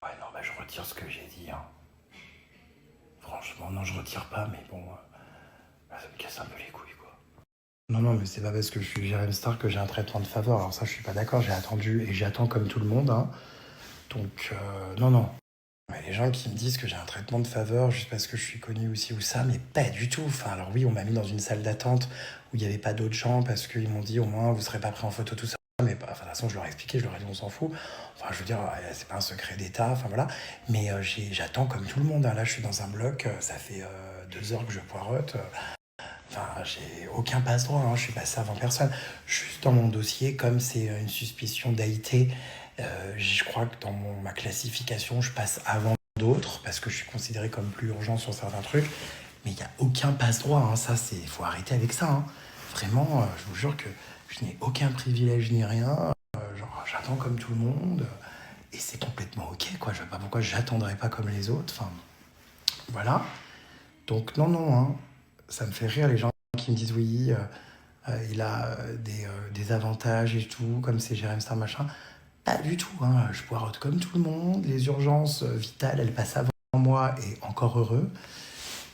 Ouais, non, bah je retire ce que j'ai dit, hein. Franchement, non, je retire pas, mais bon, ça me casse un peu les couilles, quoi. Non, non, mais c'est pas parce que je suis Jérém Star que j'ai un traitement de faveur. Alors ça, je suis pas d'accord, j'ai attendu et j'attends comme tout le monde, hein. Donc, non, non. Mais les gens qui me disent que j'ai un traitement de faveur juste parce que je suis connu aussi ou ça, mais pas du tout. Enfin, alors oui, on m'a mis dans une salle d'attente où il n'y avait pas d'autres gens parce qu'ils m'ont dit au moins vous serez pas pris en photo, tout ça. Mais enfin, de toute façon, je leur ai expliqué, je leur ai dit on s'en fout. Enfin, je veux dire, c'est pas un secret d'État, enfin voilà. Mais j'attends comme tout le monde, hein. Là, je suis dans un bloc, ça fait 2 heures que je poireaute. Enfin, j'ai aucun passe-droit, hein. Je suis passé avant personne. Juste dans mon dossier, comme c'est une suspicion d'AIT, je crois que dans ma classification, je passe avant d'autres parce que je suis considéré comme plus urgent sur certains trucs. Mais il n'y a aucun passe-droit, hein. Ça, il faut arrêter avec ça, hein. Vraiment, je vous jure que je n'ai aucun privilège ni rien. Genre, j'attends comme tout le monde. Et c'est complètement ok, quoi. Je ne sais pas pourquoi j'attendrai pas comme les autres. Enfin, voilà. Donc, non, non, hein. Ça me fait rire les gens qui me disent oui, il a des avantages et tout, comme c'est Jérém Star, machin. Pas du tout, hein. Je poireaute comme tout le monde. Les urgences vitales, elles passent avant moi et encore heureux.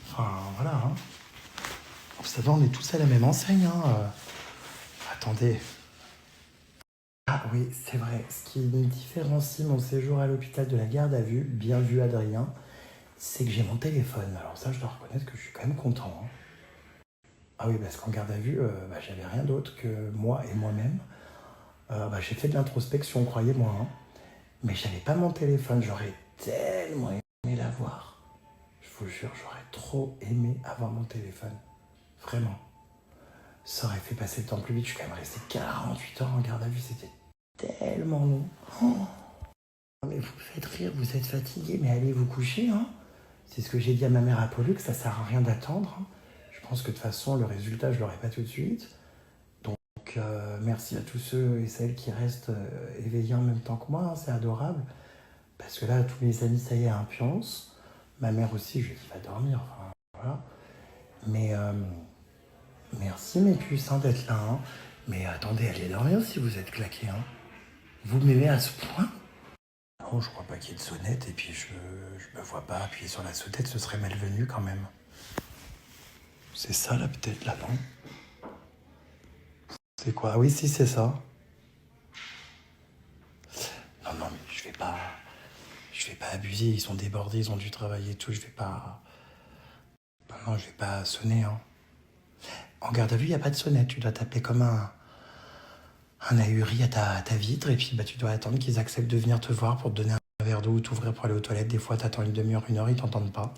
Enfin, voilà, hein. Vous savez, on est tous à la même enseigne, hein. Attendez. Ah oui, c'est vrai. Ce qui me différencie mon séjour à l'hôpital de la garde à vue, bien vu Adrien, c'est que j'ai mon téléphone. Alors ça, je dois reconnaître que je suis quand même content, hein. Ah oui, parce qu'en garde à vue, j'avais rien d'autre que moi et moi-même. J'ai fait de l'introspection, croyez-moi, hein. Mais j'avais pas mon téléphone. J'aurais tellement aimé l'avoir. Je vous jure, j'aurais trop aimé avoir mon téléphone. Vraiment. Ça aurait fait passer le temps plus vite. Je suis quand même resté 48 heures en garde à vue. C'était tellement long. Oh, mais vous me faites rire, vous êtes fatigué, mais allez vous coucher, hein. C'est ce que j'ai dit à ma mère à Pollux, ça sert à rien d'attendre, hein. Je pense que de toute façon, le résultat, je l'aurai pas tout de suite. Donc, merci à tous ceux et celles qui restent éveillés en même temps que moi, hein. C'est adorable. Parce que là, tous mes amis, ça y est, un pionce. Ma mère aussi, je lui ai dit, va dormir. Enfin, voilà. Mais merci mes puces, hein, d'être là, hein. Mais attendez, allez dormir si vous êtes claqués, hein. Vous m'aimez à ce point? Non, je crois pas qu'il y ait de sonnette, et puis je me vois pas appuyer sur la sonnette, ce serait malvenu quand même. C'est ça là peut-être là, non? C'est quoi? Ah oui, si, c'est ça. Non, non, mais je vais pas abuser, ils sont débordés, ils ont dû travailler et tout, je vais pas... Non, non, je vais pas sonner, hein. En garde à vue, il n'y a pas de sonnette, tu dois taper comme un ahuri à ta vitre, et puis tu dois attendre qu'ils acceptent de venir te voir pour te donner un verre d'eau ou t'ouvrir pour aller aux toilettes. Des fois, t'attends une demi-heure, 1 heure, ils t'entendent pas.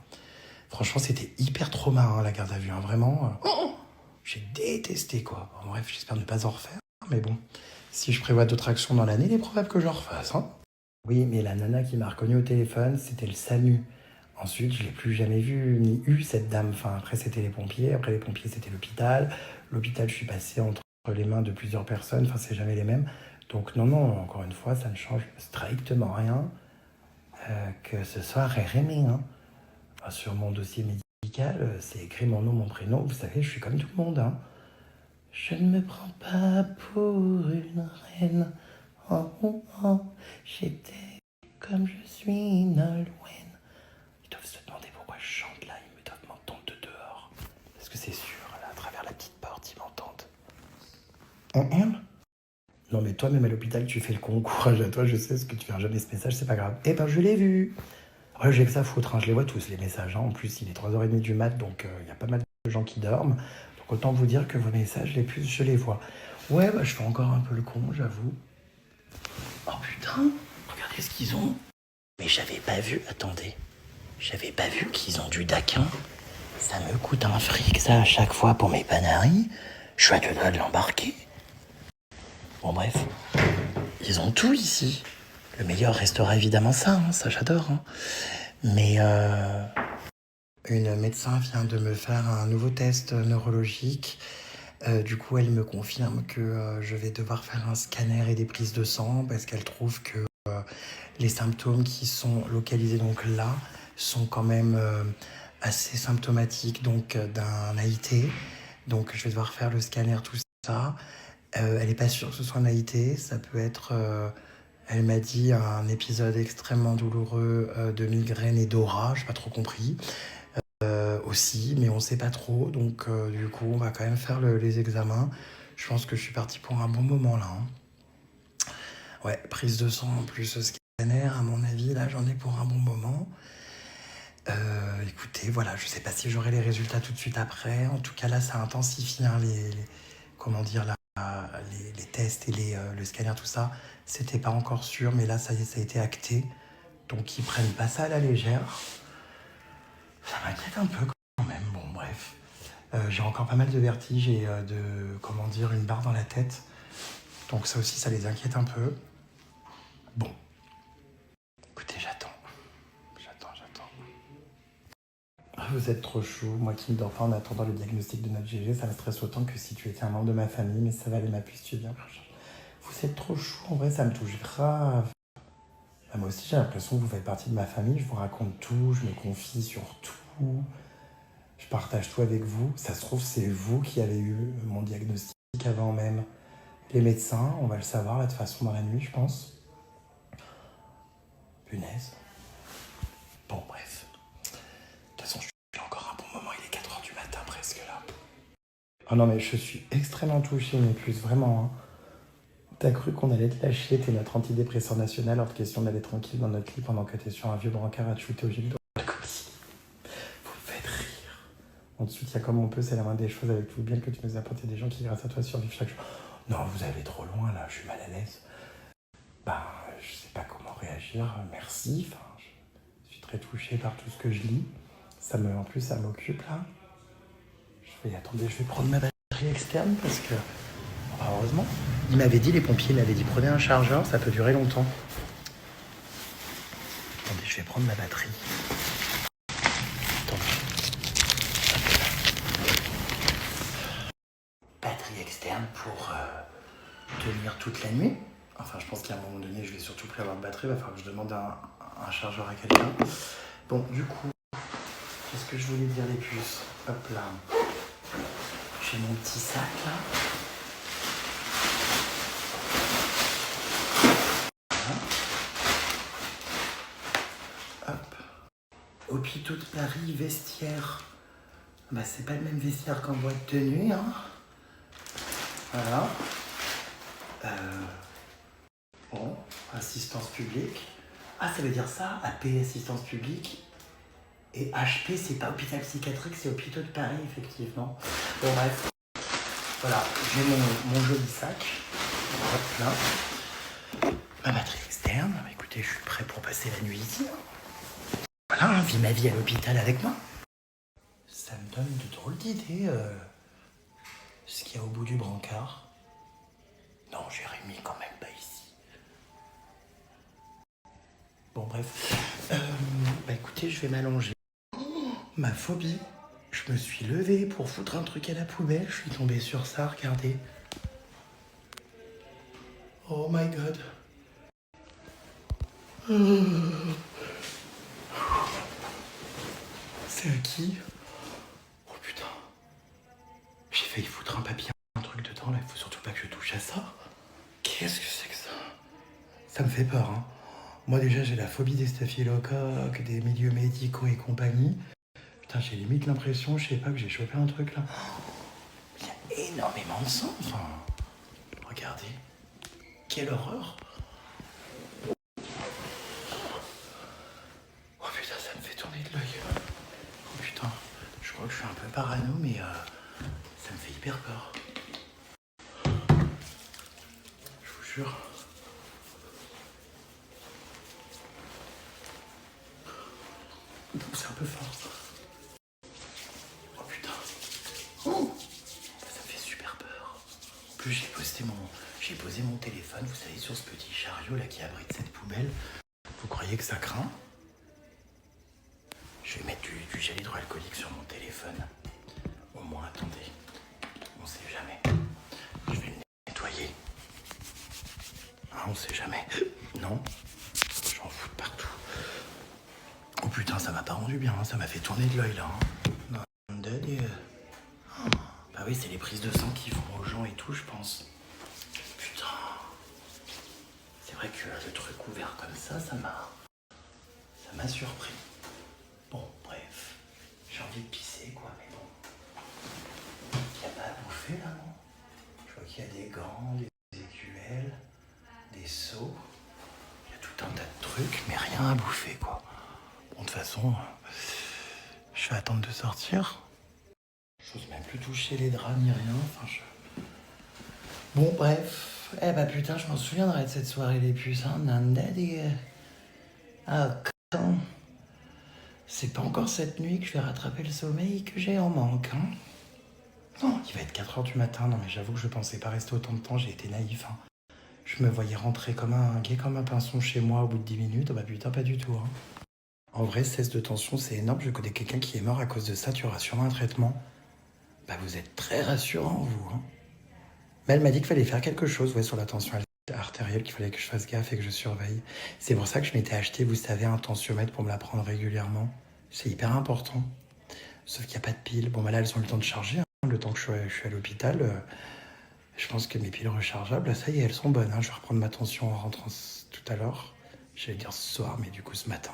Franchement, c'était hyper trauma, hein, la garde à vue, hein, vraiment. J'ai détesté, quoi. Bon, bref, j'espère ne pas en refaire, mais bon. Si je prévois d'autres actions dans l'année, il est probable que j'en refasse, hein. Oui, mais la nana qui m'a reconnu au téléphone, c'était le SAMU. Ensuite, je l'ai plus jamais vue ni eu, cette dame. Enfin, après, c'était les pompiers. Après, les pompiers, c'était l'hôpital. L'hôpital, je suis passé entre les mains de plusieurs personnes. Enfin, c'est jamais les mêmes. Donc, non, non, encore une fois, ça ne change strictement rien. que ce soir est Rémi. Hein. Enfin, sur mon dossier médical, c'est écrit mon nom, mon prénom. Vous savez, je suis comme tout le monde. Hein. Je ne me prends pas pour une reine. Oh, oh, oh. J'étais comme je suis Nolwenn. Ils doivent se demander pourquoi je chante là. Ils me doivent m'entendre de dehors. Parce que c'est sûr, là, à travers la petite porte, ils m'entendent. Non mais toi, même à l'hôpital, tu fais le con. Courage à toi, je sais ce que tu verras jamais ce message, c'est pas grave. Eh ben, je l'ai vu. Ouais, j'ai que ça à foutre, hein. Je les vois tous, les messages. Hein. En plus, il est 3h30 du mat, donc il y a pas mal de gens qui dorment. Donc autant vous dire que vos messages, les plus, je les vois. Ouais, bah je fais encore un peu le con, j'avoue. Oh putain, regardez ce qu'ils ont. Mais j'avais pas vu, attendez. J'avais pas vu qu'ils ont du daquin. Ça me coûte un fric, ça, à chaque fois pour mes panaris. Je suis à deux doigts de l'embarquer. Bon, bref. Ils ont tout ici. Le meilleur restera évidemment ça, hein, ça j'adore. Hein. Mais une médecin vient de me faire un nouveau test neurologique. Du coup, elle me confirme que je vais devoir faire un scanner et des prises de sang parce qu'elle trouve que les symptômes qui sont localisés donc là sont quand même assez symptomatiques donc d'un AIT. Donc, je vais devoir faire le scanner, tout ça. Elle n'est pas sûre que ce soit un AIT. Ça peut être, elle m'a dit, un épisode extrêmement douloureux de migraine et d'aura. Je n'ai pas trop compris. Aussi, mais on ne sait pas trop. Donc, du coup, on va quand même faire les examens. Je pense que je suis parti pour un bon moment là. Hein. Ouais, prise de sang plus scanner, à mon avis, là, j'en ai pour un bon moment. Écoutez, voilà, je sais pas si j'aurai les résultats tout de suite après. En tout cas, là, ça intensifie hein, comment dire, les tests et le scanner, tout ça. C'était pas encore sûr, mais là, ça y est, ça a été acté. Donc, ils prennent pas ça à la légère. Ça m'inquiète un peu quand même. Bon, bref. J'ai encore pas mal de vertiges et une barre dans la tête. Donc, ça aussi, ça les inquiète un peu. Bon. Écoutez, j'attends. Vous êtes trop chou. Moi qui ne dors pas en attendant le diagnostic de notre GG, ça me stresse autant que si tu étais un membre de ma famille. Mais ça va aller, ma puce, tu viens. Vous êtes trop chou. En vrai, ça me touche grave. Bah, moi aussi, j'ai l'impression que vous faites partie de ma famille. Je vous raconte tout. Je me confie sur tout. Je partage tout avec vous. Ça se trouve, c'est vous qui avez eu mon diagnostic avant même les médecins. On va le savoir, là, de toute façon, dans la nuit, je pense. Punaise. Bon, bref. De toute façon, je suis encore un bon moment. Il est 4h du matin, presque, là. Oh non, mais je suis extrêmement touché, mais plus, vraiment. Hein. T'as cru qu'on allait te lâcher, t'es notre antidépresseur national, hors de question d'aller tranquille dans notre lit pendant que t'es sur un vieux brancard à te shooter au gel d'eau. Vous me faites rire. On te soutient comme on peut, c'est la moindre des choses avec tout le bien que tu nous apportes des gens qui, grâce à toi, survivent chaque jour. Non, vous allez trop loin, là, je suis mal à l'aise. Bah, je sais pas comment réagir, merci. Enfin, je suis très touché par tout ce que je lis. En plus, ça m'occupe, là. Je vais prendre ma batterie externe parce que... heureusement. Il m'avait dit, les pompiers m'avaient dit, prenez un chargeur, ça peut durer longtemps. Attendez, je vais prendre ma batterie. Attendez. Batterie externe pour tenir toute la nuit. Enfin, je pense qu'à un moment donné, je vais surtout plus avoir de batterie. Il va falloir que je demande un chargeur à quelqu'un. Bon, du coup, qu'est-ce que je voulais dire les puces? Hop là. J'ai mon petit sac là. Hôpitaux de Paris, vestiaire. Bah, c'est pas le même vestiaire qu'en boîte de nuit, hein. Voilà. Bon, assistance publique. Ah, ça veut dire ça, AP, assistance publique. Et HP, c'est pas hôpital psychiatrique, c'est hôpitaux de Paris, effectivement. Bon, bref. Voilà, j'ai mon joli sac. Hop là. Ma batterie externe. Bah, écoutez, je suis prêt pour passer la nuit ici. Voilà, vis ma vie à l'hôpital avec moi. Ça me donne de drôles d'idées, ce qu'il y a au bout du brancard. Non, Jérémy, quand même pas ici. Bon, bref. Bah écoutez, je vais m'allonger. Oh, ma phobie. Je me suis levé pour foutre un truc à la poubelle. Je suis tombé sur ça, regardez. Oh my god. C'est à qui? Oh putain. J'ai failli foutre un papier, un truc dedans, là. Il faut surtout pas que je touche à ça. Qu'est-ce que c'est que ça? Ça me fait peur, hein. Moi, déjà, j'ai la phobie des staphylocoques, des milieux médicaux et compagnie. Putain, j'ai limite l'impression, je sais pas, que j'ai chopé un truc, là. Il y a énormément de sang, enfin... Regardez. Quelle horreur. Oh putain, ça me fait tourner de l'œil. Oh putain, je crois que je suis un peu parano, mais ça me fait hyper peur. Je vous jure. C'est un peu fort, ça. Oh putain. Oh, ça me fait super peur. En plus, j'ai posé mon téléphone, vous savez, sur ce petit chariot là qui abrite cette poubelle. Vous croyez que ça craint? Je vais mettre du gel hydroalcoolique sur mon téléphone. Au moins, attendez. On sait jamais. Je vais le nettoyer. Ah, on sait jamais. Non. J'en fous de partout. Oh putain, ça m'a pas rendu bien. Hein. Ça m'a fait tourner de l'œil là. Hein. Bah oui, c'est les prises de sang qui font aux gens et tout, je pense. Putain. C'est vrai que le truc ouvert comme ça m'a surpris. Bon, bref. J'ai envie de pisser, quoi, mais bon. Il n'y a pas à bouffer, là, non? Je vois qu'il y a des gants, des écuelles, des seaux. Il y a tout un tas de trucs, mais rien à bouffer, quoi. Bon, de toute façon, je vais attendre de sortir. Je n'ose même plus toucher les draps ni rien. Enfin, Bon, bref. Eh bah putain, je m'en souviendrai de cette soirée des puces, hein. Ah, quand? C'est pas encore cette nuit que je vais rattraper le sommeil que j'ai en manque, hein. Non, il va être 4h du matin. Non, mais j'avoue que je pensais pas rester autant de temps, j'ai été naïf, hein. Je me voyais rentrer comme un gay, comme un pinson chez moi au bout de 10 minutes. Oh bah putain, pas du tout, hein. En vrai, cesse de tension, c'est énorme. Je connais quelqu'un qui est mort à cause de ça. Tu auras sûrement un traitement. Bah vous êtes très rassurant, vous, hein. Mais elle m'a dit qu'il fallait faire quelque chose, ouais, sur la tension artérielle, qu'il fallait que je fasse gaffe et que je surveille. C'est pour ça que je m'étais acheté, vous savez, un tensiomètre pour me la prendre régulièrement. C'est hyper important. Sauf qu'il n'y a pas de piles. Bon, bah là, elles ont le temps de charger. Hein. Le temps que je suis à l'hôpital, je pense que mes piles rechargeables, ça y est, elles sont bonnes. Hein. Je vais reprendre ma tension en rentrant tout à l'heure. J'allais dire ce soir, mais du coup ce matin.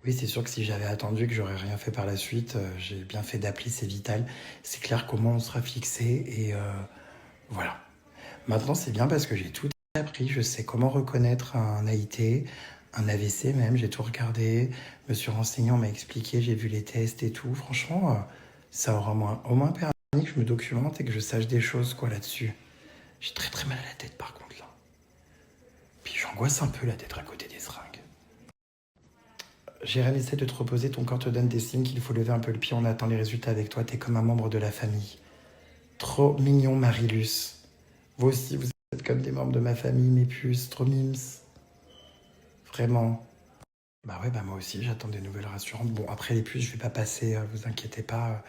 Oui, c'est sûr que si j'avais attendu que j'aurais rien fait par la suite, j'ai bien fait d'appeler, c'est vital. C'est clair comment on sera fixé et voilà. Maintenant, c'est bien parce que j'ai tout appris. Je sais comment reconnaître un AIT, un AVC même. J'ai tout regardé. Je me suis renseigné, on m'a expliqué, j'ai vu les tests et tout. Franchement, ça aura au moins permis que je me documente et que je sache des choses quoi là-dessus. J'ai très très mal à la tête par contre là. Puis j'angoisse un peu là d'être à côté des seringues. Jérémy, essaie de te reposer, ton corps te donne des signes qu'il faut lever un peu le pied, on attend les résultats avec toi, t'es comme un membre de la famille. Trop mignon, Marilus. Vous aussi, vous êtes comme des membres de ma famille, mes puces, trop mimes. Vraiment. Bah ouais, bah moi aussi, j'attends des nouvelles rassurantes. Bon, après les puces, je vais pas passer, vous inquiétez pas,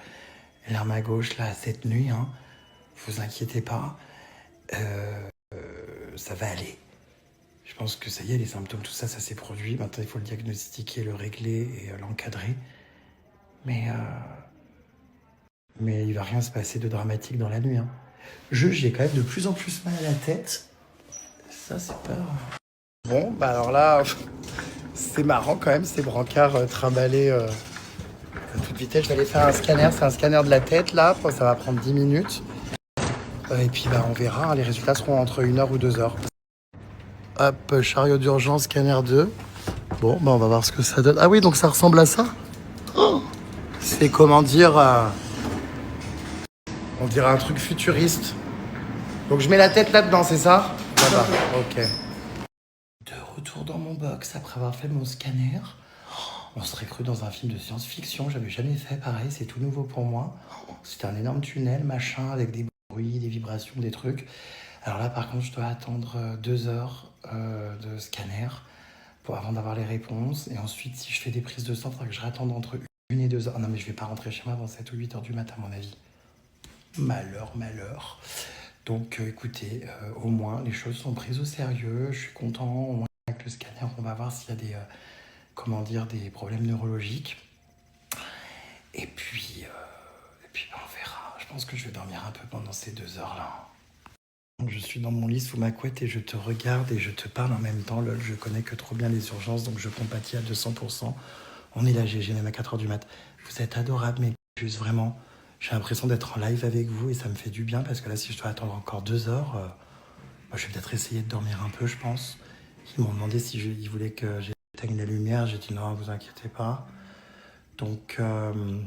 l'arme à gauche, là, cette nuit, hein. Vous inquiétez pas. Ça va aller. Je pense que ça y est, les symptômes, tout ça, ça s'est produit. Maintenant, il faut le diagnostiquer, le régler et l'encadrer. Mais il va rien se passer de dramatique dans la nuit. Hein. J'ai quand même de plus en plus mal à la tête. Ça, c'est pas... Bon, bah alors là, c'est marrant quand même, ces brancards trimballés à toute vitesse. Je vais aller faire un scanner. C'est un scanner de la tête, là. Ça va prendre 10 minutes. Et puis, bah, on verra. Hein, les résultats seront entre 1h ou 2h. Hop, chariot d'urgence, scanner 2. Bon, bah on va voir ce que ça donne. Ah oui, donc ça ressemble à ça. Oh, c'est comment dire... on dirait un truc futuriste. Donc je mets la tête là-dedans, c'est ça? Là-bas, ok. De retour dans mon box après avoir fait mon scanner. On serait cru dans un film de science-fiction. J'avais jamais fait pareil, c'est tout nouveau pour moi. C'était un énorme tunnel, machin, avec des bruits, des vibrations, des trucs. Alors là, par contre, je dois attendre 2 heures de scanner avant d'avoir les réponses. Et ensuite, si je fais des prises de sang, il faudra que je réattende entre 1 et 2 heures. Ah non, mais je vais pas rentrer chez moi avant 7 ou 8 heures du matin, à mon avis. Malheur, malheur. Donc, écoutez, au moins, les choses sont prises au sérieux. Je suis content. Au moins, avec le scanner, on va voir s'il y a des, des problèmes neurologiques. puis on verra. Je pense que je vais dormir un peu pendant ces 2 heures-là. Je suis dans mon lit sous ma couette et je te regarde et je te parle en même temps. Lol, je connais que trop bien les urgences, donc je compatis à 200%. On est là, GG, même à 4 heures du mat. Vous êtes adorables, mes puces, vraiment. J'ai l'impression d'être en live avec vous et ça me fait du bien parce que là, si je dois attendre encore 2 heures, moi, je vais peut-être essayer de dormir un peu, je pense. Ils m'ont demandé si ils voulaient que j'éteigne la lumière. J'ai dit non, vous inquiétez pas. Donc, heureusement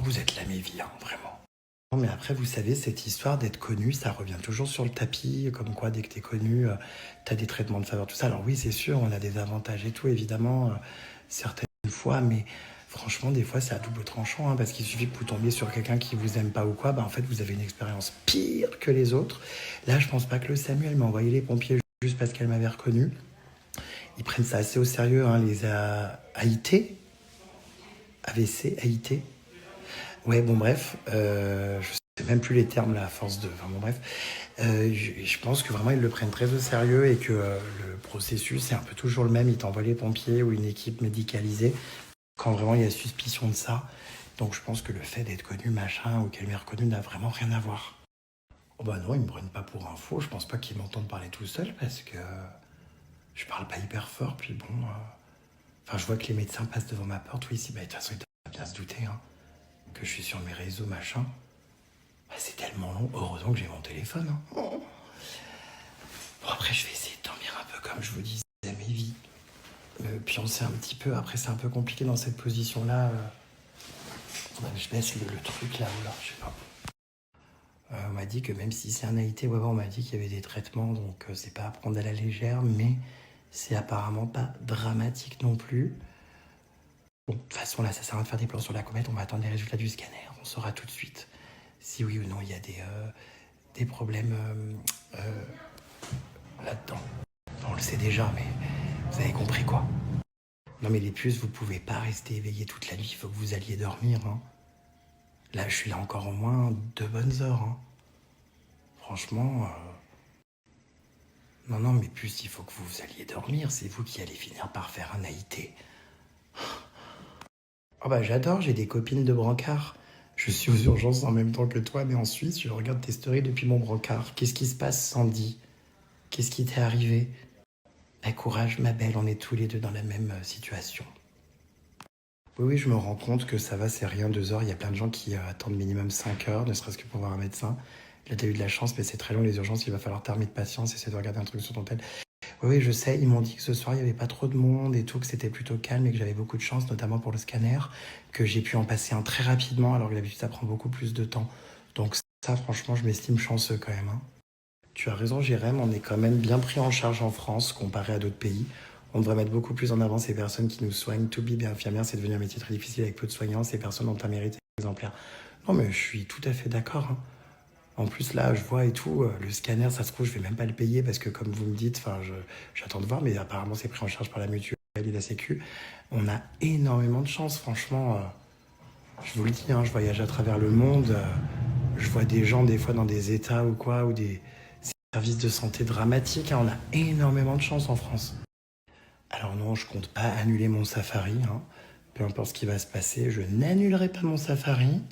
que vous êtes là, mes vies, hein, vraiment. Non, mais après, vous savez, cette histoire d'être connu, ça revient toujours sur le tapis, comme quoi, dès que t'es connu, t'as des traitements de faveur, tout ça. Alors oui, c'est sûr, on a des avantages et tout, évidemment, certaines fois, mais franchement, des fois, c'est à double tranchant, hein, parce qu'il suffit que vous tombiez sur quelqu'un qui vous aime pas ou quoi, en fait, vous avez une expérience pire que les autres. Là, je pense pas que le Samuel m'a envoyé les pompiers juste parce qu'elle m'avait reconnu. Ils prennent ça assez au sérieux, hein, les AIT, AVC, AIT. Ouais, bon, bref, je sais même plus les termes là, à force de. Enfin, bon, bref. Je pense que vraiment ils le prennent très au sérieux et que le processus c'est un peu toujours le même. Ils t'envoient les pompiers ou une équipe médicalisée quand vraiment il y a suspicion de ça. Donc je pense que le fait d'être connu, machin, ou qu'elle m'ait reconnu n'a vraiment rien à voir. Oh bah non, ils me prennent pas pour un faux. Je pense pas qu'ils m'entendent parler tout seul parce que je parle pas hyper fort. Puis bon, enfin, je vois que les médecins passent devant ma porte. Oui, si, bah de toute façon, ils doivent bien se douter, hein, que je suis sur mes réseaux, machin. Bah, c'est tellement long, heureusement que j'ai mon téléphone. Hein. Bon, après, je vais essayer de dormir un peu comme je vous disais, mes vies. Puis on sait un petit peu, après, c'est un peu compliqué dans cette position-là. Je baisse le truc là-haut, là, je sais pas. On m'a dit que même si c'est un AIT, on m'a dit qu'il y avait des traitements, donc c'est pas à prendre à la légère, mais c'est apparemment pas dramatique non plus. Bon, de toute façon, là, ça sert à rien de faire des plans sur la comète, on va attendre les résultats du scanner, on saura tout de suite si oui ou non il y a des problèmes là-dedans. On le sait déjà, mais vous avez compris quoi. Non mais les puces, vous pouvez pas rester éveillé toute la nuit, il faut que vous alliez dormir. Hein. Là, je suis là encore au moins 2 bonnes heures. Hein. Franchement, non, mais puces, il faut que vous alliez dormir, c'est vous qui allez finir par faire un AIT. Oh bah j'adore, j'ai des copines de brancard. Je suis aux urgences en même temps que toi, mais en Suisse, je regarde tes stories depuis mon brancard. Qu'est-ce qui se passe, Sandy? Qu'est-ce qui t'est arrivé? Bah, courage, ma belle, on est tous les deux dans la même situation. Oui, je me rends compte que ça va, c'est rien, 2 heures. Il y a plein de gens qui attendent minimum 5 heures, ne serait-ce que pour voir un médecin. Là, t'as eu de la chance, mais c'est très long, les urgences, il va falloir t'armer de patience, essayer de regarder un truc sur ton tel. Oui, je sais, ils m'ont dit que ce soir, il n'y avait pas trop de monde et tout, que c'était plutôt calme et que j'avais beaucoup de chance, notamment pour le scanner, que j'ai pu en passer un très rapidement, alors que d'habitude, ça prend beaucoup plus de temps. Donc ça, franchement, je m'estime chanceux quand même. Hein. Tu as raison, Jérém, on est quand même bien pris en charge en France, comparé à d'autres pays. On devrait mettre beaucoup plus en avant ces personnes qui nous soignent. To be infirmière, c'est devenu un métier très difficile avec peu de soignants. Ces personnes ont un mérite exemplaire. Non, mais je suis tout à fait d'accord. Hein. En plus, là, je vois et tout, le scanner, ça se trouve, je vais même pas le payer parce que, comme vous me dites, j'attends de voir, mais apparemment, c'est pris en charge par la mutuelle et la Sécu. On a énormément de chance, franchement. Je vous le dis, hein, je voyage à travers le monde. Je vois des gens, des fois, dans des états ou quoi, ou des services de santé dramatiques. Hein, on a énormément de chance en France. Alors non, je compte pas annuler mon safari. Hein. Peu importe ce qui va se passer, je n'annulerai pas mon safari.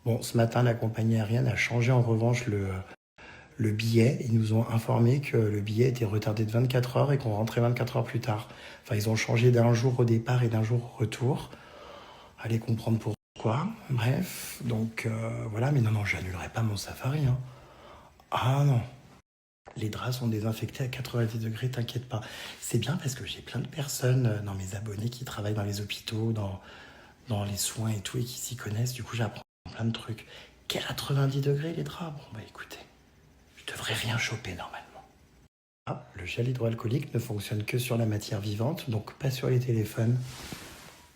Bon, ce matin, la compagnie aérienne a changé en revanche le billet. Ils nous ont informé que le billet était retardé de 24 heures et qu'on rentrait 24 heures plus tard. Enfin, ils ont changé d'un jour au départ et d'un jour au retour. Allez comprendre pourquoi. Bref, donc voilà. Mais non, j'annulerai pas mon safari. Hein. Ah non. Les draps sont désinfectés à 90 degrés, t'inquiète pas. C'est bien parce que j'ai plein de personnes dans mes abonnés qui travaillent dans les hôpitaux, dans les soins et tout, et qui s'y connaissent. Du coup, j'apprends plein de trucs. 90 degrés les draps? Bon, bah écoutez, je devrais rien choper normalement. Ah, le gel hydroalcoolique ne fonctionne que sur la matière vivante, donc pas sur les téléphones.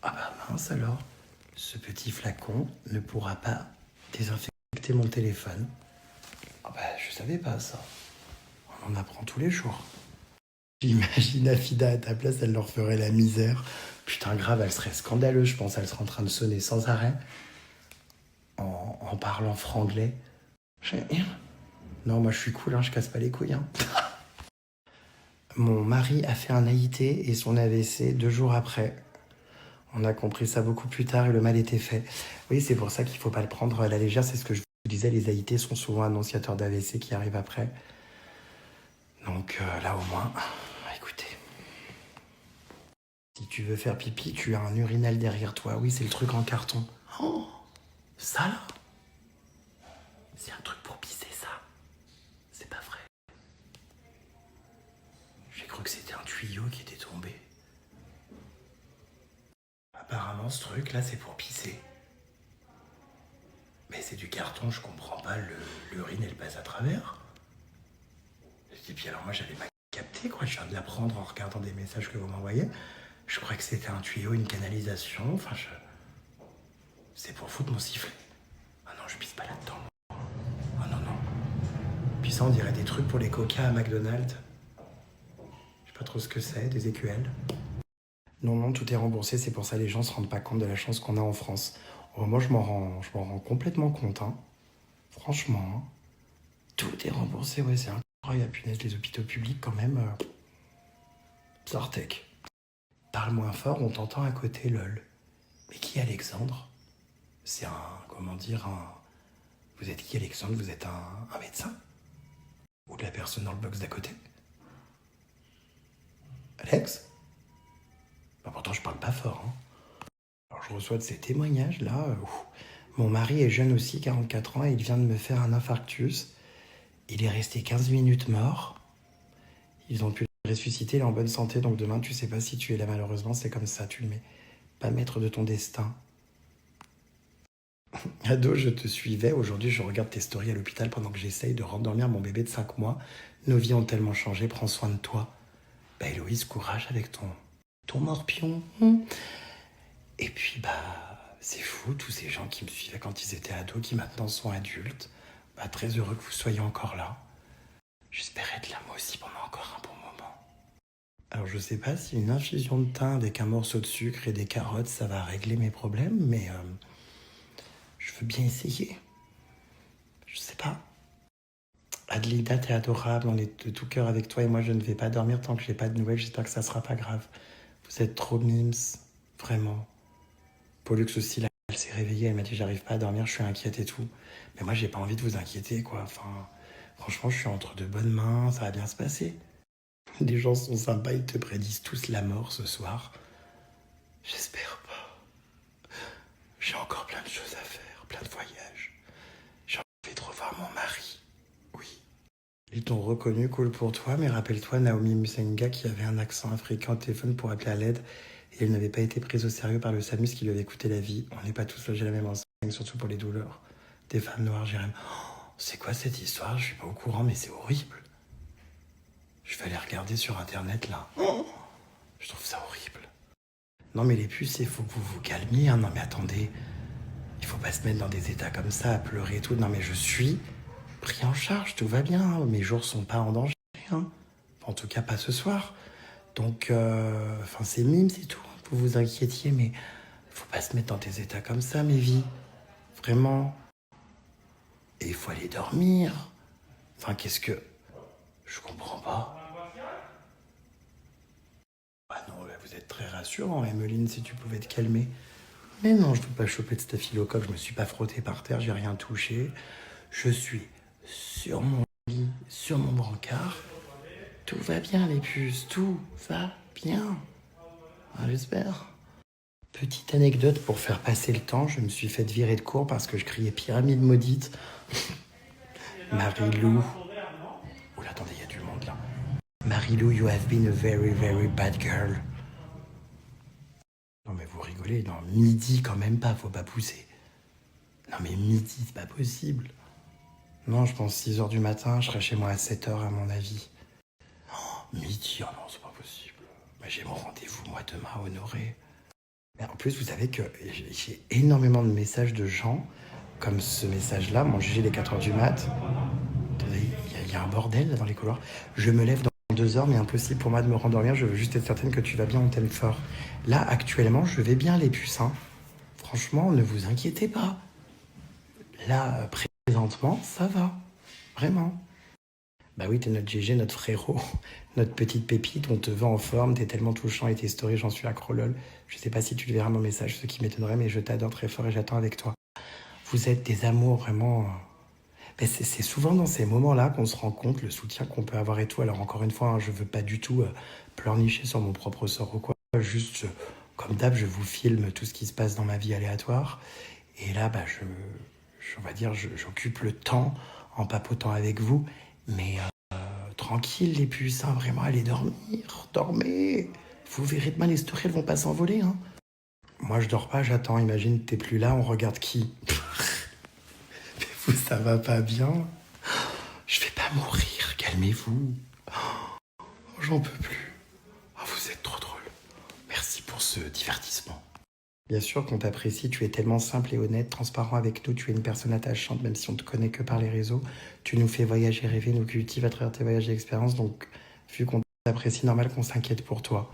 Ah bah mince alors, ce petit flacon ne pourra pas désinfecter mon téléphone. Ah bah je savais pas ça. On en apprend tous les jours. J'imagine Afida à ta place, elle leur ferait la misère. Putain, grave, elle serait scandaleuse, je pense. Elle serait en train de sonner sans arrêt. En parlant franglais. Non, moi je suis cool, hein, je casse pas les couilles. Hein. Mon mari a fait un AIT et son AVC 2 jours après. On a compris ça beaucoup plus tard et le mal était fait. Oui, c'est pour ça qu'il faut pas le prendre à la légère. C'est ce que je vous disais, les AIT sont souvent annonciateurs d'AVC qui arrivent après. Donc là, au moins, écoutez. Si tu veux faire pipi, tu as un urinal derrière toi. Oui, c'est le truc en carton. Oh, ça là, c'est un truc pour pisser, ça. C'est pas vrai. J'ai cru que c'était un tuyau qui était tombé. Apparemment, ce truc-là, c'est pour pisser. Mais c'est du carton, je comprends pas. L'urine, elle passe à travers. Et puis alors, moi, j'avais pas capté, quoi. Je viens de l'apprendre en regardant des messages que vous m'envoyez. Je croyais que c'était un tuyau, une canalisation. Enfin, c'est pour foutre mon sifflet. Ah non, je pisse pas là-dedans. Ah non, non. Puis ça, on dirait des trucs pour les coca à McDonald's. Je sais pas trop ce que c'est, des écuelles. Non, non, tout est remboursé, c'est pour ça que les gens se rendent pas compte de la chance qu'on a en France. Oh, moi, je m'en rends complètement compte, hein. Franchement, hein. Tout est remboursé, ouais, c'est incroyable. Punaise, les hôpitaux publics, quand même, Sartec. Parle moins fort, on t'entend à côté, lol. Mais qui est Alexandre? C'est comment dire, Vous êtes qui, Alexandre? Vous êtes un médecin? Ou de la personne dans le box d'à côté? Alex? Bah, pourtant, je parle pas fort, hein. Alors, je reçois de ces témoignages, là. Mon mari est jeune aussi, 44 ans, et il vient de me faire un infarctus. Il est resté 15 minutes mort. Ils ont pu le ressusciter, il est en bonne santé, donc demain, tu sais pas si tu es là, malheureusement, c'est comme ça, tu le mets. Pas maître de ton destin. Ado, je te suivais. Aujourd'hui, je regarde tes stories à l'hôpital pendant que j'essaye de rendormir mon bébé de 5 mois. Nos vies ont tellement changé, prends soin de toi. Bah, Héloïse, courage avec ton morpion. Et puis, c'est fou, tous ces gens qui me suivaient quand ils étaient ados, qui maintenant sont adultes. Bah, très heureux que vous soyez encore là. J'espère être là, moi aussi, pendant encore un bon moment. Alors, je sais pas si une infusion de thym avec un morceau de sucre et des carottes, ça va régler mes problèmes, mais je veux bien essayer. Je sais pas. Adelida, t'es adorable, on est de tout cœur avec toi et moi, je ne vais pas dormir tant que j'ai pas de nouvelles. J'espère que ça sera pas grave. Vous êtes trop mimes, vraiment. Pollux aussi, là, elle s'est réveillée, elle m'a dit j'arrive pas à dormir, je suis inquiète et tout. Mais moi, j'ai pas envie de vous inquiéter, quoi. Enfin, franchement, je suis entre de bonnes mains, ça va bien se passer. Les gens sont sympas, ils te prédisent tous la mort ce soir. J'espère pas. J'ai encore plein de choses à faire, plein de voyages. J'ai envie de revoir mon mari. Oui. Ils t'ont reconnu, cool pour toi, mais rappelle-toi Naomi Musenga qui avait un accent africain au téléphone pour appeler à l'aide et elle n'avait pas été prise au sérieux par le SAMUS qui lui avait coûté la vie. On n'est pas tous logés à la même enseigne, surtout pour les douleurs. Des femmes noires, Jérém. Oh, c'est quoi cette histoire? Je suis pas au courant, mais c'est horrible. Je vais aller regarder sur internet là. Oh, je trouve ça horrible. Non mais les puces, il faut que vous vous calmiez. Hein. Non mais attendez, il faut pas se mettre dans des états comme ça, à pleurer et tout. Non mais je suis pris en charge, tout va bien. Hein. Mes jours sont pas en danger. Hein. En tout cas pas ce soir. Donc, c'est mime, c'est tout. Vous vous inquiétiez, mais faut pas se mettre dans des états comme ça, mes vies. Vraiment. Et il faut aller dormir. Enfin, qu'est-ce que... Je comprends pas. Ah non, vous êtes très rassurant, Emeline, si tu pouvais te calmer. Mais non, je veux pas choper de staphylocoque, je me suis pas frotté par terre, j'ai rien touché. Je suis sur mon lit, sur mon brancard. Tout va bien, les puces, tout va bien. Ah, j'espère. Petite anecdote pour faire passer le temps, je me suis fait virer de cours parce que je criais pyramide maudite. Marie-Lou. Oula, attendez, il y a du monde là. Marie-Lou, you have been a very, very bad girl. Non mais vous rigolez, non, midi quand même pas, faut pas pousser. Non mais midi, c'est pas possible. Non, je pense 6h du matin, je serai chez moi à 7h à mon avis. Oh, midi, oh non, c'est pas possible. Mais j'ai mon rendez-vous, moi, demain, à Honoré. Mais en plus, vous savez que j'ai énormément de messages de gens, comme ce message-là, mon GG les 4h du mat. Attendez, il y a un bordel là, dans les couloirs. Je me lève dans 2 heures, mais impossible pour moi de me rendormir, je veux juste être certaine que tu vas bien, on t'aime fort. Là, actuellement, je vais bien, les puces, hein. Franchement, ne vous inquiétez pas. Là, présentement, ça va. Vraiment. Bah oui, t'es notre GG, notre frérot, notre petite pépite, on te veut en forme, t'es tellement touchant et tes stories, j'en suis accro lol. Je sais pas si tu le verras mon message, ce qui m'étonnerait, mais je t'adore très fort et j'attends avec toi. Vous êtes des amours vraiment. Mais c'est souvent dans ces moments-là qu'on se rend compte le soutien qu'on peut avoir et tout. Alors encore une fois, hein, je veux pas du tout pleurnicher sur mon propre sort ou quoi. Juste, comme d'hab, je vous filme tout ce qui se passe dans ma vie aléatoire. Et là, bah, on va dire, j'occupe le temps en papotant avec vous. Mais tranquille les puces, hein, vraiment, allez dormir, dormez. Vous verrez demain, les stories, elles vont pas s'envoler. Hein. Moi, je dors pas, j'attends. Imagine, t'es plus là, on regarde qui. Vous, ça va pas bien. Je vais pas mourir, calmez-vous. Oh, j'en peux plus. Oh, vous êtes trop drôle. Merci pour ce divertissement. Bien sûr qu'on t'apprécie, tu es tellement simple et honnête, transparent avec nous, tu es une personne attachante, même si on te connaît que par les réseaux. Tu nous fais voyager, rêver, nous cultives à travers tes voyages et expériences, donc vu qu'on t'apprécie, normal qu'on s'inquiète pour toi.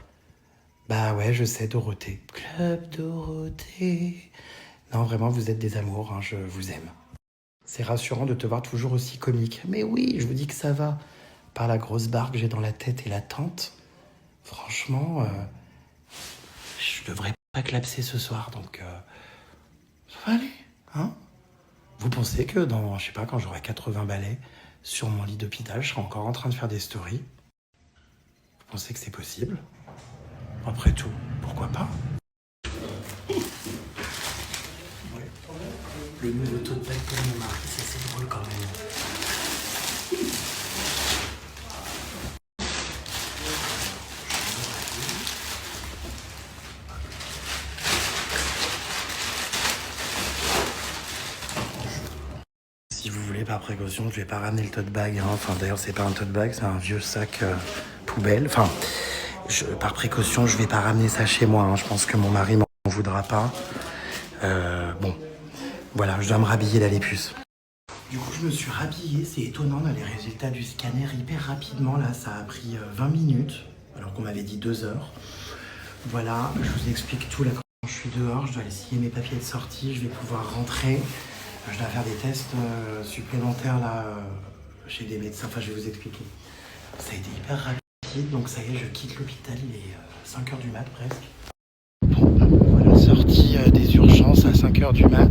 Bah ouais, je sais, Dorothée. Club Dorothée. Non, vraiment, vous êtes des amours, hein, je vous aime. C'est rassurant de te voir toujours aussi comique. Mais oui, je vous dis que ça va. Par la grosse barre que j'ai dans la tête et la tente, franchement, je devrais pas clapser ce soir, donc ça va aller, hein. Vous pensez que dans, je sais pas, quand j'aurai 80 balais sur mon lit d'hôpital, je serai encore en train de faire des stories? Vous pensez que c'est possible? Après tout, pourquoi pas? Le nouveau tote bag pour mon mari, c'est drôle quand même. Si vous voulez, par précaution, je vais pas ramener le tote bag. Hein. Enfin, d'ailleurs, c'est pas un tote bag, c'est un vieux sac poubelle. Enfin, par précaution, je vais pas ramener ça chez moi. Hein. Je pense que mon mari m'en voudra pas. Bon, voilà, je dois me rhabiller là, les puces. Du coup, je me suis rhabillé. C'est étonnant, là, les résultats du scanner hyper rapidement. Là, ça a pris 20 minutes, alors qu'on m'avait dit 2 heures. Voilà, je vous explique tout là. Quand je suis dehors, je dois aller signer mes papiers de sortie. Je vais pouvoir rentrer. Je dois faire des tests supplémentaires là chez des médecins. Enfin, je vais vous expliquer. Ça a été hyper rapide, donc ça y est, je quitte l'hôpital. Il est 5h du mat presque. Bon, voilà, sortie des urgences à 5h du mat.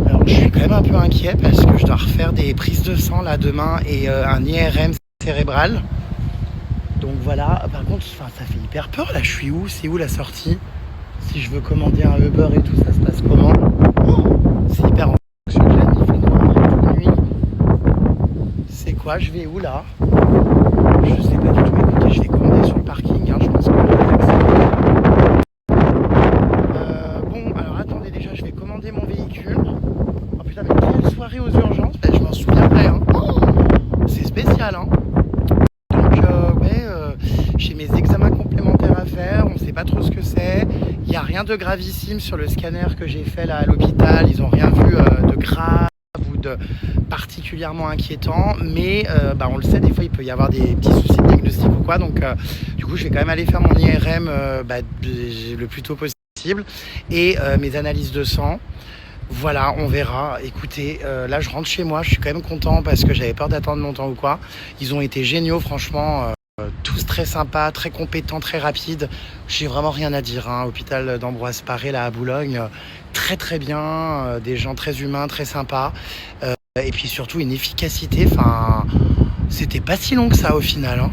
Alors, je suis quand même un peu inquiet parce que je dois refaire des prises de sang là demain et un IRM cérébral. Donc voilà, par contre, ça fait hyper peur là. Je suis où? C'est où la sortie? Si je veux commander un Uber et tout, ça se passe comment? C'est hyper anxiogène, il fait noir toute nuit. C'est quoi? Je vais où là? Je sais pas du tout. Écoutez, je vais commander sur le parking. Hein, je pense que bon, alors attendez, déjà, je vais commander mon véhicule. Oh putain, mais quelle soirée aux urgences? Ben, je m'en souviendrai. Hein. Oh, c'est spécial. Hein. Donc, ouais, j'ai mes examens complémentaires à faire. On sait pas trop ce que c'est. Il n'y a rien de gravissime sur le scanner que j'ai fait là à l'hôpital. Ils n'ont rien vu de grave ou de particulièrement inquiétant. Mais bah, on le sait, des fois, il peut y avoir des petits soucis de diagnostic ou quoi. Donc, du coup, je vais quand même aller faire mon IRM bah, le plus tôt possible. Et mes analyses de sang. Voilà, on verra. Écoutez, là, je rentre chez moi. Je suis quand même content parce que j'avais peur d'attendre longtemps ou quoi. Ils ont été géniaux, franchement. Tous très sympas, très compétents, très rapides. J'ai vraiment rien à dire. Hein. Hôpital d'Ambroise Paré, là, à Boulogne. Très, très bien. Des gens très humains, très sympas. Et puis surtout, une efficacité. Enfin, c'était pas si long que ça, au final. Hein.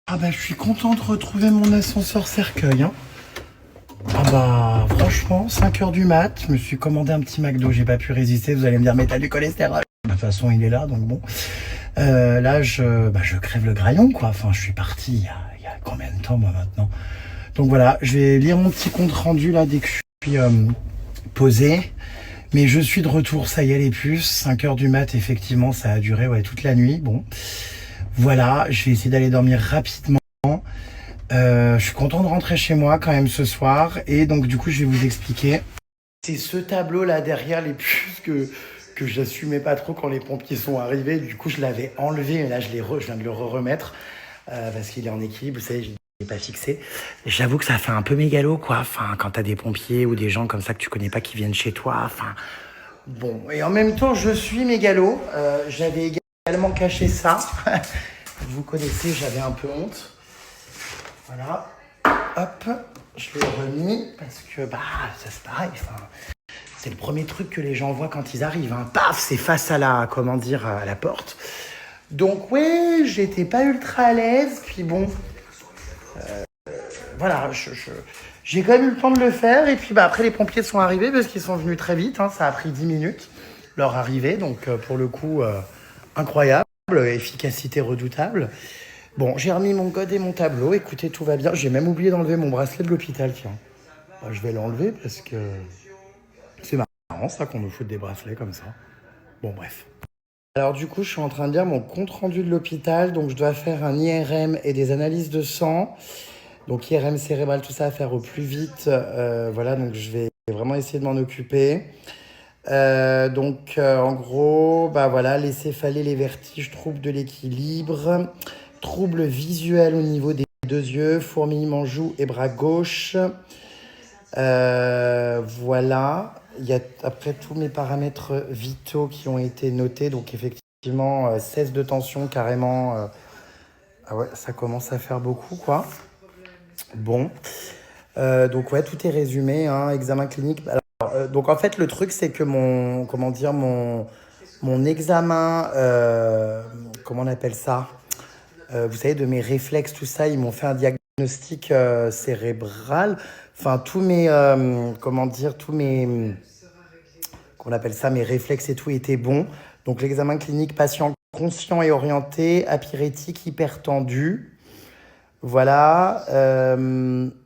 Ah bah, je suis content de retrouver mon ascenseur cercueil. Hein. Ah bah, franchement, 5h du mat. Je me suis commandé un petit McDo. J'ai pas pu résister. Vous allez me dire, mais t'as du cholestérol. De toute façon, il est là, donc bon. Là, je crève le graillon, quoi. Enfin, je suis parti il y a combien de temps, moi, maintenant? Donc voilà, je vais lire mon petit compte rendu, là, dès que je suis posé. Mais je suis de retour, ça y est, les puces. 5h du mat, effectivement, ça a duré ouais, toute la nuit. Bon, voilà, je vais essayer d'aller dormir rapidement. Je suis content de rentrer chez moi, quand même, ce soir. Et donc, du coup, je vais vous expliquer. C'est ce tableau-là, derrière les puces que j'assumais pas trop quand les pompiers sont arrivés. Du coup, je l'avais enlevé, mais là, je viens de le remettre parce qu'il est en équilibre. Vous savez, je l'ai pas fixé. J'avoue que ça fait un peu mégalo, quoi. Enfin, quand t'as des pompiers ou des gens comme ça que tu connais pas qui viennent chez toi. Enfin, bon. Et en même temps, je suis mégalo. J'avais tellement caché ça. Vous connaissez, j'avais un peu honte. Voilà. Hop, je l'ai remis parce que ça c'est pareil. C'est le premier truc que les gens voient quand ils arrivent. Hein. Paf, c'est face à la, à la porte. Donc ouais, j'étais pas ultra à l'aise. Puis bon, voilà, j'ai quand même eu le temps de le faire. Et puis après, les pompiers sont arrivés parce qu'ils sont venus très vite. Hein. Ça a pris 10 minutes leur arrivée. Donc pour le coup, incroyable, efficacité redoutable. Bon, j'ai remis mon code et mon tableau. Écoutez, tout va bien. J'ai même oublié d'enlever mon bracelet de l'hôpital, tiens. Je vais l'enlever parce que c'est marrant ça qu'on nous foute des bracelets comme ça. Bon, bref. Alors du coup, je suis en train de lire mon compte-rendu de l'hôpital. Donc je dois faire un IRM et des analyses de sang. Donc IRM cérébral, tout ça à faire au plus vite. Voilà, donc je vais vraiment essayer de m'en occuper. En gros, voilà, les céphalées, les vertiges, troubles de l'équilibre, troubles visuels au niveau des deux yeux, fourmillement joue et bras gauche. Voilà, il y a après tous mes paramètres vitaux qui ont été notés. Donc effectivement, 16 de tension carrément. Ah ouais, ça commence à faire beaucoup, quoi. Bon, donc ouais, tout est résumé, hein, examen clinique. Alors, donc en fait, le truc, c'est que mon examen, comment on appelle ça? Vous savez, de mes réflexes, tout ça, ils m'ont fait un diagnostic cérébral. Enfin, tous mes, qu'on appelle ça, mes réflexes et tout étaient bons. Donc l'examen clinique, patient conscient et orienté, apyrétique, hypertendu. Voilà,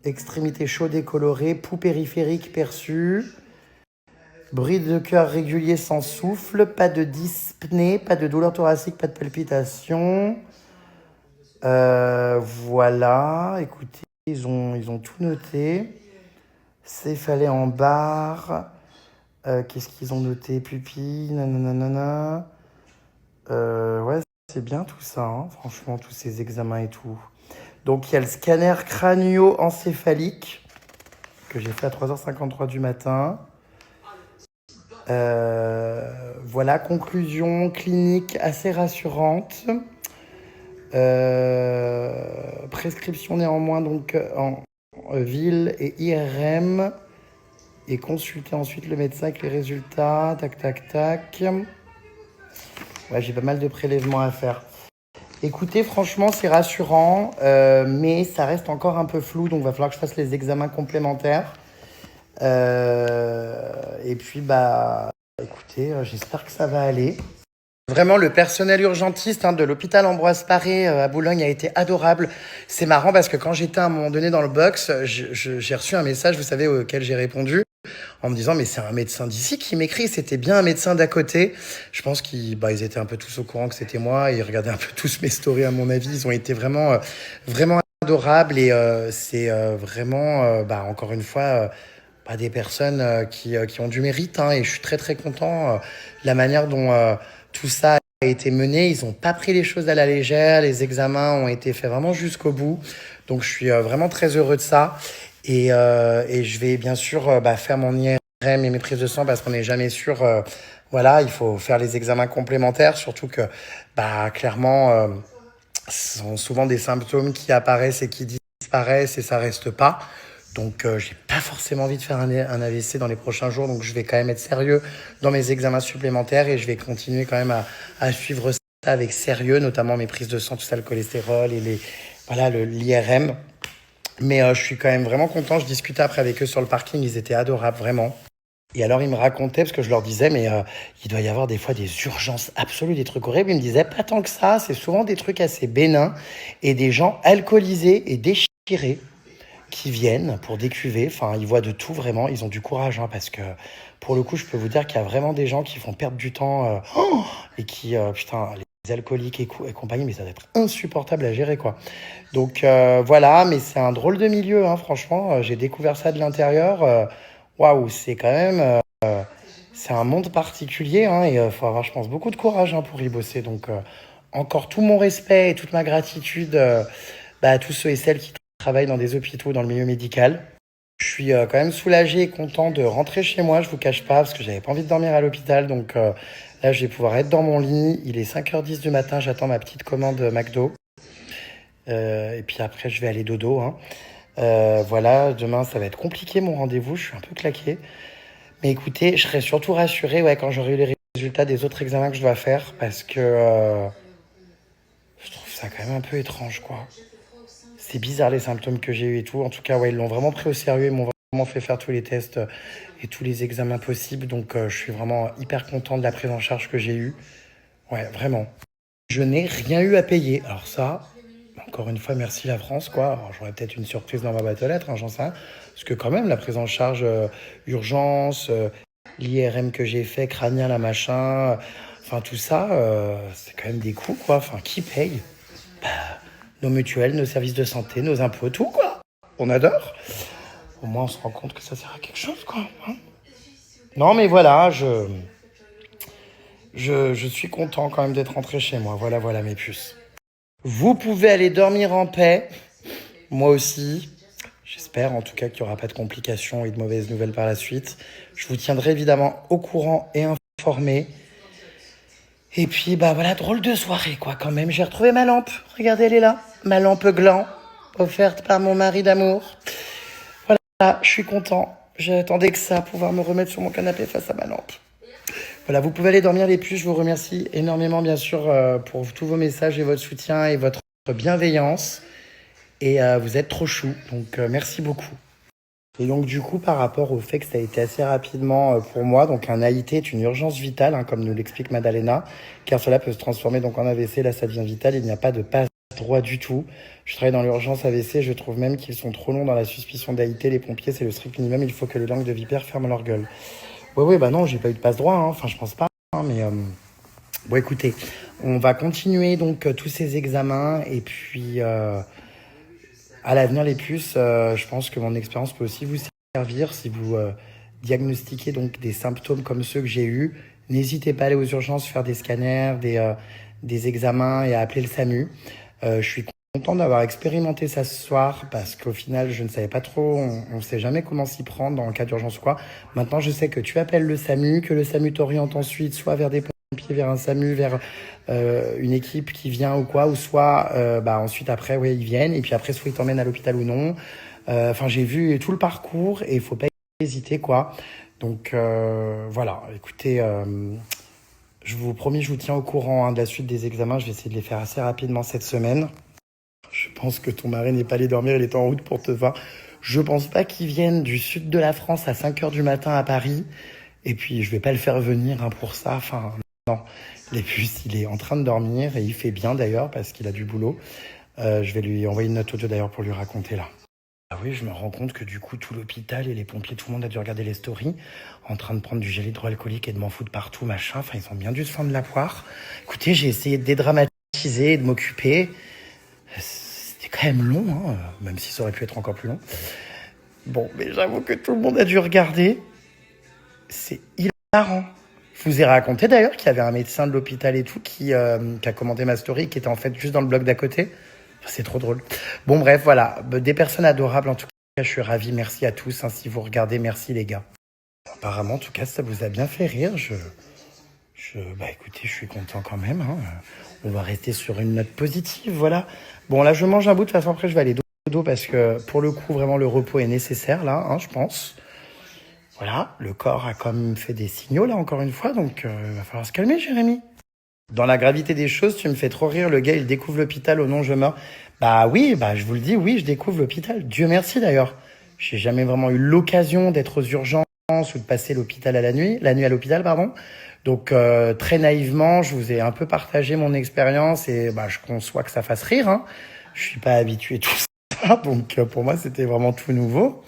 extrémité chaude et colorée, pouls périphérique perçu, bruit de cœur régulier sans souffle, pas de dyspnée, pas de douleur thoracique, pas de palpitation. Voilà, écoutez, ils ont tout noté. Céphalée en barre. Qu'est-ce qu'ils ont noté? Pupille, nanana. Ouais, c'est bien tout ça, hein, franchement, tous ces examens et tout. Donc, il y a le scanner crânio-encéphalique que j'ai fait à 3h53 du matin. Voilà, conclusion clinique assez rassurante. Prescription néanmoins donc en ville et IRM. Et consulter ensuite le médecin avec les résultats. Tac, tac, tac. Ouais, j'ai pas mal de prélèvements à faire. Écoutez, franchement, c'est rassurant, mais ça reste encore un peu flou, donc il va falloir que je fasse les examens complémentaires. Et puis, écoutez, j'espère que ça va aller. Vraiment, le personnel urgentiste de l'hôpital Ambroise Paré à Boulogne a été adorable. C'est marrant parce que quand j'étais à un moment donné dans le box, j'ai reçu un message, vous savez, auquel j'ai répondu, en me disant mais c'est un médecin d'ici qui m'écrit, c'était bien un médecin d'à côté. Je pense qu'ils étaient un peu tous au courant que c'était moi, ils regardaient un peu tous mes stories à mon avis, ils ont été vraiment adorables et c'est vraiment encore une fois des personnes qui ont du mérite et je suis très très content la manière dont tout ça a été mené. Ils n'ont pas pris les choses à la légère, les examens ont été faits vraiment jusqu'au bout, donc je suis vraiment très heureux de ça. Et je vais bien sûr faire mon IRM et mes prises de sang parce qu'on n'est jamais sûr. Voilà, il faut faire les examens complémentaires, surtout que clairement, ce sont souvent des symptômes qui apparaissent et qui disparaissent et ça reste pas. Donc, j'ai pas forcément envie de faire un AVC dans les prochains jours, donc je vais quand même être sérieux dans mes examens supplémentaires et je vais continuer quand même à suivre ça avec sérieux, notamment mes prises de sang, tout ça, le cholestérol et l'IRM. Mais je suis quand même vraiment content. Je discutais après avec eux sur le parking. Ils étaient adorables, vraiment. Et alors, ils me racontaient, parce que je leur disais, mais il doit y avoir des fois des urgences absolues, des trucs horribles. Ils me disaient, pas tant que ça. C'est souvent des trucs assez bénins. Et des gens alcoolisés et déchirés qui viennent pour décuver. Enfin, ils voient de tout, vraiment. Ils ont du courage, parce que, pour le coup, je peux vous dire qu'il y a vraiment des gens qui font perdre du temps et qui, les alcooliques et compagnie, mais ça doit être insupportable à gérer, quoi. Donc voilà, mais c'est un drôle de milieu, franchement. J'ai découvert ça de l'intérieur. Waouh, c'est quand même... c'est un monde particulier et il faut avoir, je pense, beaucoup de courage pour y bosser. Donc encore tout mon respect et toute ma gratitude à tous ceux et celles qui travaillent dans des hôpitaux, dans le milieu médical. Je suis quand même soulagé et content de rentrer chez moi, je vous cache pas, parce que j'avais pas envie de dormir à l'hôpital. Donc là, je vais pouvoir être dans mon lit. Il est 5h10 du matin, j'attends ma petite commande McDo. Et puis après, je vais aller dodo, hein. Voilà, demain, ça va être compliqué mon rendez-vous, je suis un peu claqué. Mais écoutez, je serai surtout rassurée ouais, quand j'aurai eu les résultats des autres examens que je dois faire, parce que je trouve ça quand même un peu étrange, quoi. C'est bizarre les symptômes que j'ai eu et tout. En tout cas, ouais, ils l'ont vraiment pris au sérieux, ils m'ont vraiment fait faire tous les tests et tous les examens possibles. Donc, je suis vraiment hyper content de la prise en charge que j'ai eue. Ouais, vraiment. Je n'ai rien eu à payer. Alors ça, encore une fois, merci la France, quoi. Alors, j'aurais peut-être une surprise dans ma boîte aux lettres, hein, j'en sais rien. Parce que quand même, la prise en charge urgence, l'IRM que j'ai fait, crânien, la machin, enfin tout ça, c'est quand même des coûts, quoi. Enfin, qui paye? Nos mutuelles, nos services de santé, nos impôts, tout, quoi. On adore. Au moins, on se rend compte que ça sert à quelque chose, quoi. Hein. Non, mais voilà, je suis content quand même d'être rentré chez moi. Voilà, voilà mes puces. Vous pouvez aller dormir en paix. Moi aussi. J'espère en tout cas qu'il n'y aura pas de complications et de mauvaises nouvelles par la suite. Je vous tiendrai évidemment au courant et informé. Et puis, bah voilà, drôle de soirée, quoi, quand même. J'ai retrouvé ma lampe. Regardez, elle est là. Ma lampe gland, offerte par mon mari d'amour. Voilà, je suis content. J'attendais que ça, pouvoir me remettre sur mon canapé face à ma lampe. Voilà, vous pouvez aller dormir les puces. Je vous remercie énormément, bien sûr, pour tous vos messages et votre soutien et votre bienveillance. Et vous êtes trop chou. Donc, merci beaucoup. Et donc, du coup, par rapport au fait que ça a été assez rapidement pour moi, donc un AIT est une urgence vitale, hein, comme nous l'explique Madalena, car cela peut se transformer donc en AVC. Là, ça devient vital. Il n'y a pas de passe droit du tout. Je travaille dans l'urgence AVC. Je trouve même qu'ils sont trop longs dans la suspicion d'AIT. Les pompiers, c'est le strict minimum. Il faut que les langues de vipère ferment leur gueule. Ouais, bah non, j'ai pas eu de passe droit. Hein. Enfin, je pense pas. Hein, mais bon, écoutez, on va continuer donc tous ces examens et puis. À l'avenir, les puces, je pense que mon expérience peut aussi vous servir si vous diagnostiquez donc des symptômes comme ceux que j'ai eus. N'hésitez pas à aller aux urgences, faire des scanners, des examens et à appeler le SAMU. Je suis content d'avoir expérimenté ça ce soir parce qu'au final, je ne savais pas trop, on ne sait jamais comment s'y prendre dans le cas d'urgence ou quoi. Maintenant, je sais que tu appelles le SAMU, que le SAMU t'oriente ensuite soit vers des pompiers, vers un SAMU, vers une équipe qui vient ou quoi, ou soit ensuite après ouais ils viennent et puis après soit ils t'emmènent à l'hôpital ou non. Enfin j'ai vu tout le parcours et il faut pas hésiter quoi. Donc voilà, écoutez, je vous promis, je vous tiens au courant de la suite des examens. Je vais essayer de les faire assez rapidement cette semaine. Je pense que ton mari n'est pas allé dormir, il est en route pour te voir. Je pense pas qu'il vienne du sud de la France à 5h du matin à Paris. Et puis je vais pas le faire venir pour ça. Enfin non. Les puces, il est en train de dormir et il fait bien d'ailleurs parce qu'il a du boulot. Je vais lui envoyer une note audio d'ailleurs pour lui raconter là. Ah oui, je me rends compte que du coup, tout l'hôpital et les pompiers, tout le monde a dû regarder les stories en train de prendre du gel hydroalcoolique et de m'en foutre partout, machin. Enfin, ils ont bien dû se fendre la poire. Écoutez, j'ai essayé de dédramatiser et de m'occuper. C'était quand même long, hein, même si ça aurait pu être encore plus long. Bon, mais j'avoue que tout le monde a dû regarder. C'est hilarant. Je vous ai raconté d'ailleurs qu'il y avait un médecin de l'hôpital et tout qui a commenté ma story, qui était en fait juste dans le bloc d'à côté. Enfin, c'est trop drôle. Bon bref, voilà. Des personnes adorables en tout cas. Je suis ravi. Merci à tous. Hein, si vous regardez, merci les gars. Apparemment, en tout cas, ça vous a bien fait rire. Écoutez, je suis content quand même. Hein. On va rester sur une note positive, voilà. Bon, là, je mange un bout. De toute façon, après, je vais aller dodo parce que pour le coup, vraiment, le repos est nécessaire là, hein, je pense. Voilà, le corps a quand même fait des signaux, là, encore une fois, donc il va falloir se calmer, Jérémy. Dans la gravité des choses, tu me fais trop rire, le gars, il découvre l'hôpital, au non, je meurs. Bah oui, je vous le dis, oui, je découvre l'hôpital. Dieu merci, d'ailleurs. J'ai jamais vraiment eu l'occasion d'être aux urgences ou de passer l'hôpital à la nuit à l'hôpital, pardon. Donc, très naïvement, je vous ai un peu partagé mon expérience et je conçois que ça fasse rire, hein. Je suis pas habitué à tout ça, donc pour moi, c'était vraiment tout nouveau.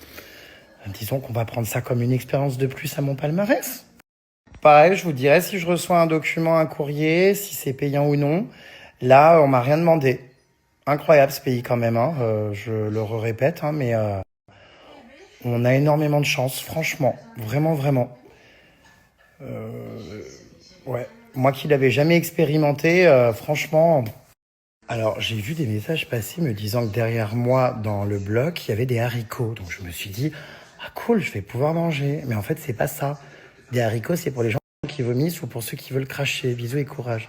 Disons qu'on va prendre ça comme une expérience de plus à mon palmarès. Pareil, je vous dirai si je reçois un document, un courrier, si c'est payant ou non. Là, on m'a rien demandé. Incroyable ce pays quand même, hein. Je le répète, hein, mais on a énormément de chance, franchement. Vraiment, vraiment. Ouais. Moi qui l'avais jamais expérimenté, franchement... Alors, j'ai vu des messages passer me disant que derrière moi, dans le bloc, il y avait des haricots. Donc, je me suis dit... ah cool, je vais pouvoir manger. Mais en fait, c'est pas ça. Des haricots, c'est pour les gens qui vomissent ou pour ceux qui veulent cracher. Bisous et courage.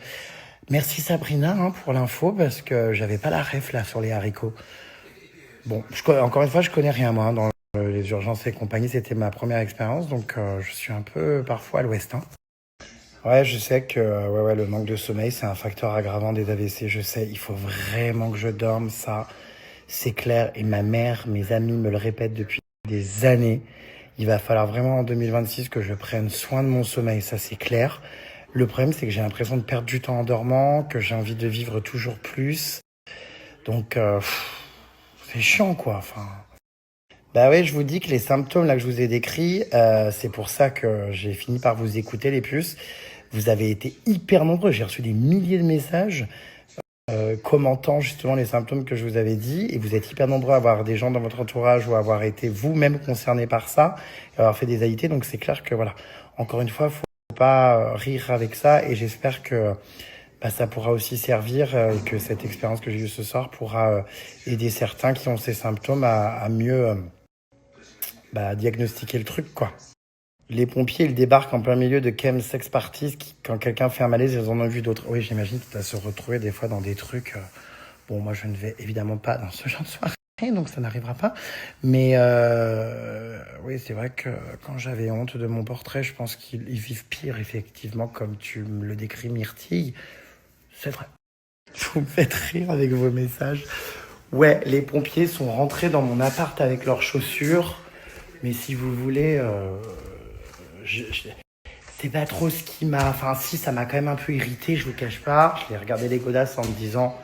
Merci Sabrina hein, pour l'info parce que j'avais pas la ref là sur les haricots. Bon, encore une fois, je connais rien moi hein, dans les urgences et compagnie. C'était ma première expérience, donc je suis un peu parfois à l'ouest. Hein. Ouais, je sais que le manque de sommeil, c'est un facteur aggravant des AVC. Je sais, il faut vraiment que je dorme, ça, c'est clair. Et ma mère, mes amis me le répètent depuis des années. Il va falloir vraiment en 2026 que je prenne soin de mon sommeil, ça c'est clair. Le problème, c'est que j'ai l'impression de perdre du temps en dormant, que j'ai envie de vivre toujours plus. Donc, c'est chiant, quoi. Enfin, bah oui, je vous dis que les symptômes là que je vous ai décrits, c'est pour ça que j'ai fini par vous écouter les puces. Vous avez été hyper nombreux. J'ai reçu des milliers de messages commentant justement les symptômes que je vous avais dit. Et vous êtes hyper nombreux à avoir des gens dans votre entourage ou à avoir été vous-même concernés par ça, et avoir fait des AIT. Donc c'est clair que voilà, encore une fois, faut pas rire avec ça. Et j'espère que ça pourra aussi servir et que cette expérience que j'ai eue ce soir pourra aider certains qui ont ces symptômes à mieux diagnostiquer le truc, quoi. Les pompiers, ils débarquent en plein milieu de sex parties. Quand quelqu'un fait un malaise, ils en ont vu d'autres. Oui, j'imagine qu'il va se retrouver des fois dans des trucs. Bon, moi, je ne vais évidemment pas dans ce genre de soirée, donc ça n'arrivera pas. Mais oui, c'est vrai que quand j'avais honte de mon portrait, je pense qu'ils vivent pire, effectivement, comme tu me le décris, Myrtille. C'est vrai. Vous me faites rire avec vos messages. Ouais, les pompiers sont rentrés dans mon appart avec leurs chaussures. Mais si vous voulez, c'est pas trop ce qui m'a... Enfin, si, ça m'a quand même un peu irrité, je vous cache pas. Je l'ai regardé les godasses en me disant,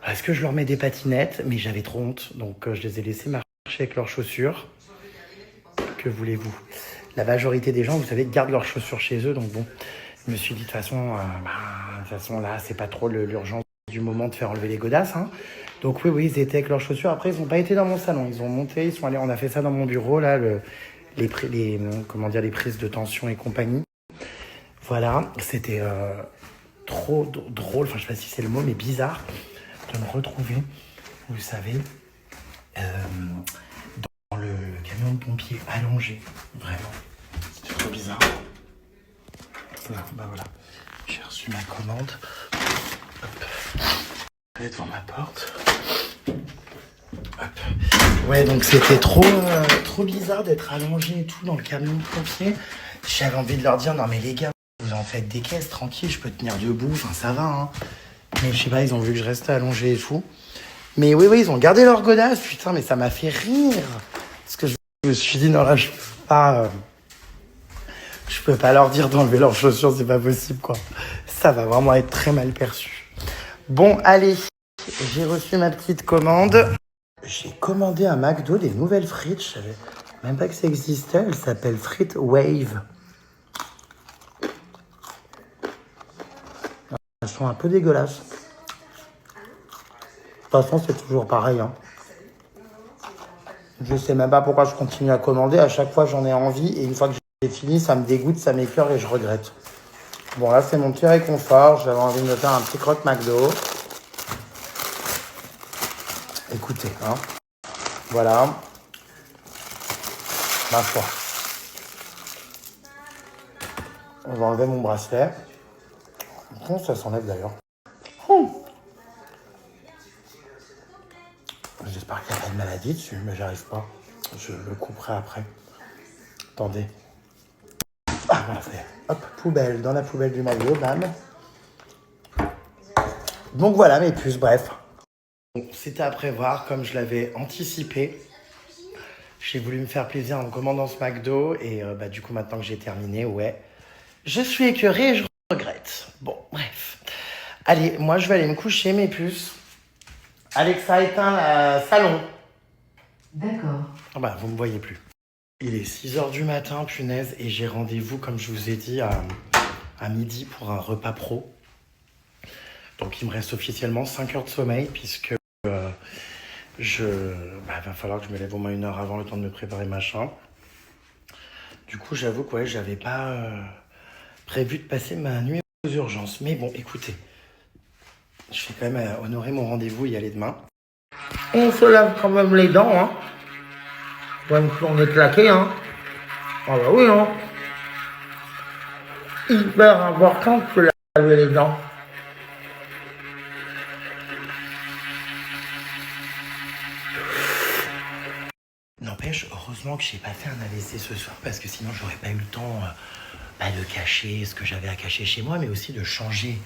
est-ce que je leur mets des patinettes? Mais j'avais trop honte, donc je les ai laissés marcher avec leurs chaussures. Que voulez-vous? La majorité des gens, vous savez, gardent leurs chaussures chez eux, donc bon... Je me suis dit, de toute façon, là, c'est pas trop l'urgence du moment de faire enlever les godasses. Hein. Donc oui, ils étaient avec leurs chaussures. Après, ils n'ont pas été dans mon salon. Ils ont monté, ils sont allés, on a fait ça dans mon bureau, là, les prises de tension et compagnie. Voilà, c'était trop drôle, enfin, je sais pas si c'est le mot, mais bizarre de me retrouver, vous savez, dans le camion de pompiers allongé. Vraiment, c'est trop bizarre. Voilà, j'ai reçu ma commande. Hop. Elle est devant ma porte. Hop. Ouais, donc c'était trop bizarre d'être allongé et tout dans le camion de pompiers. J'avais envie de leur dire, non mais les gars, vous en faites des caisses, tranquille, je peux tenir debout, enfin ça va. Hein. Mais je sais pas, ils ont vu que je restais allongé et tout. Mais oui, ils ont gardé leur godasse, putain, mais ça m'a fait rire. Parce que je me suis dit, non là, je peux pas leur dire d'enlever leurs chaussures, c'est pas possible, quoi. Ça va vraiment être très mal perçu. Bon, allez, j'ai reçu ma petite commande. J'ai commandé à McDo des nouvelles frites. Je savais même pas que ça existait. Elles s'appellent frites Wave. Elles sont un peu dégueulasses. De toute façon, c'est toujours pareil. Hein. Je sais même pas pourquoi je continue à commander. À chaque fois, j'en ai envie. Et une fois que j'ai fini, ça me dégoûte, ça m'écœure et je regrette. Bon, là, c'est mon petit réconfort. J'avais envie de me faire un petit croque McDo. Écoutez, hein. Voilà. Ma foi. On va enlever mon bracelet. Comment ça s'enlève d'ailleurs? J'espère qu'il n'y a pas de maladie dessus, mais j'arrive pas. Je le couperai après. Attendez. Ah, voilà, c'est... Hop, poubelle. Dans la poubelle du maillot, bam. Donc voilà mes puces, bref. C'était à prévoir, comme je l'avais anticipé. J'ai voulu me faire plaisir en commandant ce McDo. Et du coup, maintenant que j'ai terminé, ouais. Je suis écœurée et je regrette. Bon, bref. Allez, moi, je vais aller me coucher, mes puces. Alexa, éteint le salon.
D'accord.
Ah bah, vous me voyez plus. Il est 6h du matin, punaise, et j'ai rendez-vous, comme je vous ai dit, à midi pour un repas pro. Donc, il me reste officiellement 5 heures de sommeil, puisque va falloir que je me lève au moins 1 heure avant, le temps de me préparer machin. Du coup, j'avoue que j'avais pas prévu de passer ma nuit aux urgences. Mais bon, écoutez, je vais quand même honorer mon rendez-vous et y aller demain. On se lave quand même les dents, hein.
Ouais, on est claqué, hein. Ah bah oui, hein. Hyper important de se laver les dents.
N'empêche, heureusement que j'ai pas fait un AVC ce soir parce que sinon j'aurais pas eu le temps de cacher ce que j'avais à cacher chez moi, mais aussi de changer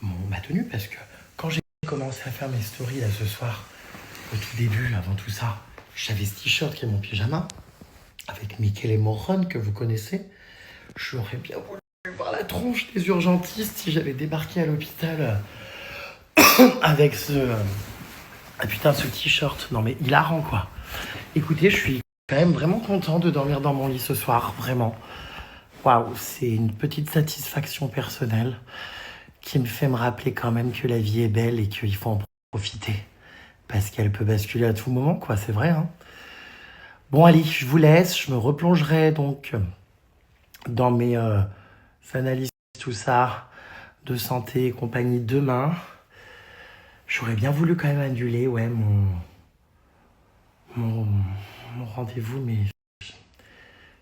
ma tenue parce que quand j'ai commencé à faire mes stories là ce soir, au tout début, avant tout ça, j'avais ce t-shirt qui est mon pyjama avec Michele et Morron que vous connaissez. J'aurais bien voulu voir la tronche des urgentistes si j'avais débarqué à l'hôpital avec ce t-shirt. Non mais hilarant quoi. Écoutez, je suis quand même vraiment content de dormir dans mon lit ce soir, vraiment. Waouh, c'est une petite satisfaction personnelle qui me fait me rappeler quand même que la vie est belle et qu'il faut en profiter. Parce qu'elle peut basculer à tout moment, quoi, c'est vrai. Hein. Bon, allez, je vous laisse. Je me replongerai donc dans mes analyses, tout ça, de santé et compagnie demain. J'aurais bien voulu quand même annuler, ouais, mon rendez-vous, mais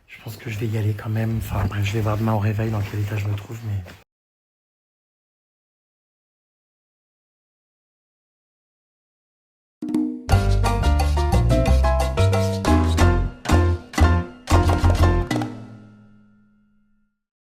je pense que je vais y aller quand même. Enfin, bref, je vais voir demain au réveil dans quel état je me trouve, mais...